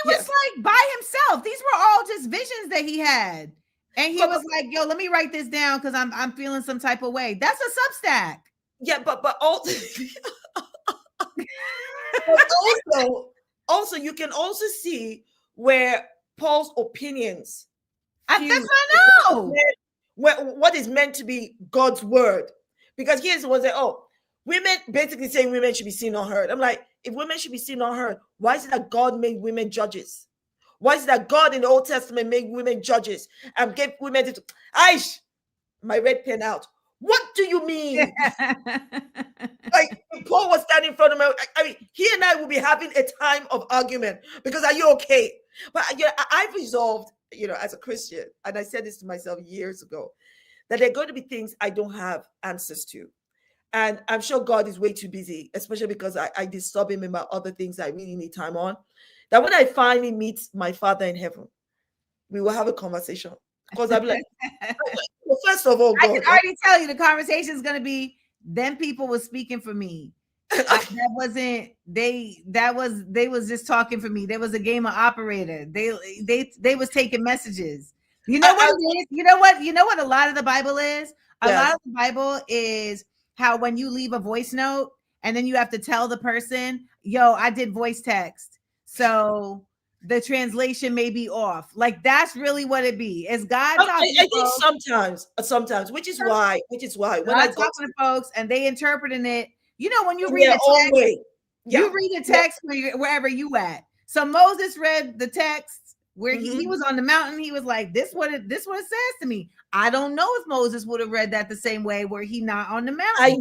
was like by himself. These were all just visions that he had, and he was like, "Yo, let me write this down because I'm feeling some type of way." That's a Substack. Yeah, but also, also you can also see where Paul's opinions. That's I know. What is meant to be God's word. Because here's the one that, women basically saying women should be seen or heard. I'm like, if women should be seen or heard, why is it that God made women judges? Why is it that God in the Old Testament made women judges and gave women to Aish, my red pen out. What do you mean? Like, if Paul was standing in front of me, I mean, he and I will be having a time of argument because are you okay? But I've resolved, as a Christian, and I said this to myself years ago, that there are going to be things I don't have answers to. And I'm sure God is way too busy, especially because I disturb him in my other things I really need time on. That when I finally meet my Father in heaven, we will have a conversation. Because I'll be like, well, first of all, God, I can already tell you the conversation is going to be, them people was speaking for me. They was just talking for me. There was a game of operator. They was taking messages. You know what it is? You know what a lot of the Bible is? A lot of the Bible is how when you leave a voice note and then you have to tell the person, yo, I did voice text. So the translation may be off. Like, that's really what it be. Is God talking I think sometimes, which is why when I talk to folks and they interpreting it, when you read a text, you read a text wherever you at. So Moses read the text where he was on the mountain. He was like, this what it says to me. I don't know if Moses would have read that the same way where he not on the mountain. I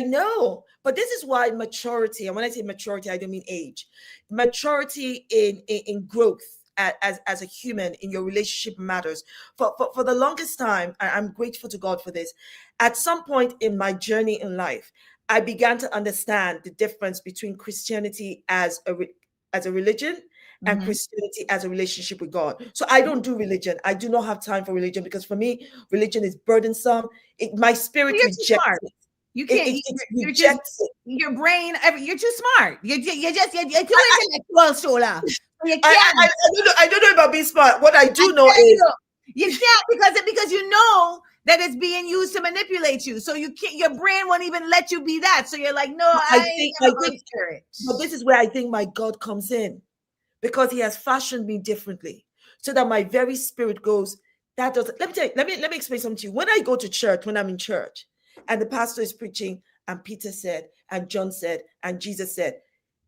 know. But this is why maturity, and when I say maturity, I don't mean age. Maturity in growth as a human in your relationship matters. For the longest time, I'm grateful to God for this. At some point in my journey in life, I began to understand the difference between Christianity as a religion and Christianity as a relationship with God. So I don't do religion. I do not have time for religion because for me, religion is burdensome. My spirit rejects it. You can't. Your brain. You're too smart. You're too intellectual, Shola. You can't. I don't know about being smart. What I do know is you can't because you know that it's being used to manipulate you. So you can't. Your brain won't even let you be that. So you're like, no, I think. But this is where I think my God comes in, because He has fashioned me differently, so that my very spirit goes. That doesn't. Let me tell you. Let me explain something to you. When I go to church, when I'm in church, and the pastor is preaching, and Peter said, and John said, and Jesus said,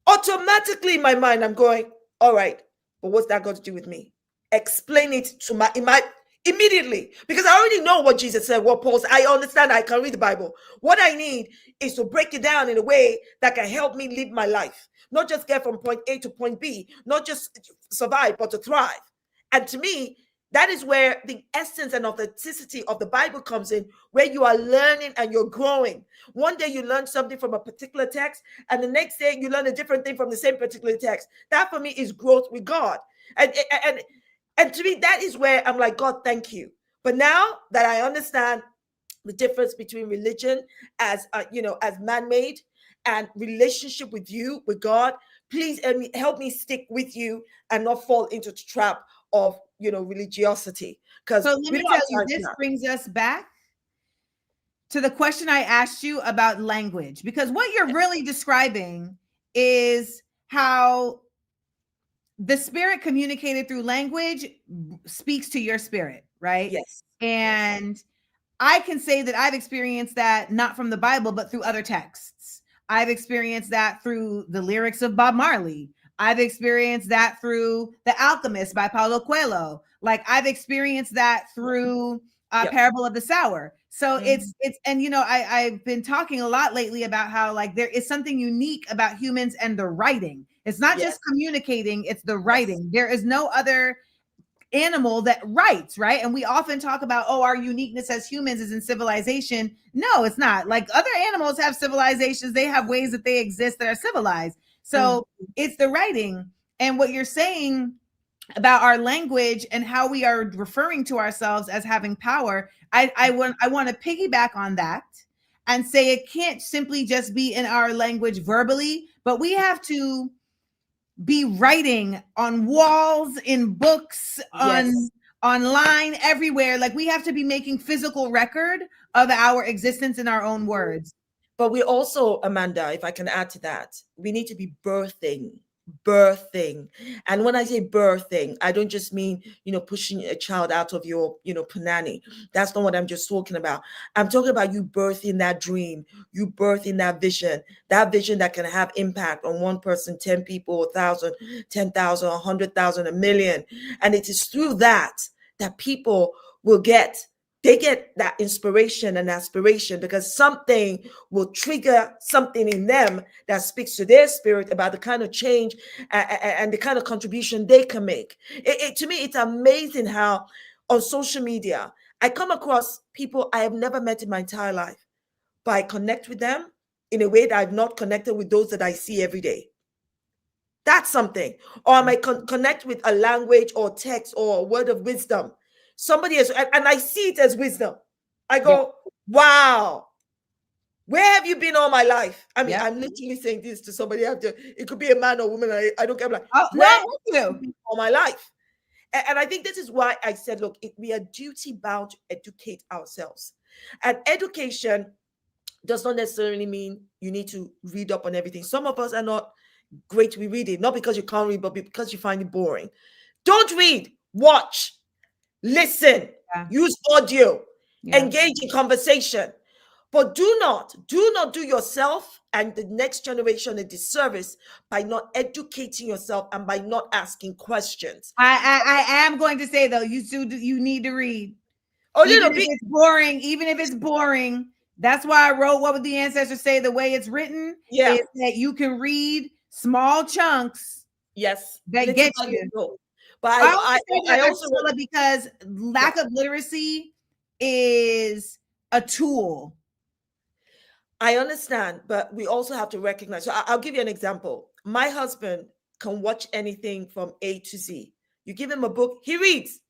automatically in my mind, I'm going, all right, but what's that got to do with me? Explain it to my immediately, because I already know what Jesus said, what Paul said. I understand. I can read the Bible. What I need is to break it down in a way that can help me live my life, not just get from point A to point B, not just survive, but to thrive. And to me, that is where the essence and authenticity of the Bible comes in, where you are learning and you're growing. One day you learn something from a particular text, and the next day you learn a different thing from the same particular text. That for me is growth with God. And to me, that is where I'm like, God, thank you. But now that I understand the difference between religion as as man-made and relationship with you, with God. Please help me stick with you and not fall into the trap of religiosity. Because so let me tell you, this brings us back to the question I asked you about language, because what you're really describing is how the spirit communicated through language speaks to your spirit, right? Yes. And I can say that I've experienced that not from the Bible, but through other texts. I've experienced that through the lyrics of Bob Marley. I've experienced that through The Alchemist by Paulo Coelho. Like, I've experienced that through Parable of the Sower. So it's and I've been talking a lot lately about how like there is something unique about humans and the writing. It's not just communicating, it's the writing. There is no other animal that writes, right? And we often talk about, our uniqueness as humans is in civilization. No, it's not. Like, other animals have civilizations. They have ways that they exist that are civilized. So it's the writing. And what you're saying about our language and how we are referring to ourselves as having power, I want to piggyback on that and say it can't simply just be in our language verbally, but we have to be writing on walls, in books, online, everywhere. Like, we have to be making physical record of our existence in our own words. But we also, Amanda, if I can add to that, we need to be birthing. And when I say birthing, I don't just mean, pushing a child out of your, punani. That's not what I'm just talking about. I'm talking about you birthing that dream, you birthing that vision that can have impact on one person, 10 people, 1,000, 10,000, 100,000, 1 million. And it is through that people will get that inspiration and aspiration, because something will trigger something in them that speaks to their spirit about the kind of change and the kind of contribution they can make. To me, it's amazing how on social media, I come across people I have never met in my entire life, but I connect with them in a way that I've not connected with those that I see every day. That's something. Or I might connect with a language or text or a word of wisdom. Somebody else, and I see it as wisdom. I go, wow, where have you been all my life? I mean, I'm literally saying this to somebody after. It could be a man or woman. I don't care. I'm like, where have you been all my life? And I think this is why I said, look, we are duty bound to educate ourselves. And education does not necessarily mean you need to read up on everything. Some of us are not great with reading, not because you can't read, but because you find it boring. Don't read, watch. Listen, use audio, engage in conversation, but do not do yourself and the next generation a disservice by not educating yourself and by not asking questions. I am going to say though, you need to read. Even if it's boring, that's why I wrote What Would the Ancestors Say the way it's written. Is that you can read small chunks. That get you. But I also because lack of literacy is a tool. I understand, but we also have to recognize. So I'll give you an example. My husband can watch anything from A to Z. You give him a book, he reads.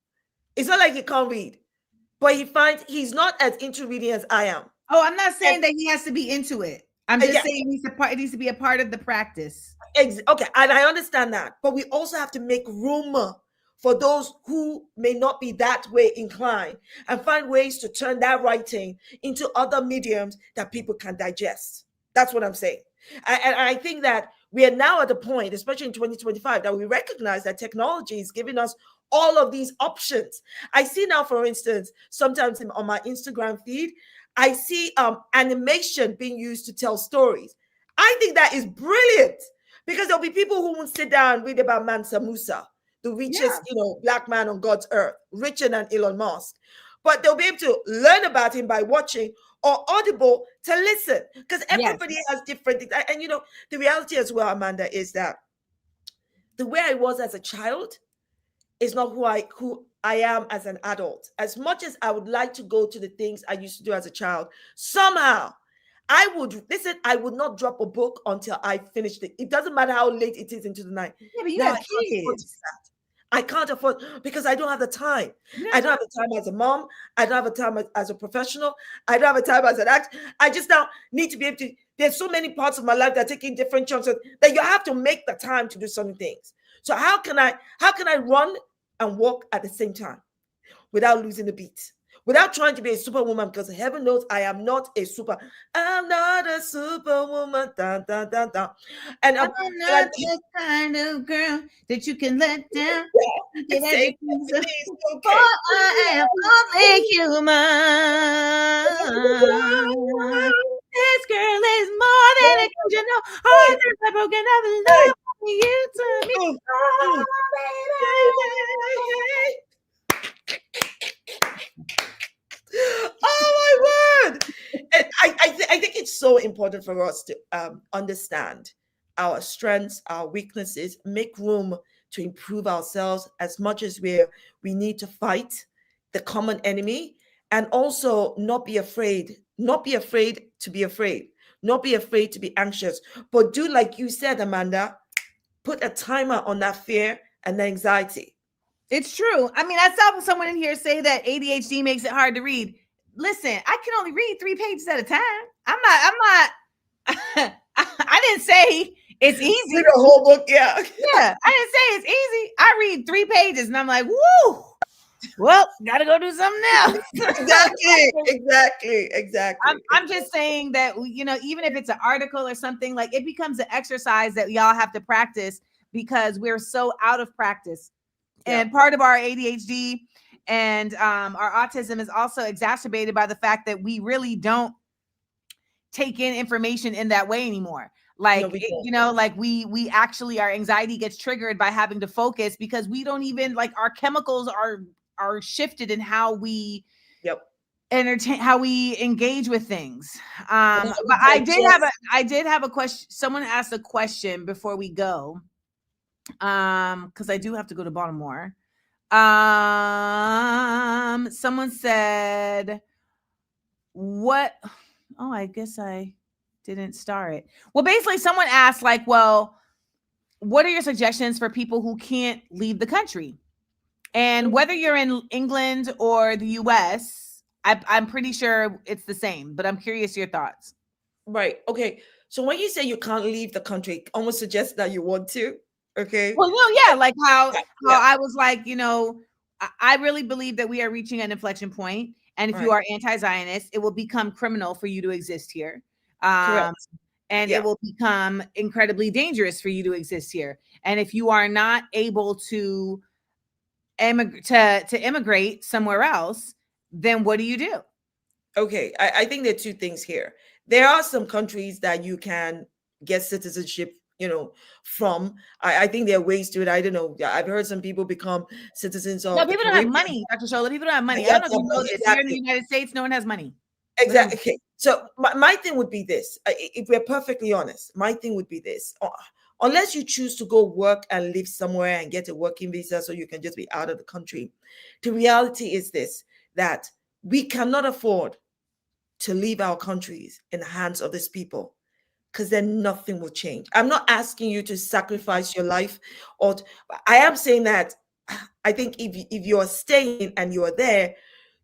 It's not like he can't read, but he finds he's not as into reading as I am. Oh, I'm not saying that he has to be into it. I'm just saying it needs to be a part of the practice. Okay, and I understand that, but we also have to make room for those who may not be that way inclined and find ways to turn that writing into other mediums that people can digest. That's what I'm saying. And I think that we are now at the point, especially in 2025, that we recognize that technology is giving us all of these options. I see now, for instance, sometimes on my Instagram feed, I see animation being used to tell stories. I think that is brilliant, because there'll be people who won't sit down and read about Mansa Musa, the richest, black man on God's earth, richer than Elon Musk. But they'll be able to learn about him by watching or Audible to listen, because everybody has different things. And the reality as well, Amanda, is that the way I was as a child is not who I am as an adult. As much as I would like to go to the things I used to do as a child, somehow I would not drop a book until I finished it. It doesn't matter how late it is into the night. Yeah, but you have kids. I can't afford because I don't have the time. I don't have the time as a mom. I don't have the time as a professional. I don't have the time as an actor. I just now need to be able to. There's so many parts of my life that are taking different chunks that you have to make the time to do certain things. So how can I run and walk at the same time without losing the beat? Without trying to be a superwoman, because heaven knows I am not a I'm not a superwoman. Dun, dun, dun, dun. And I'm not the kind of girl that you can let down. Get everything before I am only human. This girl is more than a girl, you know. Heart is a broken of love for you to me. Oh my word! And I think it's so important for us to understand our strengths, our weaknesses, make room to improve ourselves as much as we need to fight the common enemy, and also not be afraid to be afraid, not be afraid to be anxious, but do like you said, Amanda, put a timer on that fear and the It's true. I mean, I saw someone in here say that ADHD makes it hard to read. Listen, I can only read 3 pages at a time. I'm not I didn't say it's easy. Read a whole book, yeah. Yeah, I didn't say it's easy. I read 3 pages and I'm like, woo. Well, gotta go do something else. Exactly. I'm just saying that, you know, even if it's an article or something, like it becomes an exercise that y'all have to practice because we're so out of practice. Yeah. And part of our ADHD and our autism is also exacerbated by the fact that we really don't take in information in that way anymore. Like, you know, like we actually, our anxiety gets triggered by having to focus because we don't even, like, our chemicals are shifted in how we entertain, how we engage with things. But I did have a question. Someone asked a question before we go. Because I do have to go to Baltimore. Someone said, what? Oh, I guess I didn't start it. Well, basically someone asked, like, well, what are your suggestions for people who can't leave the country? And whether you're in England or the US, I'm pretty sure it's the same, but I'm curious your thoughts. Right. Okay. So when you say you can't leave the country, it almost suggests that you want to. Okay. Well, no, yeah, like how I was like, you know, I really believe that we are reaching an inflection point, and if you are anti-Zionist, it will become criminal for you to exist here, and it will become incredibly dangerous for you to exist here. And if you are not able to immigrate somewhere else, then what do you do? Okay, I think there are 2 things here. There are some countries that you can get citizenship, you know, from. I think there are ways to it. I don't know. I've heard some people become citizens of. No, people don't have money, Dr. Shola. People don't have money. I don't know if you know this. Here in the United States, no one has money. Exactly. Okay. So my thing would be this. If we're perfectly honest, my thing would be this. Unless you choose to go work and live somewhere and get a working visa so you can just be out of the country, the reality is this, that we cannot afford to leave our countries in the hands of these people, because then nothing will change. I'm not asking you to sacrifice your life, or I am saying that I think if you are staying and you are there,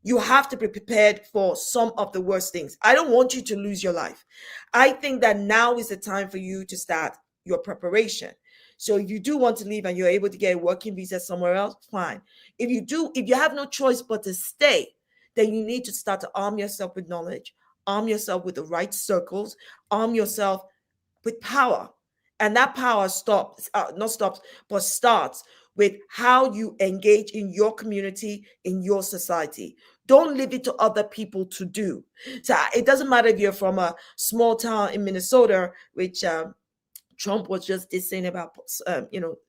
you have to be prepared for some of the worst things. I don't want you to lose your life. I think that now is the time for you to start your preparation. So if you do want to leave and you're able to get a working visa somewhere else, fine. If you have no choice but to stay, then you need to start to arm yourself with knowledge, arm yourself with the right circles, arm yourself with power. And that power starts with how you engage in your community, in your society. Don't leave it to other people to do. So it doesn't matter if you're from a small town in Minnesota, which Trump was just saying about,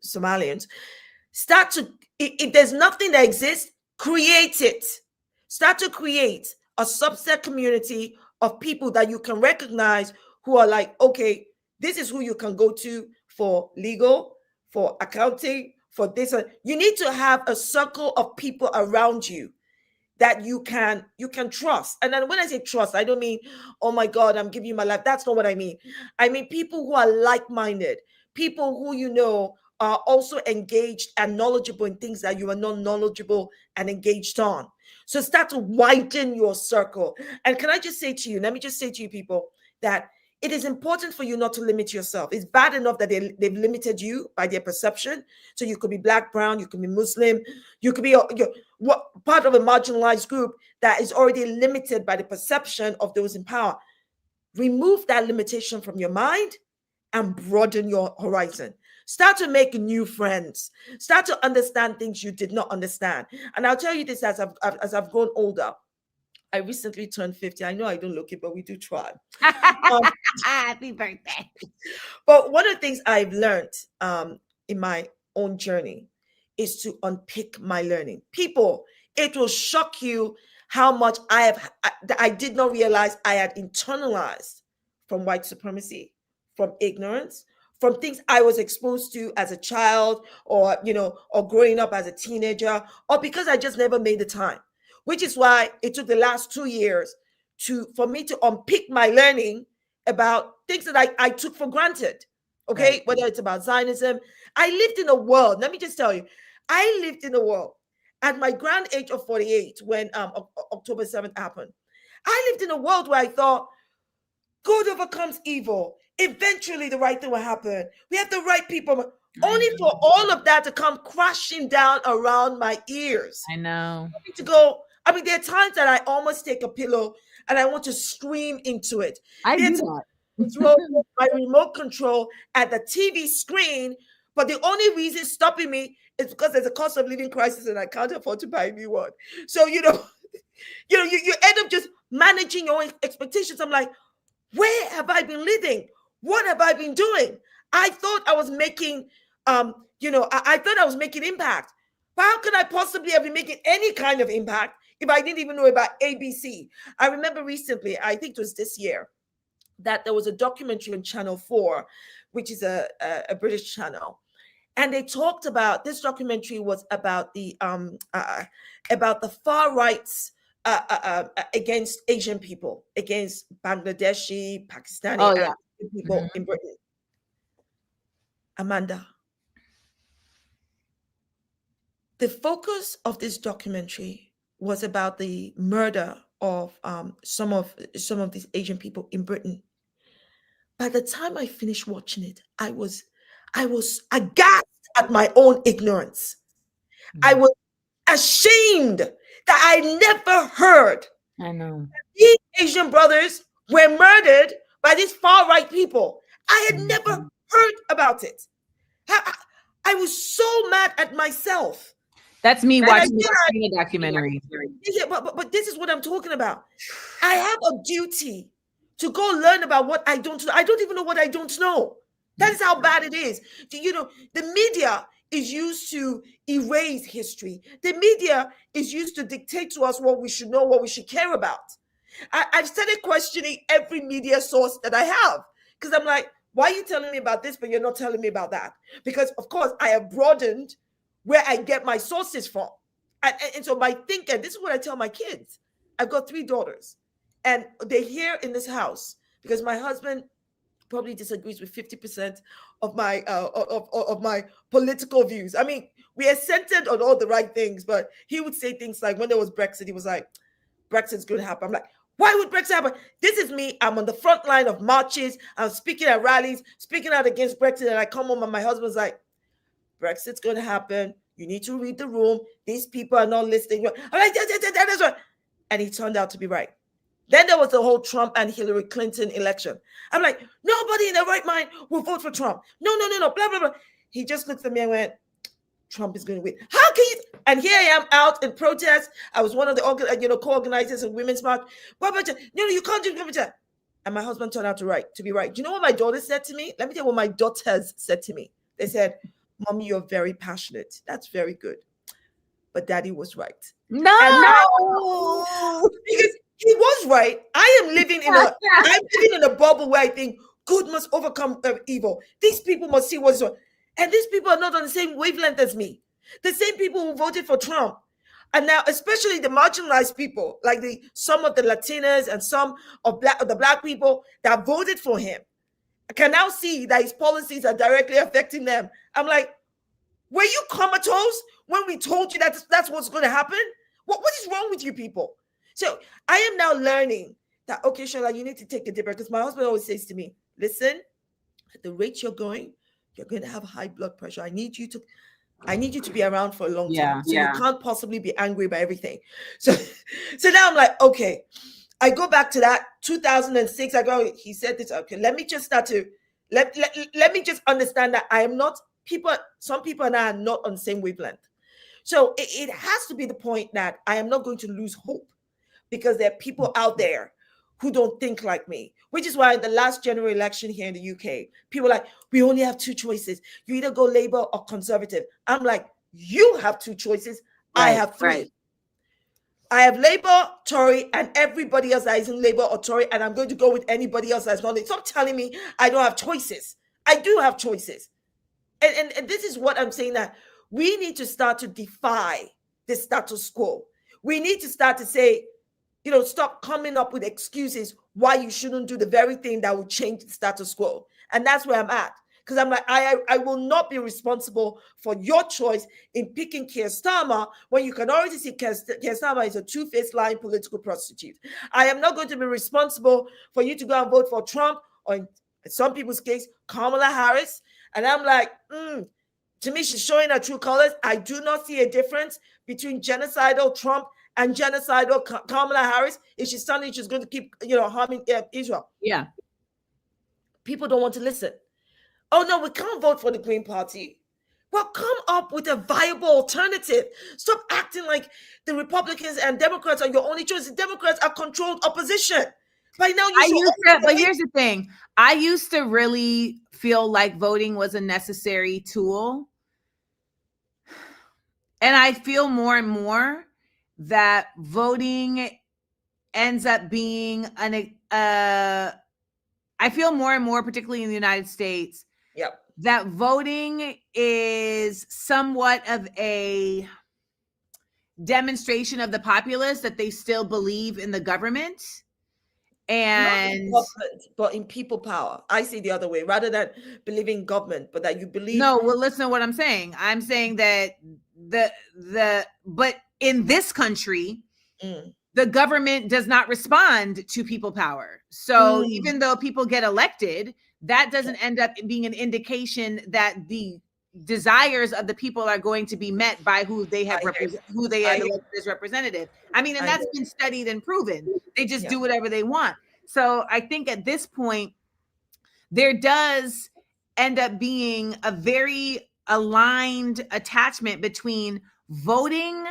Somalians. If there's nothing that exists, create it. Start to create a subset community of people that you can recognize who are like, okay, this is who you can go to for legal, for accounting, for this. You need to have a circle of people around you that you can trust. And then when I say trust, I don't mean, oh my God, I'm giving you my life. That's not what I mean. I mean people who are like-minded, people who, you know, are also engaged and knowledgeable in things that you are not knowledgeable and engaged on. So start to widen your circle. And can I just say to you, let me just say to you people, that it is important for you not to limit yourself. It's bad enough that they've limited you by their perception. So you could be Black, brown, you could be Muslim, you could be part of a marginalized group that is already limited by the perception of those in power. Remove that limitation from your mind and broaden your horizon. Start to make new friends. Start to understand things you did not understand. And I'll tell you this, as I've grown older. I recently turned 50. I know I don't look it, but we do try. Happy birthday. But one of the things I've learned in my own journey is to unpick my learning. People, it will shock you how much I did not realize I had internalized from white supremacy, from ignorance, from things I was exposed to as a child, or growing up as a teenager, or because I just never made the time. Which is why it took the last 2 years for me to unpick my learning about things that I took for granted. Okay, right. Whether it's about Zionism. I lived in a world, let me just tell you, I lived in a world at my grand age of 48 when October 7th happened. I lived in a world where I thought good overcomes evil. Eventually the right thing will happen. We have the right people. Only for all of that to come crashing down around my ears. I know. There are times that I almost take a pillow and I want to scream into it. I do that. Throw my remote control at the TV screen, but the only reason stopping me is because there's a cost of living crisis and I can't afford to buy a new one. So you end up just managing your own expectations. I'm like, where have I been living? What have I been doing? I thought I was making, I thought I was making impact. But how could I possibly have been making any kind of impact if I didn't even know about ABC? I remember recently, I think it was this year, that there was a documentary on Channel 4, which is a British channel. And they talked about, this documentary was about the far rights against Asian people, against Bangladeshi, Pakistani people in Britain. Amanda, the focus of this documentary was about the murder of some of these Asian people in Britain. By the time I finished watching it, I was aghast at my own ignorance. I was ashamed that I never heard. I know. These Asian brothers were murdered by these far-right people. I had never heard about it. I was so mad at myself. That's me watching the documentary. Yeah, but this is what I'm talking about. I have a duty to go learn about what I don't know. I don't even know what I don't know. That is how bad it is. The media is used to erase history. The media is used to dictate to us what we should know, what we should care about. I've started questioning every media source that I have, because I'm like, why are you telling me about this, but you're not telling me about that? Because, of course, I have broadened where I get my sources from. And so my thinking, this is what I tell my kids. I've got 3 daughters, and they're here in this house because my husband probably disagrees with 50% of my of my political views. I mean, we are centered on all the right things, but he would say things like, when there was Brexit, he was like, Brexit's going to happen. I'm like, why would Brexit happen? This is me. I'm on the front line of marches. I'm speaking at rallies, speaking out against Brexit. And I come home and my husband's like, Brexit's going to happen. You need to read the room. These people are not listening. I'm like, that is right. And he turned out to be right. Then there was the whole Trump and Hillary Clinton election. I'm like, nobody in their right mind will vote for Trump. No, blah, blah, blah. He just looked at me and went, Trump is going to win. How can you? And here I am out in protest. I was one of the co-organizers of Women's March. No, you can't do it. And my husband turned out to be right. Do you know what my daughter said to me? Let me tell you what my daughters said to me. They said, Mommy, you're very passionate. That's very good. But Daddy was right. No! Because he was right. I am living in a bubble where I think good must overcome evil. These people must see what's wrong. And these people are not on the same wavelength as me. The same people who voted for Trump. And now, especially the marginalized people, like some of the Latinas and some of the black people that voted for him, can now see that his policies are directly affecting them. I'm like, Were you comatose when we told you that that's what's going to happen? What is wrong with you people? So I am now learning that, okay, Shola, you need to take a deep breath, because my husband always says to me, listen, at the rate you're going to have high blood pressure. I need you to be around for a long time. So you can't possibly be angry about everything. So now I'm like, okay, I go back to that 2006. I go, he said this. Okay, let me just start to, let me just understand that I am not, some people and I are not on the same wavelength. So it has to be the point that I am not going to lose hope, because there are people out there who don't think like me, which is why in the last general election here in the UK, people are like, we only have two choices. You either go Labour or Conservative. I'm like, you have two choices. I have three. Right. I have Labour, Tory, and everybody else that isn't Labour or Tory, and I'm going to go with anybody else that's not. Stop telling me I don't have choices. I do have choices. And this is what I'm saying, that we need to start to defy the status quo. We need to start to say, stop coming up with excuses why you shouldn't do the very thing that will change the status quo. And that's where I'm at. Because I'm like, I will not be responsible for your choice in picking Keir Starmer when you can already see Keir Starmer is a two-faced lying political prostitute. I am not going to be responsible for you to go and vote for Trump, or in some people's case, Kamala Harris. And I'm like, to me, she's showing her true colors. I do not see a difference between genocidal Trump and genocidal Kamala Harris. If she's standing, she's going to keep, harming Israel. Yeah. People don't want to listen. Oh, no, we can't vote for the Green Party. Well, come up with a viable alternative. Stop acting like the Republicans and Democrats are your only choice. The Democrats are controlled opposition. By now, but here's the thing. I used to really feel like voting was a necessary tool. And I feel more and more that voting ends up being I feel more and more, particularly in the United States, that voting is somewhat of a demonstration of the populace that they still believe in the government. And but in people power. I see the other way, rather than believing government, but that you believe. No, well, listen to what I'm saying. I'm saying that but in this country, the government does not respond to people power. So even though people get elected, that doesn't end up being an indication that the desires of the people are going to be met by who they have elected as representative. I mean, and that's been studied and proven. They just do whatever they want. So I think at this point, there does end up being a very aligned attachment between voting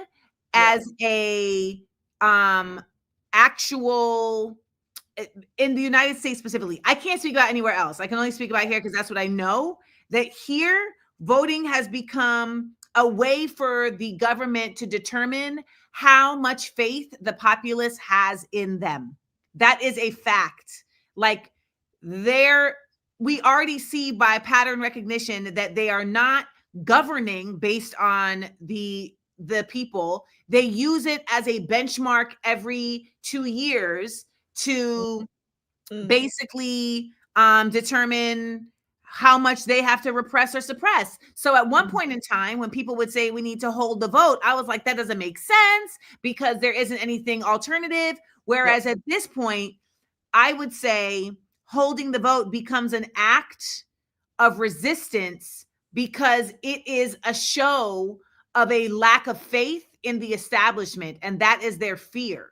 as a actual, in the United States specifically. I can't speak about anywhere else. I can only speak about here because that's what I know, that here voting has become a way for the government to determine how much faith the populace has in them. That is a fact. Like, we already see by pattern recognition that they are not governing based on the people. They use it as a benchmark every 2 years to basically determine how much they have to repress or suppress. So at one point in time, when people would say we need to hold the vote, I was like, that doesn't make sense because there isn't anything alternative. Whereas at this point, I would say holding the vote becomes an act of resistance because it is a show of a lack of faith in the establishment, and that is their fear.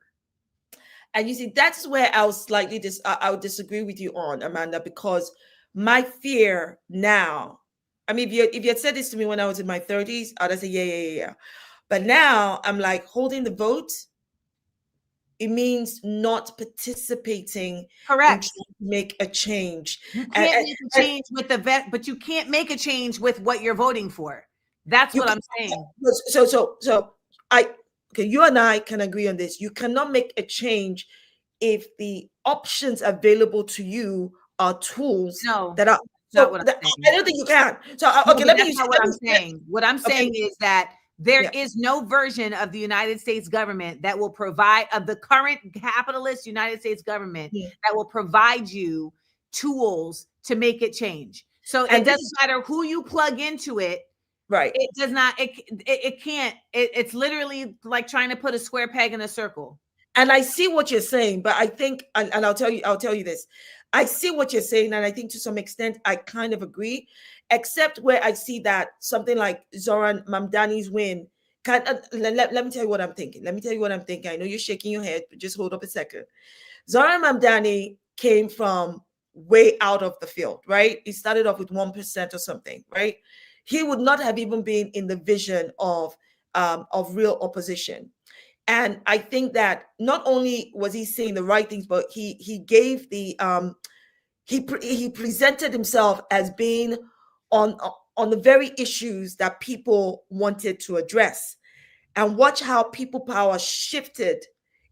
And you see, that's where I was slightly I would disagree with you on, Amanda, because my fear now, I mean, if you had said this to me when I was in my 30s, I'd have said, yeah. But now I'm like, holding the vote, it means not participating. Correct. To make a change. You can't make a change with the vet, but you can't make a change with what you're voting for. That's what I'm saying. So you and I can agree on this. You cannot make a change if the options available to you are tools that are. Not what I'm saying. I don't think you can. So that's not what I'm saying. What I'm saying is that there is no version of the United States government that will provide, of the current capitalist United States government, that will provide you tools to make it change. So it doesn't matter who you plug into it. Right. It does not. It can't. It's literally like trying to put a square peg in a circle. And I see what you're saying, but I think, and I'll tell you this. I see what you're saying, and I think to some extent I kind of agree, except where I see that something like Zoran Mamdani's win. Let me tell you what I'm thinking. I know you're shaking your head, but just hold up a second. Zoran Mamdani came from way out of the field, right? He started off with 1% or something, right? He would not have even been in the vision of real opposition. And I think that not only was he saying the right things, but he gave the he presented himself as being on the very issues that people wanted to address. And watch how people power shifted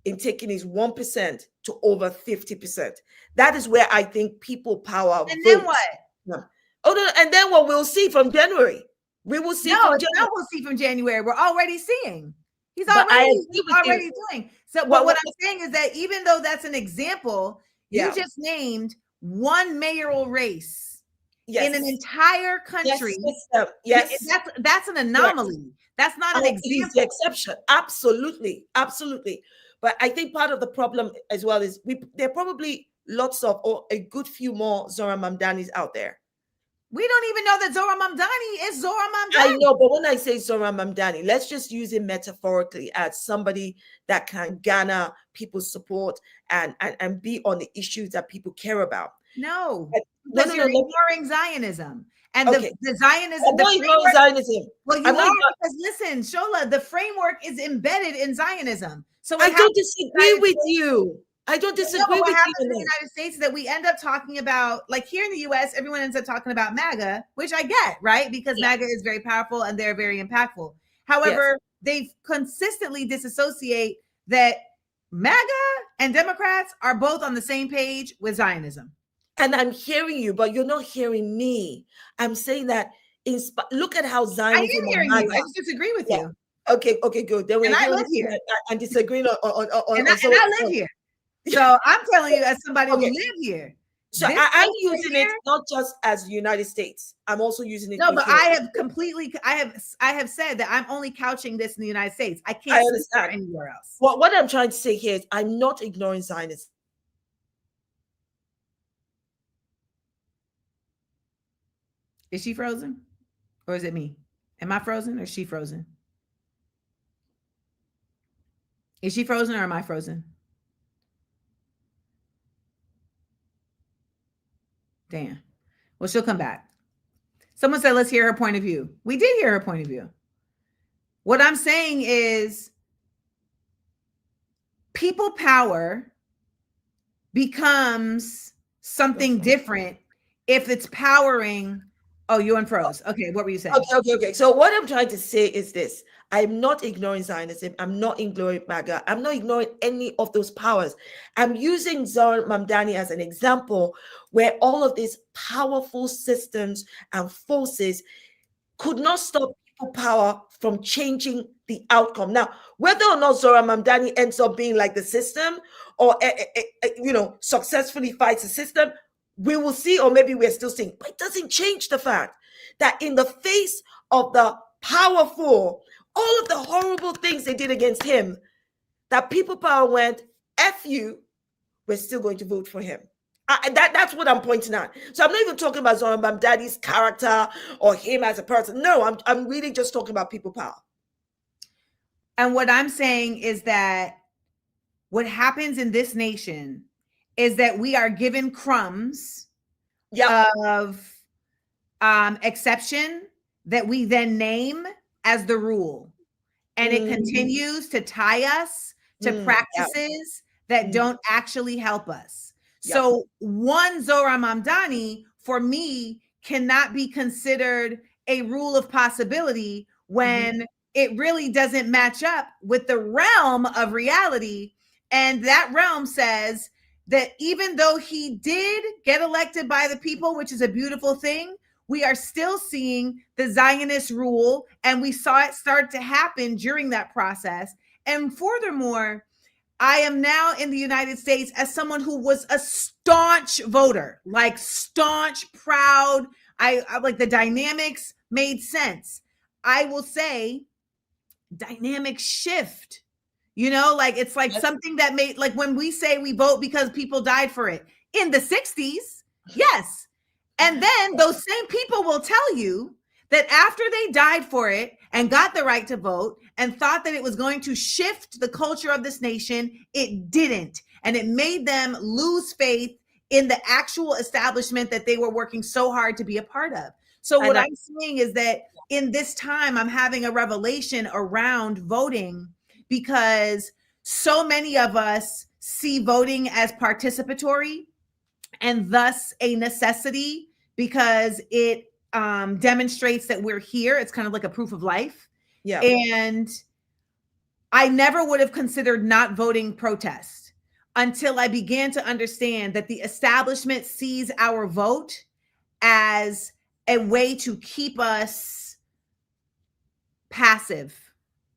in taking his 1% to over 50%. That is where I think people power. And then what? Yeah. Oh no! And then what we'll see from January. We will see. No, it's not we'll see from January. We're already seeing. He's already doing. So what I'm saying is that even though that's an example, you just named one mayoral race in an entire country. Yes. That's an anomaly. Yes. That's not an example. The exception. Absolutely. But I think part of the problem as well is there are probably lots of, or a good few more Zoran Mamdanis out there. We don't even know that Zoran Mamdani is Zoran Mamdani. I know, but when I say Zoran Mamdani, let's just use him metaphorically as somebody that can garner people's support and be on the issues that people care about. No, because you're ignoring Zionism. And the Zionism, I'm not ignoring Zionism. Well, you are because listen, Shola, the framework is embedded in Zionism. So I don't disagree with you. I don't disagree with what happens you. in the United States is that we end up talking about, like here in the US, everyone ends up talking about MAGA, which I get, right? Because MAGA is very powerful and they're very impactful. However, they consistently disassociate that MAGA and Democrats are both on the same page with Zionism. And I'm hearing you, but you're not hearing me. I'm saying that look at how Zionism. I am hearing you. I just disagree with you. Okay, good. Then and I live here. I'm disagreeing on and I live here. So I'm telling you, as somebody who live here. So I'm using it not just as the United States. I'm also using it. No, but I have said that I'm only couching this in the United States. I can't understand anywhere else. Well, what I'm trying to say here is I'm not ignoring Zionism. Is she frozen? Or is it me? Am I frozen or is she frozen? Is she frozen or am I frozen? Damn. Well, she'll come back. Someone said, let's hear her point of view. We did hear her point of view. What I'm saying is people power becomes something different if it's powering. Oh, you unfroze. Okay, what were you saying? Okay. So what I'm trying to say is this. I'm not ignoring Zionism. I'm not ignoring MAGA. I'm not ignoring any of those powers. I'm using Zoran Mamdani as an example where all of these powerful systems and forces could not stop people power from changing the outcome. Now, whether or not Zoran Mamdani ends up being like the system or, successfully fights the system, we will see, or maybe we're still seeing, but it doesn't change the fact that in the face of the powerful, all of the horrible things they did against him, that people power went, F you, we're still going to vote for him. That's what I'm pointing at. So I'm not even talking about Zoran Mamdani's character or him as a person. No, I'm really just talking about people power. And what I'm saying is that what happens in this nation is that we are given crumbs of exception that we then name as the rule. And it continues to tie us to practices that don't actually help us. So one Zoran Mamdani, for me, cannot be considered a rule of possibility when it really doesn't match up with the realm of reality. And that realm says that even though he did get elected by the people, which is a beautiful thing, we are still seeing the Zionist rule, and we saw it start to happen during that process. And furthermore, I am now in the United States as someone who was a staunch voter, like staunch, proud. I like the dynamics made sense. I will say, dynamic shift. You know, like it's like something that made, like when we say we vote because people died for it in the 60s, yes. And then those same people will tell you that after they died for it and got the right to vote and thought that it was going to shift the culture of this nation, it didn't. And it made them lose faith in the actual establishment that they were working so hard to be a part of. So what I'm saying is that in this time, I'm having a revelation around voting, because so many of us see voting as participatory and thus a necessity, because it demonstrates that we're here. It's kind of like a proof of life. Yeah. And I never would have considered not voting protest until I began to understand that the establishment sees our vote as a way to keep us passive.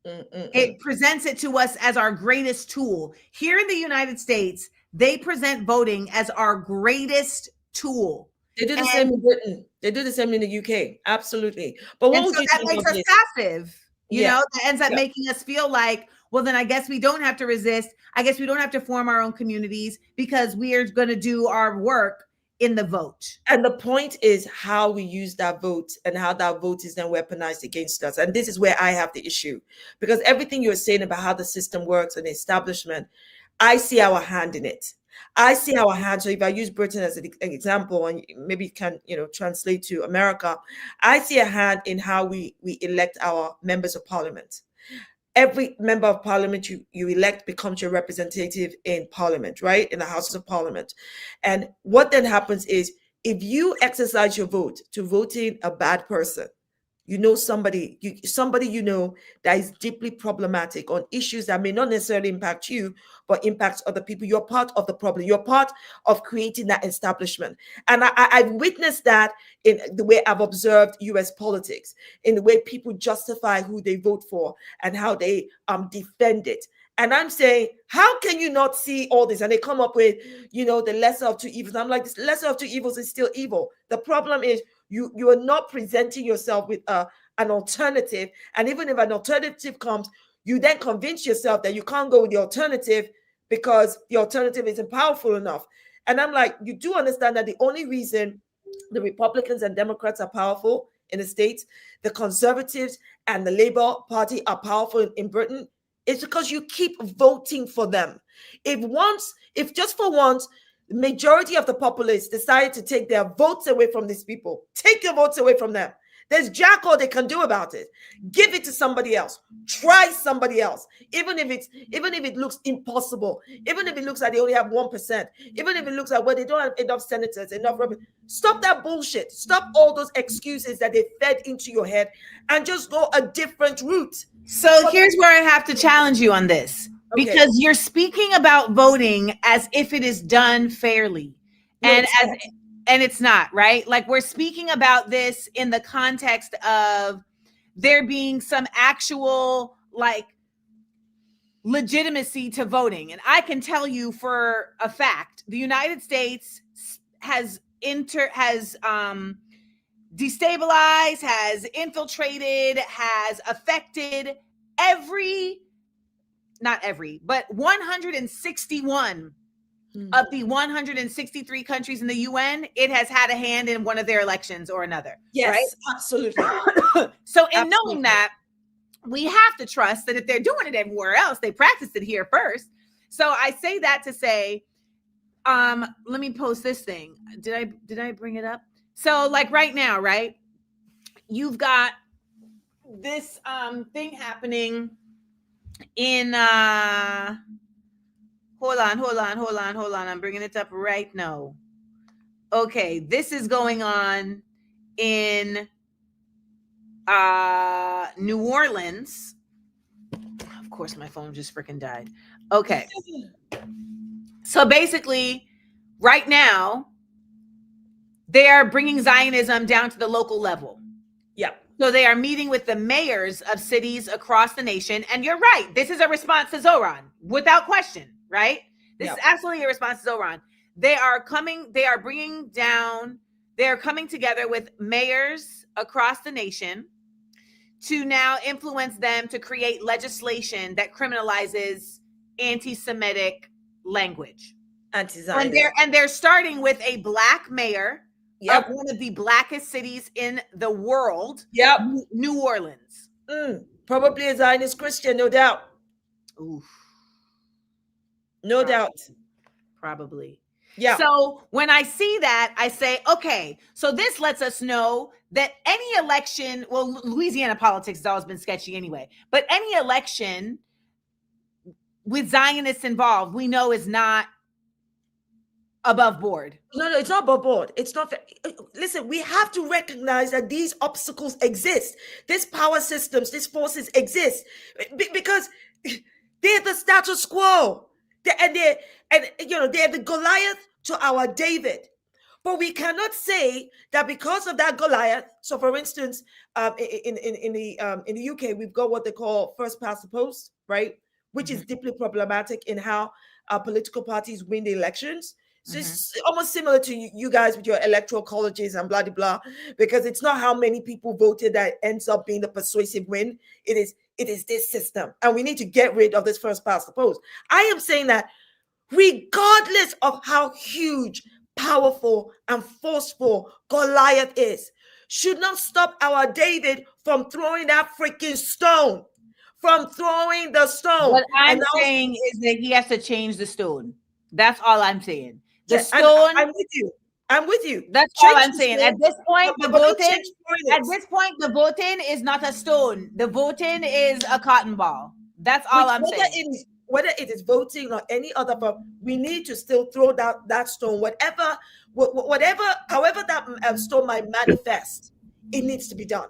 It presents it to us as our greatest tool. Here in the United States, they present voting as our greatest tool. They do the same in Britain. They do the same in the UK. Absolutely. But what and would so you that think makes of us this? passive. You know, that ends up making us feel like, well, then I guess we don't have to resist. I guess we don't have to form our own communities, because we are going to do our work in the vote. And the point is how we use that vote and how that vote is then weaponized against us. And this is where I have the issue, because everything you're saying about how the system works and the establishment, I see our hand in it. I see our hand. So if I use Britain as an example, and maybe it can, translate to America, I see a hand in how we elect our members of parliament. Every member of parliament you elect becomes your representative in parliament, right? In the Houses of Parliament. And what then happens is, if you exercise your vote to vote in a bad person, somebody that is deeply problematic on issues that may not necessarily impact you, but impacts other people, you're part of the problem. You're part of creating that establishment. And I've witnessed that in the way I've observed US politics, in the way people justify who they vote for and how they defend it. And I'm saying, how can you not see all this? And they come up with, the lesser of two evils. I'm like, this lesser of two evils is still evil. The problem is you are not presenting yourself with an alternative. And even if an alternative comes, you then convince yourself that you can't go with the alternative because the alternative isn't powerful enough. And I'm like, you do understand that the only reason the Republicans and Democrats are powerful in the States, the Conservatives and the Labour Party are powerful in Britain, is because you keep voting for them. If just for once, the majority of the populace decided to take their votes away from these people, take your votes away from them, there's jack all they can do about it. Give it to somebody else. Try somebody else. Even if it looks impossible, even if it looks like they only have 1%, even if it looks like, well, they don't have enough senators, enough. Stop that bullshit. Stop all those excuses that they fed into your head and just go a different route. So here's where I have to challenge you on this, because you're speaking about voting as if it is done fairly. And it's not, right? Like, we're speaking about this in the context of there being some actual legitimacy to voting. And I can tell you for a fact, the United States has destabilized, has infiltrated, has affected not every, but 161 of the 163 countries in the UN, it has had a hand in one of their elections or another. Yes, right? absolutely. So in knowing that, we have to trust that if they're doing it everywhere else, they practiced it here first. So I say that to say, let me post this thing. Did I bring it up? So like right now, right? You've got this thing happening in hold on. I'm bringing it up right now. Okay, this is going on in New Orleans. Of course, my phone just freaking died. Okay. So basically, right now, they are bringing Zionism down to the local level. Yeah. So they are meeting with the mayors of cities across the nation. And you're right. This is a response to Zoran, without question, right? This is absolutely a response to Zoran. They are coming together with mayors across the nation to now influence them to create legislation that criminalizes anti-Semitic language. Anti-Zionist. And they're starting with a black mayor Yep. of one of the blackest cities in the world. Yep. New Orleans. Probably a Zionist Christian, no doubt. Oof. No doubt. Probably. Yeah. So when I see that, I say, okay, so this lets us know that any election, well, Louisiana politics has always been sketchy anyway, but any election with Zionists involved, we know is not above board. No, it's not above board. It's not. Listen, we have to recognize that these obstacles exist. These power systems, these forces exist because they're the status quo. They're the Goliath to our David. But we cannot say that because of that Goliath. So, for instance, in the UK, we've got what they call first past the post, right? Which is deeply problematic in how political parties win the elections. So it's almost similar to you guys with your electoral colleges and blah, blah, blah, because it's not how many people voted that ends up being the persuasive win. It is this system. And we need to get rid of this first past the post. I am saying that regardless of how huge, powerful, and forceful Goliath is, should not stop our David from throwing that freaking stone. From throwing the stone. What I'm saying is that he has to change the stone. That's all I'm saying. The stone. I'm with you. I'm with you. That's all I'm saying. At this point, the voting is not a stone. The voting is a cotton ball. That's all I'm saying. Whether it is voting or any other form, we need to still throw that stone. However that stone might manifest, it needs to be done.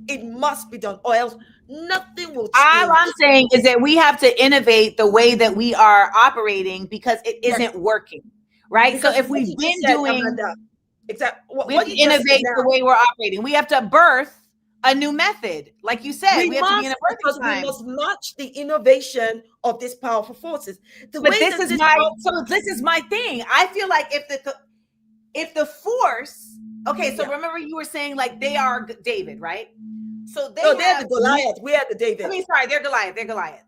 It must be done, or else nothing will change. All I'm saying is that we have to innovate the way that we are operating because it isn't working. Right. Because so if we've been doing we have to innovate the way we're operating. We have to birth a new method. Like you said, we have to be in a birthing time. We must match the innovation of these powerful forces. This is my thing. I feel like if the force, okay, so remember you were saying like they are David, right? So they're the Goliath. We are the David. They're Goliath.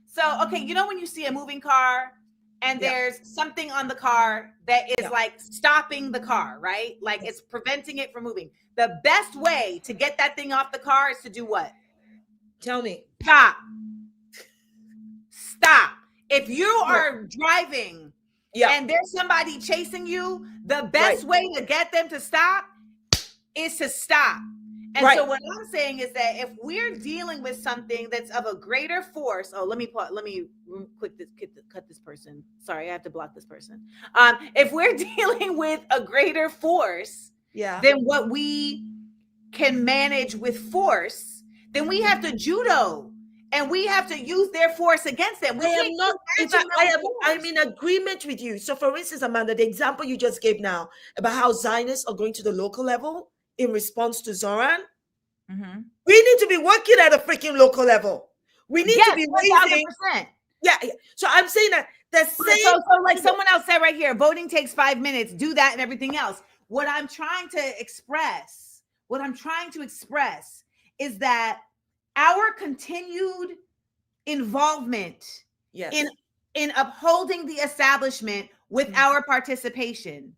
So okay, you know when you see a moving car and there's something on the car that is like stopping the car, right? Like it's preventing it from moving. The best way to get that thing off the car is to do what? Tell me. Stop. If you are driving and there's somebody chasing you, the best way to get them to stop is to stop. And so what I'm saying is that if we're dealing with something that's of a greater force, let me cut this person. Sorry, I have to block this person. If we're dealing with a greater force than what we can manage with force, then we have to judo and we have to use their force against them. I'm in agreement with you. So for instance, Amanda, the example you just gave now about how Zionists are going to the local level in response to Zoran, we need to be working at a freaking local level. We need to be raising. 1,000%. Yeah. So I'm saying that the same. So like someone else said right here, voting takes 5 minutes. Do that and everything else. What I'm trying to express is that our continued involvement in upholding the establishment with our participation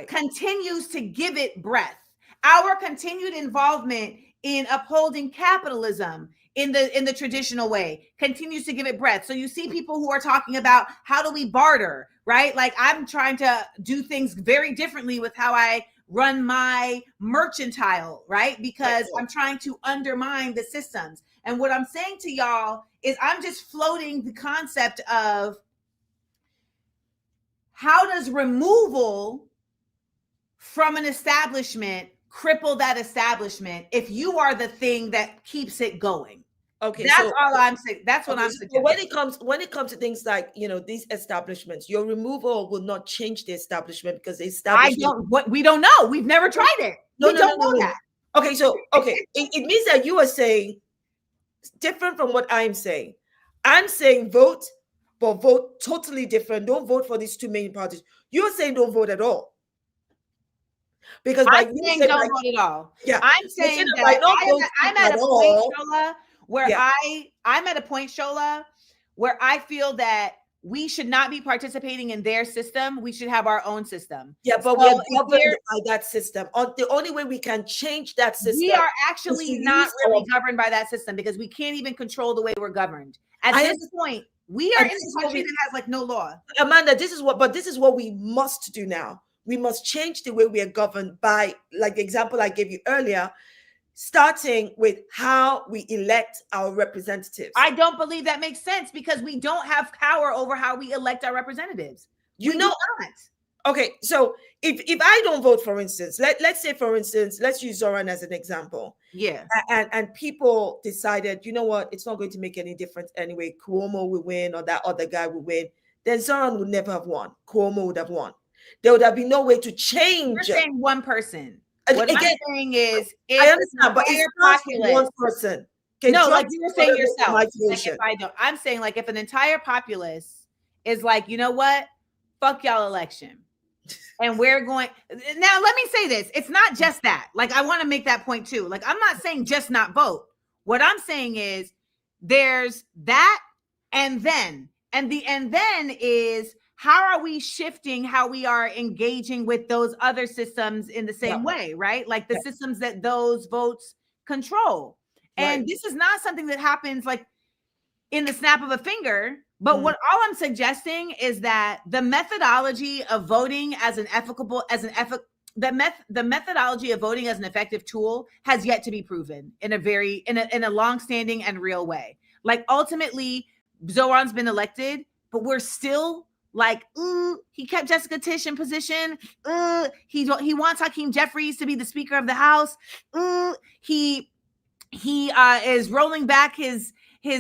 continues to give it breath. Our continued involvement in upholding capitalism in the traditional way continues to give it breath. So you see people who are talking about how do we barter, right? Like I'm trying to do things very differently with how I run my mercantile, right? Because I'm trying to undermine the systems. And what I'm saying to y'all is I'm just floating the concept of how does removal from an establishment cripple that establishment if you are the thing that keeps it going? Okay, that's all I'm saying. That's what I'm suggesting. When it comes to things like these establishments, your removal will not change the establishment because the establishment. We don't know. We've never tried it. We don't know that. Okay, so it means that you are saying different from what I'm saying. I'm saying vote, but vote totally different. Don't vote for these two main parties. You're saying don't vote at all. Because I'm saying don't vote at all. Yeah, I'm saying that I'm at a point, Shola, where I'm at a point, Shola, where I feel that we should not be participating in their system. We should have our own system. Yeah, but we're governed by that system. The only way we can change that system. We are actually not really governed by that system because we can't even control the way we're governed. At this point, we are in a country that has like no law. Amanda, this is what we must do now. We must change the way we are governed by, like the example I gave you earlier, starting with how we elect our representatives. I don't believe that makes sense because we don't have power over how we elect our representatives. We do not. Okay, so if I don't vote, for instance, let's say, for instance, let's use Zoran as an example. Yeah. And people decided, you know what, it's not going to make any difference anyway. Cuomo will win or that other guy will win. Then Zoran would never have won. Cuomo would have won. There would have been no way to change. You're saying one person. What I'm saying is, I understand, but it's not one person. No, like you were saying yourself. Like I'm saying, like, if an entire populace is like, you know what, fuck y'all election, and we're going now. Let me say this: it's not just that. Like, I want to make that point too. Like, I'm not saying just not vote. What I'm saying is there's that, and then is, how are we shifting how we are engaging with those other systems in the same way, right? Like the systems that those votes control. And this is not something that happens like in the snap of a finger. But what all I'm suggesting is that the methodology of voting as the methodology of voting as an effective tool has yet to be proven in a long-standing and real way. Like, ultimately, Zoran's been elected, but we're still like, he kept Jessica Tisch in position. He wants Hakeem Jeffries to be the Speaker of the House. He is rolling back his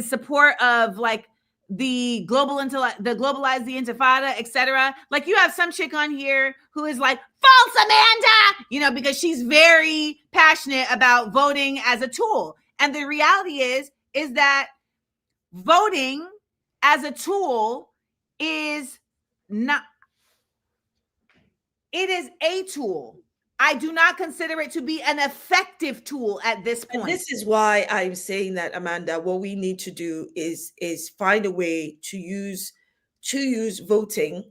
support of like the globalized the Intifada, etc. Like, you have some chick on here who is like, false Amanda, because she's very passionate about voting as a tool. And the reality is that voting as a tool is not, it is a tool. I do not consider it to be an effective tool at this point. And this is why I'm saying that, Amanda, what we need to do is find a way to use voting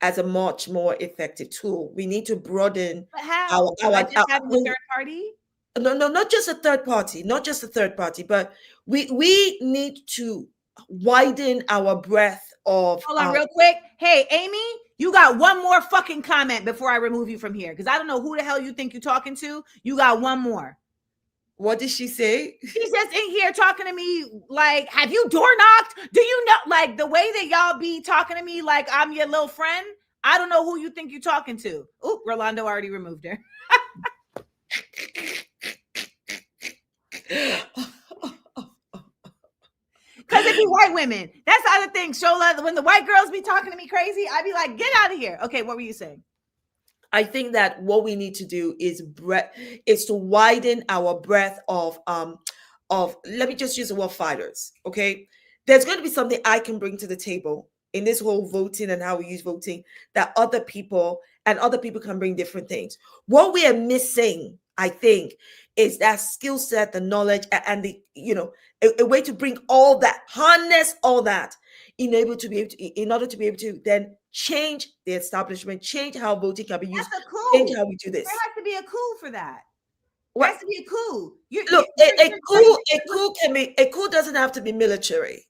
as a much more effective tool. We need to broaden our having a third party. No, not just a third party, but we need to widen our breadth of. Hold on, real quick. Hey, Amy, you got one more fucking comment before I remove you from here, because I don't know who the hell you think you're talking to. You got one more. What did she say? She's just in here talking to me like, have you door knocked? Do you know, like, the way that y'all be talking to me like I'm your little friend? I don't know who you think you're talking to. Ooh, Rolando already removed her. Because it be white women. That's the other thing, Shola. When the white girls be talking to me crazy, I be like, get out of here. Okay, what were you saying? I think that what we need to do is to widen our breadth of let me just use the word fighters. Okay, there's going to be something I can bring to the table in this whole voting and how we use voting that other people can bring different things. What we are missing, I think, is that skill set, the knowledge, and the a way to bring all that, harness all that, in order to be able to then change the establishment, change how voting can be used, change how we do this. There has to be a coup for that. There has to be a coup. Look, a coup doesn't have to be military.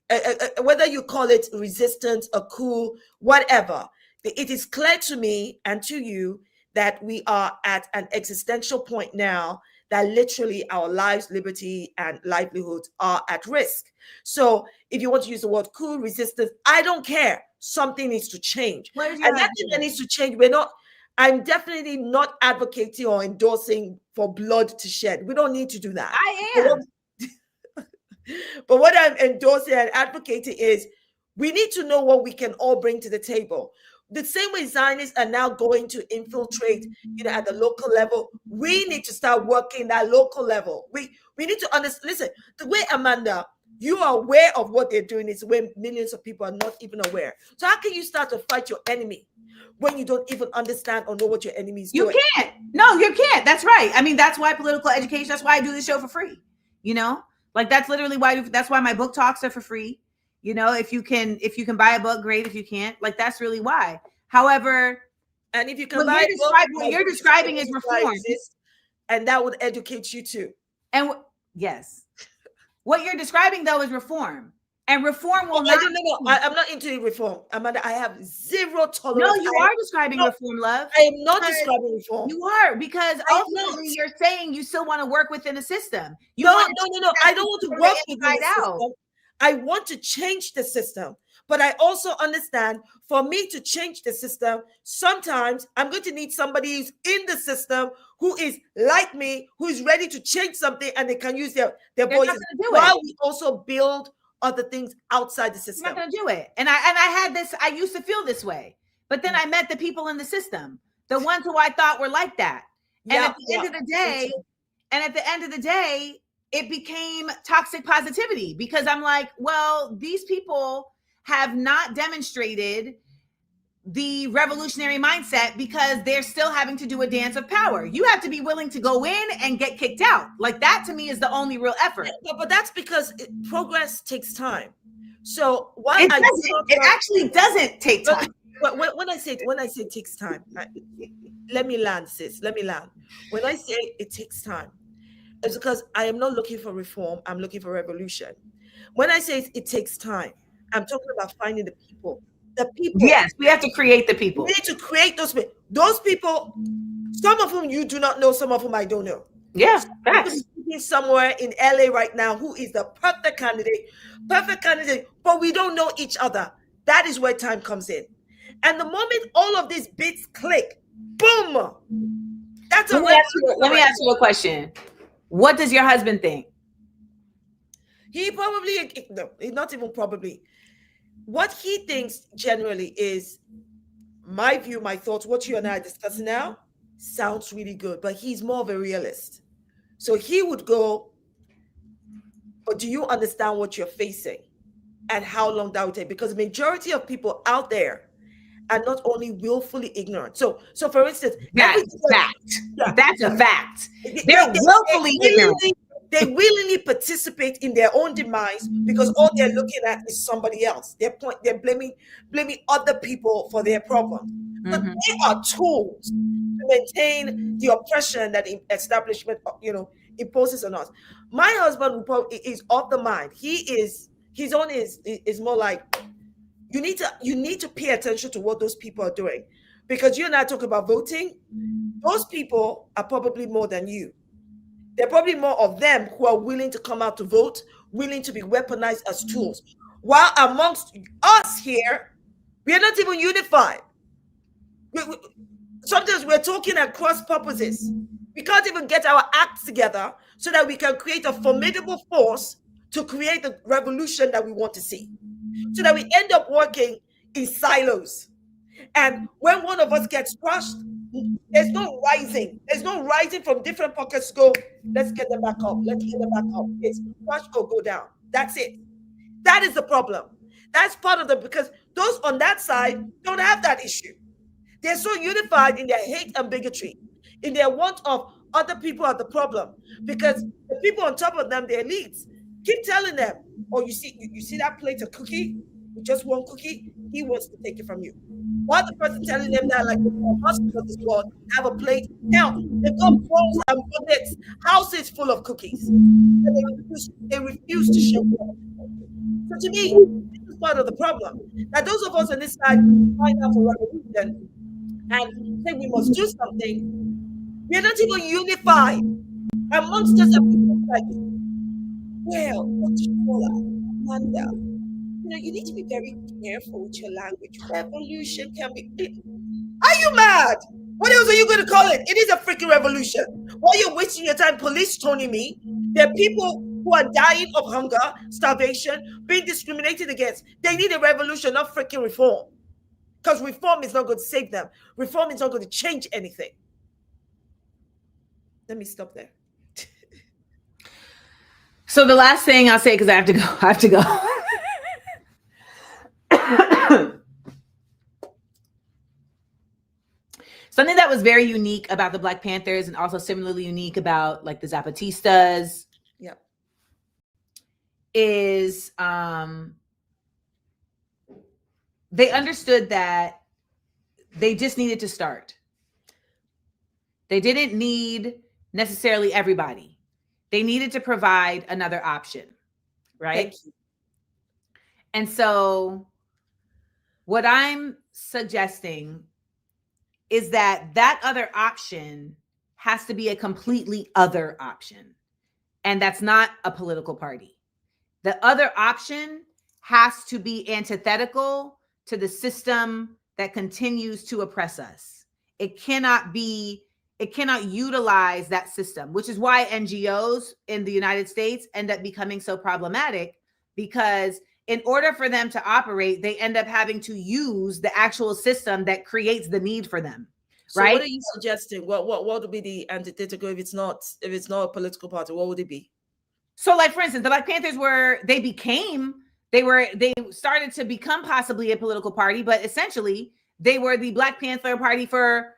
Whether you call it resistance, a coup, whatever. It is clear to me and to you that we are at an existential point now that literally our lives, liberty, and livelihoods are at risk. So if you want to use the word coup, resistance, I don't care. Something needs to change. And that thing that needs to change, I'm definitely not advocating or endorsing for blood to shed. We don't need to do that. I am. But what I'm endorsing and advocating is we need to know what we can all bring to the table. The same way Zionists are now going to infiltrate, at the local level, we need to start working that local level. We need to understand. Listen, the way, Amanda, you are aware of what they're doing is when millions of people are not even aware. So how can you start to fight your enemy when you don't even understand or know what your enemy is You doing. can't. No, you can't. That's right. I mean, that's why political education, that's why I do this show for free. You know, like that's literally why my book talks are for free. You know, if you can buy a book, great. If you can't, like that's really why. However, and if you can what you're describing is reform, and that would educate you too. And yes, what you're describing though is reform, and reform will not. I'm not into reform. Amanda, I have zero tolerance. No, you are describing reform, love. I am not describing reform. You are, because ultimately you're saying you still want to work within a system. No. I don't want to work within the system. I want to change the system. But I also understand for me to change the system, sometimes I'm going to need somebody who's in the system, who is like me, who is ready to change something, and they can use their voices while we also build other things outside the system. I'm not going to do it. And I used to feel this way, but then I met the people in the system, the ones who I thought were like that. And at the end of the day, it became toxic positivity, because I'm like, well, these people have not demonstrated the revolutionary mindset because they're still having to do a dance of power. You have to be willing to go in and get kicked out. Like that to me is the only real effort. But that's because progress takes time. So it actually doesn't take time. But when I say it takes time, let me land, sis. Let me land. When I say it takes time, it's because I am not looking for reform. I'm looking for revolution. When I say it takes time, I'm talking about finding the people. The people. Yes, we have to create the people. We need to create those people. Those people, some of whom you do not know, some of whom I don't know. Yeah, facts. Somewhere in LA right now, who is the perfect candidate, but we don't know each other. That is where time comes in. And the moment all of these bits click, boom. That's let me ask you a question. What does your husband think? He probably, no, not even probably. What he thinks generally is my view, my thoughts, what you and I are discussing now sounds really good, but he's more of a realist. So he would go, but do you understand what you're facing and how long that would take? Because the majority of people out there are not only willfully ignorant. So for instance, that's a fact. That's a fact. They're willfully ignorant. They willingly participate in their own demise because all they're looking at is somebody else. They're blaming other people for their problems. But they are tools to maintain the oppression that the establishment, imposes on us. My husband is of the mind. His own is more like you need to pay attention to what those people are doing, because you and I talk about voting. Those people are probably more than you. There are probably more of them who are willing to come out to vote, willing to be weaponized as tools. While amongst us here, we are not even unified. Sometimes we're talking at cross purposes. We can't even get our acts together so that we can create a formidable force to create the revolution that we want to see. So that we end up working in silos. And when one of us gets crushed, there's no rising. There's no rising from different pockets to go, let's get them back up. Let's get them back up. It's crush or go down. That's it. That is the problem. That's part of because those on that side don't have that issue. They're so unified in their hate and bigotry, in their want of other people are the problem. Because the people on top of them, the elites, keep telling them, oh, you see that plate of cookie? Just one cookie, he wants to take it from you. While the person telling them that, like the hospital this world, have a plate. Now, they've got walls and buckets, houses full of cookies. And they refuse to share them. So to me, this is part of the problem. That those of us on this side find out for revolution and say we must do something, we're not even unified. Amongst us are people like, well, what you call her? Amanda. You need to be very careful with your language. Revolution can be. Are you mad? What else are you going to call it? It is a freaking revolution. While you're wasting your time police toning me, there are people who are dying of hunger, starvation, being discriminated against. They need a revolution, not freaking reform. Because reform is not going to save them. Reform is not going to change anything. Let me stop there. So the last thing I'll say, because I have to go. Something that was very unique about the Black Panthers, and also similarly unique about like the Zapatistas, Yep. is they understood that they just needed to start. They didn't need necessarily everybody. They needed to provide another option, right? And so what I'm suggesting is that that other option has to be a completely other option. And that's not a political party. The other option has to be antithetical to the system that continues to oppress us. It cannot utilize that system, which is why NGOs in the United States end up becoming so problematic, because in order for them to operate, they end up having to use the actual system that creates the need for them. So right? what are you suggesting? What would be the antithetical if it's not a political party? What would it be? So, like for instance, the Black Panthers they started to become possibly a political party, but essentially they were the Black Panther Party for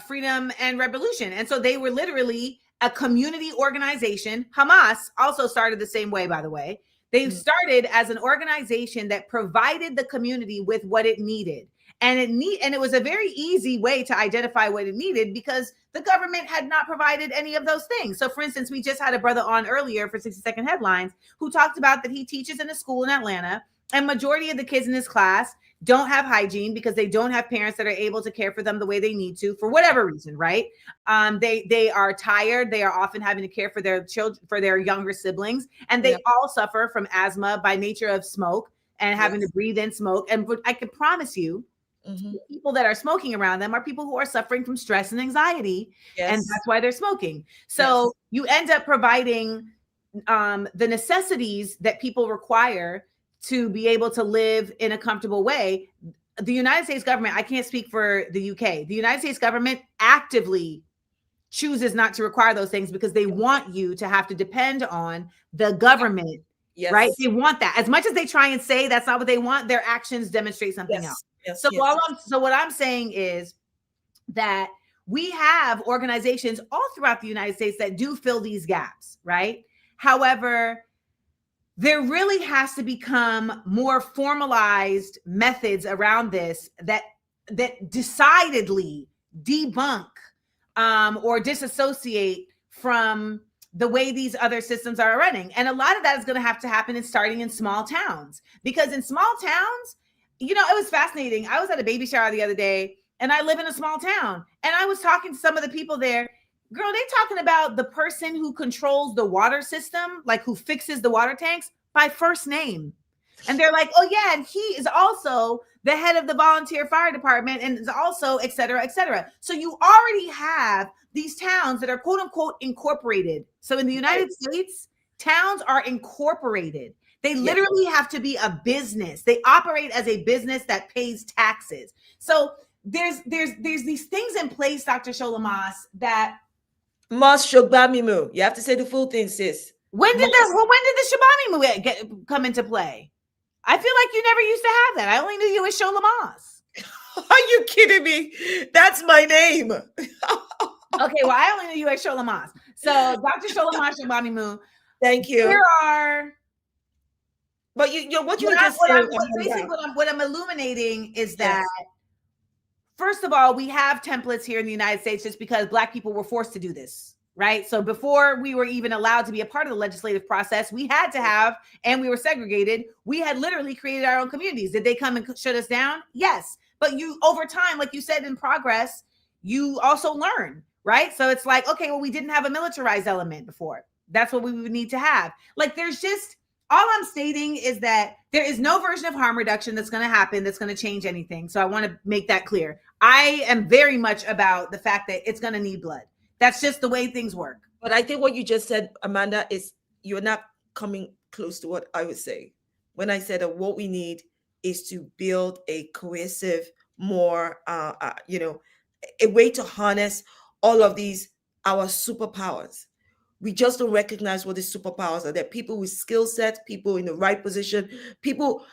freedom and revolution. And so they were literally a community organization. Hamas also started the same way, by the way. They started as an organization that provided the community with what it needed. And it was a very easy way to identify what it needed because the government had not provided any of those things. So for instance, we just had a brother on earlier for 60-second headlines who talked about that he teaches in a school in Atlanta, and majority of the kids in his class don't have hygiene because they don't have parents that are able to care for them the way they need to for whatever reason, right? They are tired. They are often having to care for their children, for their younger siblings, and they all suffer from asthma by nature of smoke and having to breathe in smoke. And I can promise you, the people that are smoking around them are people who are suffering from stress and anxiety, and that's why they're smoking. So you end up providing the necessities that people require to be able to live in a comfortable way. The United States government, I can't speak for the UK, the United States government actively chooses not to require those things because they want you to have to depend on the government, right? They want that. As much as they try and say that's not what they want, their actions demonstrate something else. So what I'm saying is that we have organizations all throughout the United States that do fill these gaps, right? However, there really has to become more formalized methods around this that decidedly debunk or disassociate from the way these other systems are running. And a lot of that is going to have to happen starting in small towns, because in small towns, you know, it was fascinating. I was at a baby shower the other day and I live in a small town, and I was talking to some of the people there. Girl, they talking about the person who controls the water system, like who fixes the water tanks, by first name. And they're like, oh yeah, and he is also the head of the volunteer fire department and is also et cetera, et cetera. So you already have these towns that are quote unquote incorporated. So in the United States, towns are incorporated. They literally have to be a business. They operate as a business that pays taxes. So there's these things in place, Dr. Sholomos, that Mas Shogbamimu. You have to say the full thing, sis. When did the Shabami come into play? I feel like you never used to have that. I only knew you as Sholamas. Are you kidding me? That's my name. Okay, well, I only knew you as Sholamas. So Dr. Sholomos Shabamimu. Thank you. There are. But what I'm illuminating is that, first of all, we have templates here in the United States just because Black people were forced to do this, right? So before we were even allowed to be a part of the legislative process, we had to have, and we were segregated. We had literally created our own communities. Did they come and shut us down? Yes. But you, over time, like you said, in progress, you also learn, right? So it's like, okay, well, we didn't have a militarized element before. That's what we would need to have. Like, there's just, all I'm stating is that there is no version of harm reduction that's going to happen that's going to change anything. So I want to make that clear. I am very much about the fact that it's going to need blood. That's just the way things work. But I think what you just said, Amanda, is you're not coming close to what I would say when I said that what we need is to build a cohesive, more, a way to harness all of these, our superpowers. We just don't recognize what the superpowers are. There are people with skill sets, people in the right position, people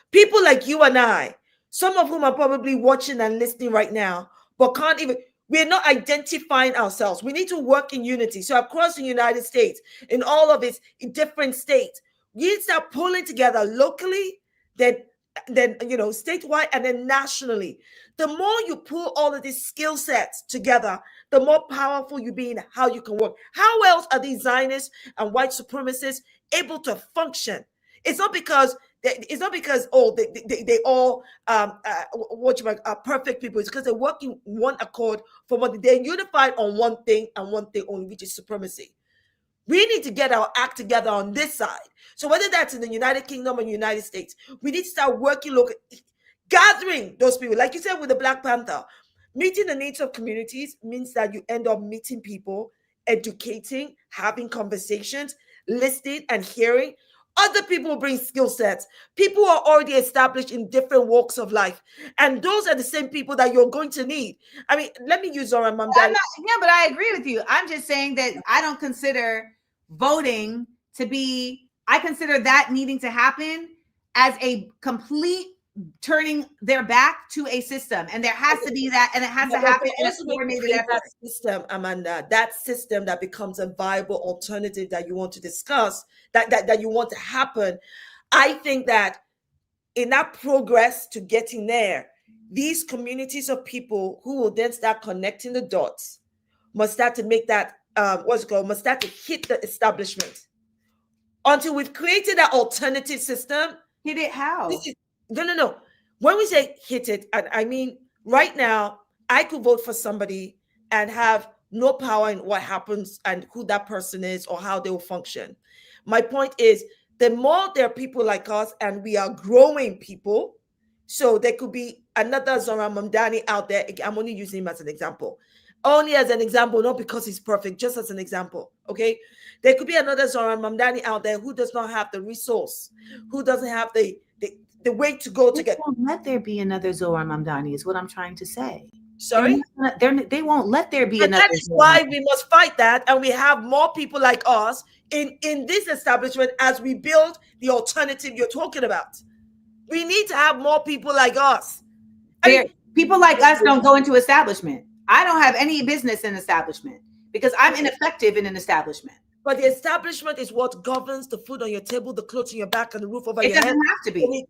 like you and I, some of whom are probably watching and listening right now, but can't even, we're not identifying ourselves. We need to work in unity. So across the United States, in all of its different states, we need to start pulling together locally, then statewide, and then nationally. The more you pull all of these skill sets together, the more powerful you be in how you can work. How else are these Zionists and white supremacists able to function? It's not because they all are perfect people. It's because they work in one accord for one. They're unified on one thing and one thing only, which is supremacy. We need to get our act together on this side. So whether that's in the United Kingdom or United States, we need to start working local, gathering those people. Like you said with the Black Panther, meeting the needs of communities means that you end up meeting people, educating, having conversations, listening and hearing. Other people bring skill sets. People are already established in different walks of life. And those are the same people that you're going to need. I mean, let me use Zora Mamdani. Yeah, but I agree with you. I'm just saying that I don't consider voting to be, I consider that needing to happen as a complete turning their back to a system. And there has to be that, and it has to happen in a coordinated effort. That system, Amanda, that system that becomes a viable alternative that you want to discuss, that you want to happen. I think that in that progress to getting there, these communities of people who will then start connecting the dots must start to make that, must start to hit the establishment. Until we've created that alternative system. Hit it how? No. When we say hit it, and I mean right now, I could vote for somebody and have no power in what happens and who that person is or how they will function. My point is, the more there are people like us and we are growing people, so there could be another Zora Mamdani out there. I'm only using him as an example. Only as an example, not because he's perfect, just as an example, okay? There could be another Zora Mamdani out there who does not have the resource, who doesn't have the way to go to get. They won't let there be another Zora Mamdani is what I'm trying to say. Sorry? They won't let there be and another. That is why we must fight that, and we have more people like us in this establishment as we build the alternative you're talking about. We need to have more people like us. People like us don't go into establishment. I don't have any business in establishment because I'm ineffective in an establishment. But the establishment is what governs the food on your table, the clothes on your back, and the roof over your head. It doesn't have to be.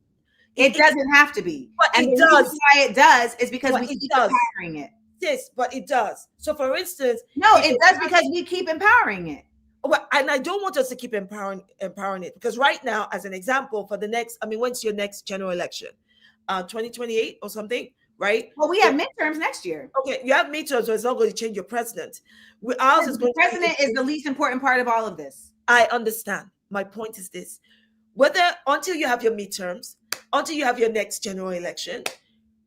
It doesn't have to be. But and it the does. reason why it does is because we keep does. empowering it. Yes, but it does. So for instance. No, it does because we keep empowering it. Well, and I don't want us to keep empowering it, because right now, as an example, for the next, when's your next general election? 2028 or something, right? Well, we have midterms next year. Okay, you have midterms, so it's not going to change your president. The president is the least important part of all of this. I understand. My point is this: until you have your midterms, until you have your next general election,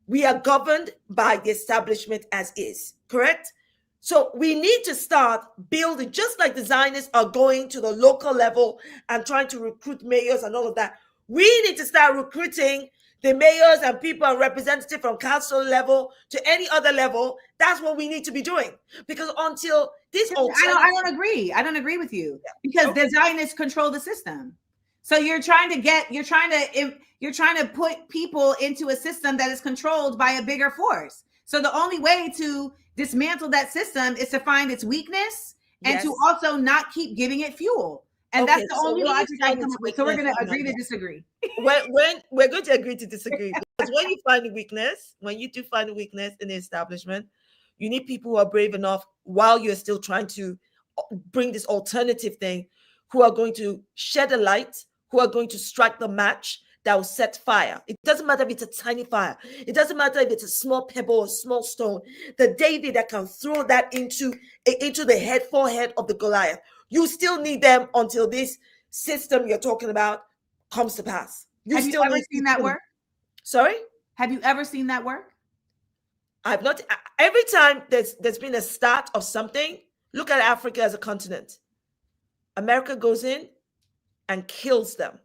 we are governed by the establishment as is, correct? So we need to start building, just like the Zionists are going to the local level and trying to recruit mayors and all of that. We need to start recruiting the mayors and people and representatives from council level to any other level. That's what we need to be doing. Because until this, I don't agree. I don't agree with you because the Zionists control the system. So you're trying to put people into a system that is controlled by a bigger force. So the only way to dismantle that system is to find its weakness and to also not keep giving it fuel. And that's the only logic I come up with. So we're going to agree to disagree. When we're going to agree to disagree, because when you find a weakness, when you do find a weakness in the establishment, you need people who are brave enough while you're still trying to bring this alternative thing, who are going to shed a light, who are going to strike the match that will set fire. It doesn't matter if it's a tiny fire. It doesn't matter if it's a small pebble or a small stone. The David that can throw that into the forehead of the Goliath. You still need them until this system you're talking about comes to pass. Have you ever seen that work? Sorry? Have you ever seen that work? I've not. Every time there's been a start of something, look at Africa as a continent. America goes in and kills them.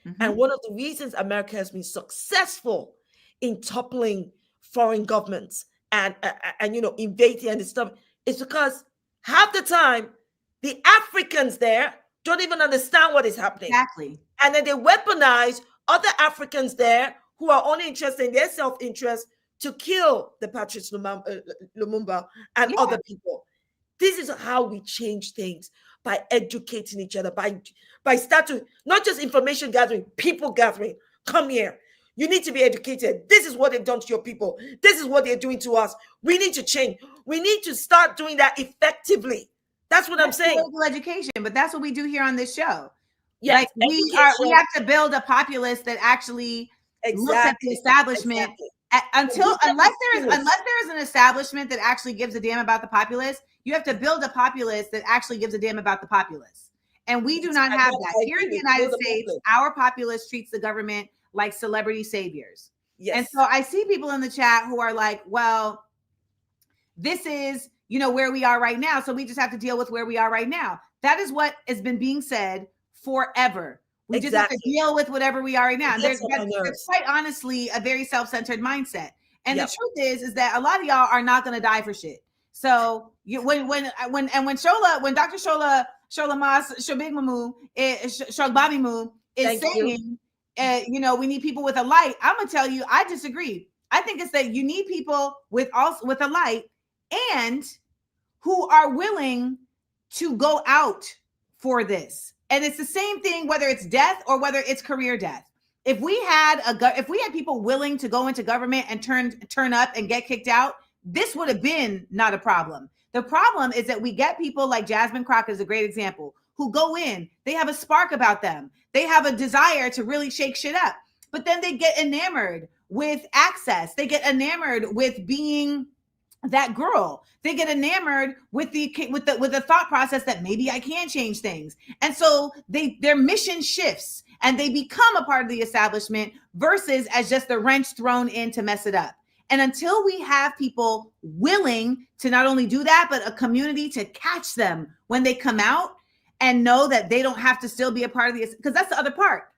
Mm-hmm. And one of the reasons America has been successful in toppling foreign governments and invading and stuff is because half the time the Africans there don't even understand what is happening. Exactly. And then they weaponize other Africans there who are only interested in their self-interest to kill the Patrice Lumumba and other people. This is how we change things, by educating each other, by starting, not just information gathering, people gathering. Come here. You need to be educated. This is what they've done to your people. This is what they're doing to us. We need to change. We need to start doing that effectively. That's what I'm saying. Political education, but that's what we do here on this show. Yes, Like we have to build a populace that actually looks at the establishment. Unless there is an establishment that actually gives a damn about the populace, you have to build a populace that actually gives a damn about the populace. And we do not have that. Here in the United States, our populace treats the government like celebrity saviors. Yes. And so I see people in the chat who are like, well, this is, where we are right now. So we just have to deal with where we are right now. That is what has been being said forever. We just have to deal with whatever we are right now. There's quite honestly a very self-centered mindset. And the truth is that a lot of y'all are not going to die for shit. So when Dr. Shola Mas Shobigmamu Shogbabimu is saying, we need people with a light, I'm gonna tell you, I disagree. I think it's that you need people with a light and who are willing to go out for this. And it's the same thing, whether it's death or whether it's career death. If we had people willing to go into government and turn up and get kicked out, this would have been not a problem. The problem is that we get people like Jasmine Crockett is a great example, who go in, they have a spark about them. They have a desire to really shake shit up, but then they get enamored with access. They get enamored with being that girl. They get enamored with the thought process that maybe I can change things. And so their mission shifts and they become a part of the establishment versus as just the wrench thrown in to mess it up. And until we have people willing to not only do that, but a community to catch them when they come out and know that they don't have to still be a part of the, because that's the other part.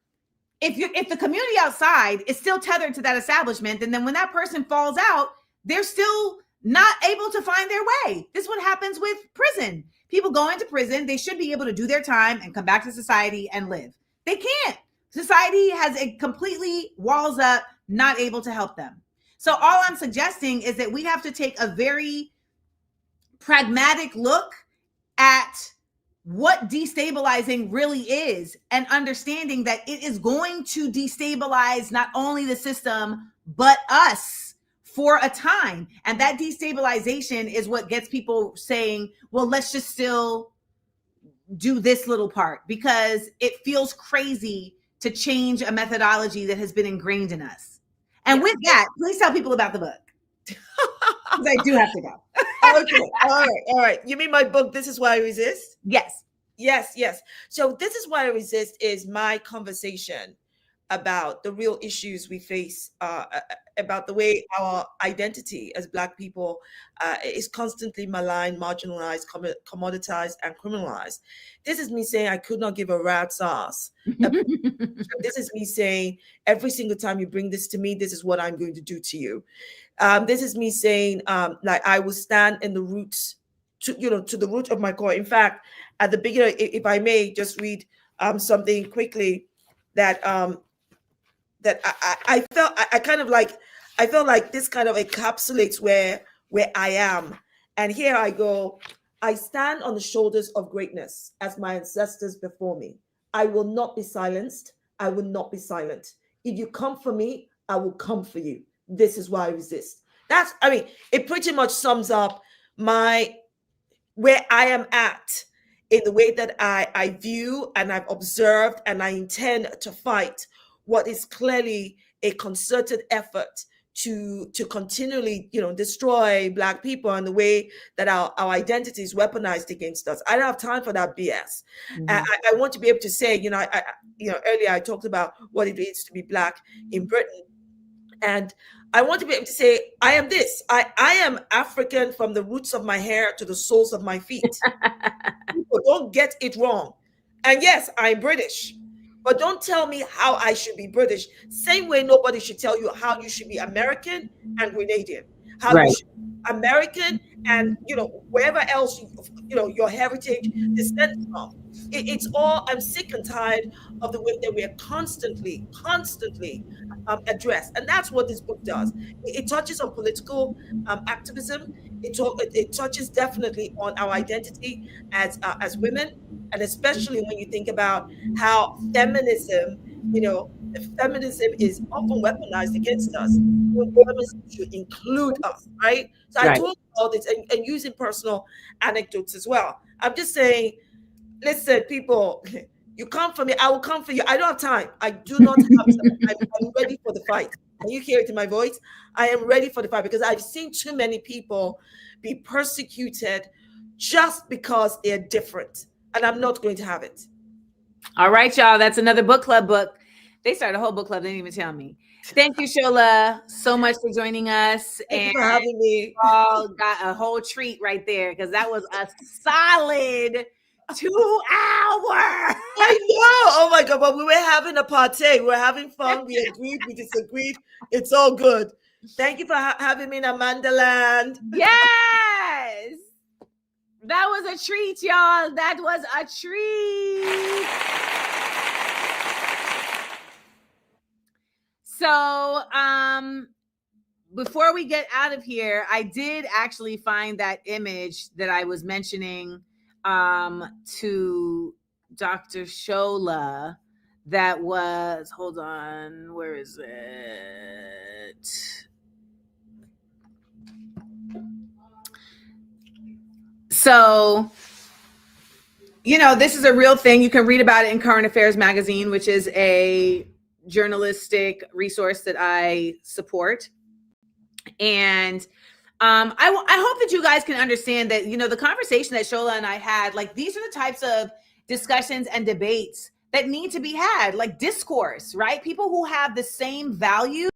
If the community outside is still tethered to that establishment, and then when that person falls out, they're still not able to find their way. This is what happens with prison. People go into prison, they should be able to do their time and come back to society and live. They can't. Society has it completely walls up, not able to help them. So all I'm suggesting is that we have to take a very pragmatic look at what destabilizing really is and understanding that it is going to destabilize not only the system, but us for a time. And that destabilization is what gets people saying, well, let's just still do this little part because it feels crazy to change a methodology that has been ingrained in us. And with that, please tell people about the book. Because I do have to go. Okay. All right. You mean my book, This Is Why I Resist? Yes. So This Is Why I Resist is my conversation about the real issues we face, about the way our identity as Black people is constantly maligned, marginalized, commoditized, and criminalized. This is me saying I could not give a rat's ass. This is me saying every single time you bring this to me, this is what I'm going to do to you. This is me saying like I will stand in the roots to the root of my core. In fact, at the beginning, if I may just read something quickly that that I felt like this kind of encapsulates where I am. And here I go. I stand on the shoulders of greatness as my ancestors before me. I will not be silenced. I will not be silent. If you come for me, I will come for you. This is why I resist. It pretty much sums up where I am at in the way that I view and I've observed and I intend to fight what is clearly a concerted effort to continually, destroy Black people and the way that our identity is weaponized against us. I don't have time for that BS. Mm-hmm. I want to be able to say, earlier I talked about what it is to be Black in Britain. And I want to be able to say, I am this. I am African from the roots of my hair to the soles of my feet. People don't get it wrong. And yes, I'm British. But don't tell me how I should be British. Same way nobody should tell you how you should be American and Grenadian. How right. you should American and, wherever else, your heritage descends from. It's all, I'm sick and tired of the way that we are constantly addressed. And that's what this book does. It touches on political activism. It touches definitely on our identity as women, and especially when you think about how feminism is often weaponized against us. Feminism should include us, right? So I Right. told you all this and using personal anecdotes as well. I'm just saying, listen, people, you come for me, I will come for you. I don't have time. I do not have time. I'm ready for the fight. Can you hear it in my voice? I am ready for the fight because I've seen too many people be persecuted just because they're different. And I'm not going to have it. All right, y'all. That's another book club book. They started a whole book club. They didn't even tell me. Thank you, Shola, so much for joining us. Thank you for having me. All got a whole treat right there because that was a solid 2 hours. I know. Oh my God. But we were having a party. We were having fun. We agreed. We disagreed. It's all good. Thank you for having me in Amandaland. Yes. That was a treat, y'all. That was a treat. So, before we get out of here, I did actually find that image that I was mentioning to Dr. Shola. That was, hold on, where is it? So, this is a real thing. You can read about it in Current Affairs Magazine, which is a journalistic resource that I support. And I hope that you guys can understand that, the conversation that Shola and I had, like, these are the types of discussions and debates that need to be had, like discourse, right? People who have the same values,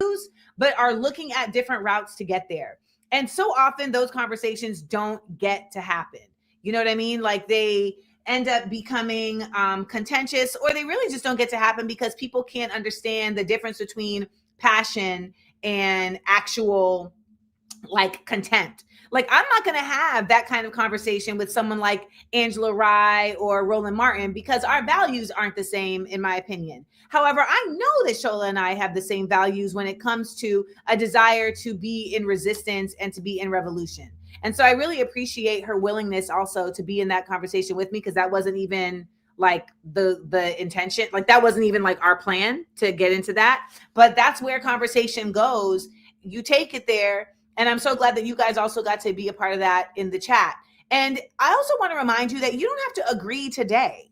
but are looking at different routes to get there. And so often those conversations don't get to happen. You know what I mean? Like they end up becoming contentious, or they really just don't get to happen because people can't understand the difference between passion and actual like contempt. Like I'm not going to have that kind of conversation with someone like Angela Rye or Roland Martin because our values aren't the same, in my opinion. However, I know that Shola and I have the same values when it comes to a desire to be in resistance and to be in revolution. And so I really appreciate her willingness also to be in that conversation with me, because that wasn't even like the intention. Like that wasn't even like our plan to get into that. But that's where conversation goes. You take it there. And I'm so glad that you guys also got to be a part of that in the chat. And I also want to remind you that you don't have to agree today.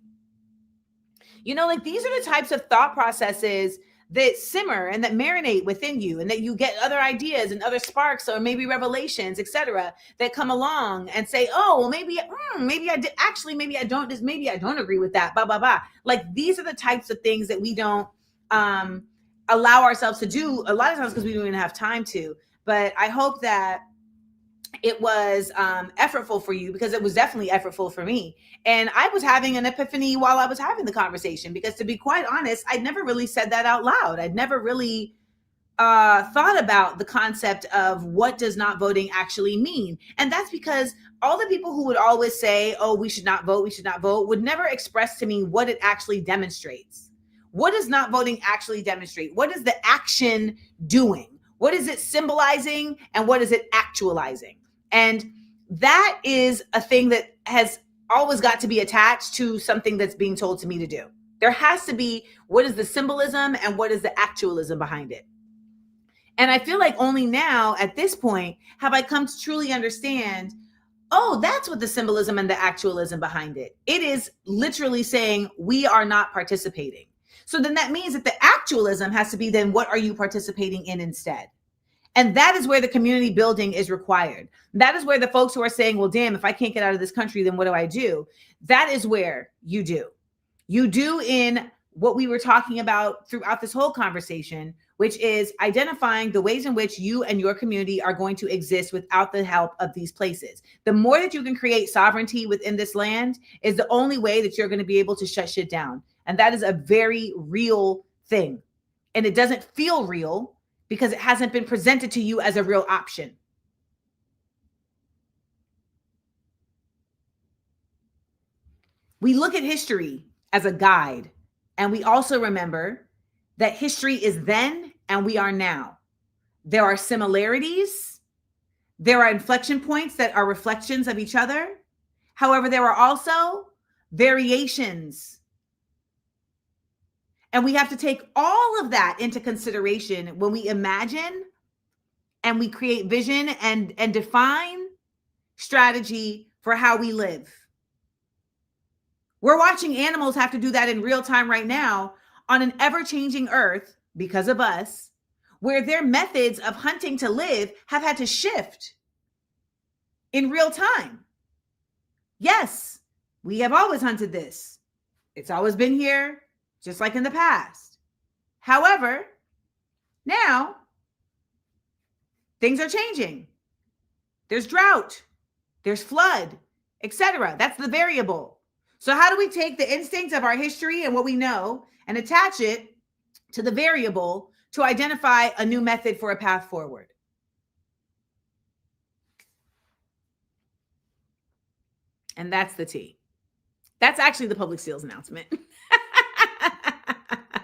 Like these are the types of thought processes that simmer and that marinate within you, and that you get other ideas and other sparks or maybe revelations, etc., that come along and say, oh, well, maybe I did actually, maybe I don't agree with that, blah, blah, blah. Like these are the types of things that we don't allow ourselves to do a lot of times because we don't even have time to. But I hope that it was effortful for you, because it was definitely effortful for me. And I was having an epiphany while I was having the conversation, because to be quite honest, I'd never really said that out loud. I'd never really thought about the concept of what does not voting actually mean. And that's because all the people who would always say, oh, we should not vote, would never express to me what it actually demonstrates. What does not voting actually demonstrate? What is the action doing? What is it symbolizing, and what is it actualizing? And that is a thing that has always got to be attached to something that's being told to me to do. There has to be, what is the symbolism and what is the actualism behind it? And I feel like only now at this point have I come to truly understand, oh, that's what the symbolism and the actualism behind it. It is literally saying we are not participating. So then that means that the actualism has to be then what are you participating in instead? And that is where the community building is required. That is where the folks who are saying, well, damn, if I can't get out of this country, then what do I do? That is where you do. You do in what we were talking about throughout this whole conversation, which is identifying the ways in which you and your community are going to exist without the help of these places. The more that you can create sovereignty within this land is the only way that you're going to be able to shut shit down. And that is a very real thing. And it doesn't feel real because it hasn't been presented to you as a real option. We look at history as a guide, and we also remember that history is then and we are now. There are similarities. There are inflection points that are reflections of each other. However, there are also variations. And we have to take all of that into consideration when we imagine and we create vision and define strategy for how we live. We're watching animals have to do that in real time right now on an ever-changing earth because of us, where their methods of hunting to live have had to shift in real time. Yes, we have always hunted this. It's always been here, just like in the past. However, now things are changing. There's drought, there's flood, etc. That's the variable. So how do we take the instinct of our history and what we know and attach it to the variable to identify a new method for a path forward? And that's the T. That's actually the public seals announcement.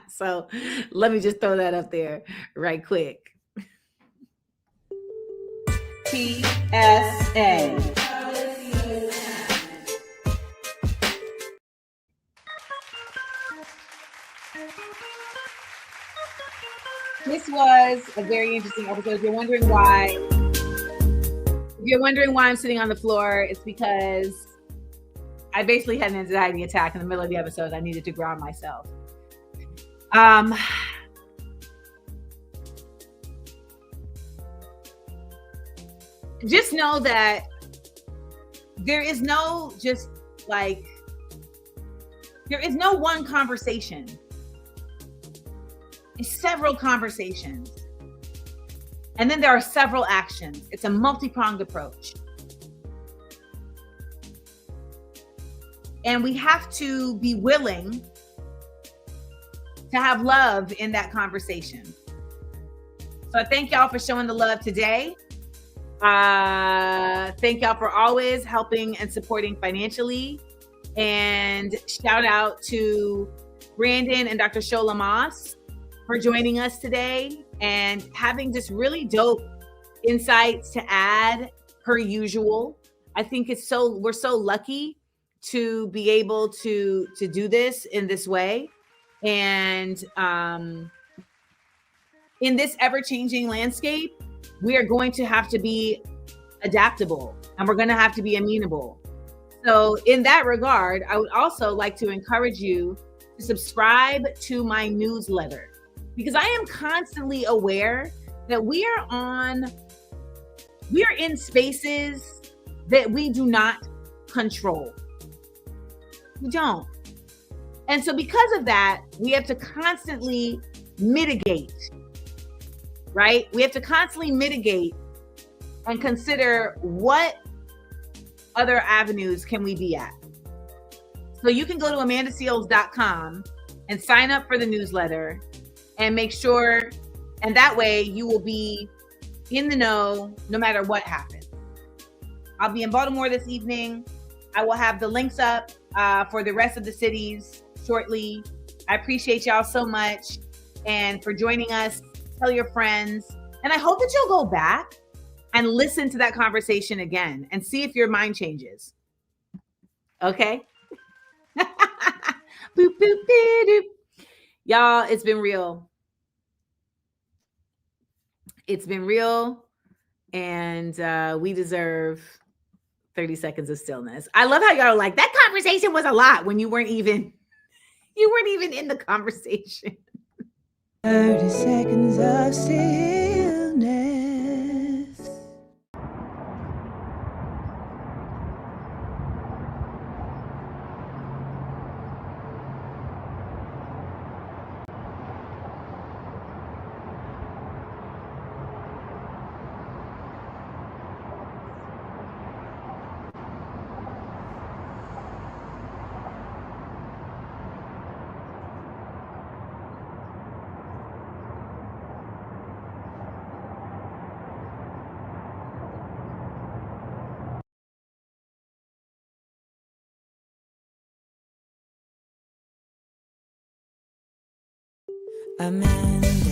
So let me just throw that up there right quick. PSA. This was a very interesting episode. If you're wondering why I'm sitting on the floor, it's because I basically had an anxiety attack in the middle of the episode. I needed to ground myself. Just know that there is no one conversation. It's several conversations. And then there are several actions. It's a multi-pronged approach. And we have to be willing to have love in that conversation. So I thank y'all for showing the love today. Thank y'all for always helping and supporting financially. And shout out to Brandon and Dr. Shola Moss for joining us today and having just really dope insights to add per usual. I think we're so lucky to be able to do this in this way. And in this ever-changing landscape, we are going to have to be adaptable and we're going to have to be amenable. So in that regard, I would also like to encourage you to subscribe to my newsletter, because I am constantly aware that we are in spaces that we do not control. We don't. And so because of that, we have to constantly mitigate, right? We have to constantly mitigate and consider what other avenues can we be at. So you can go to amandaseals.com and sign up for the newsletter and make sure, and that way you will be in the know no matter what happens. I'll be in Baltimore this evening. I will have the links up for the rest of the cities shortly. I appreciate y'all so much and for joining us. Tell your friends. And I hope that you'll go back and listen to that conversation again and see if your mind changes. Okay? Boop, boop, boop, boop. Y'all, it's been real. It's been real. And we deserve 30 seconds of stillness. I love how y'all are like, that conversation was a lot when you weren't even in the conversation. 30 seconds of stillness. Amanda.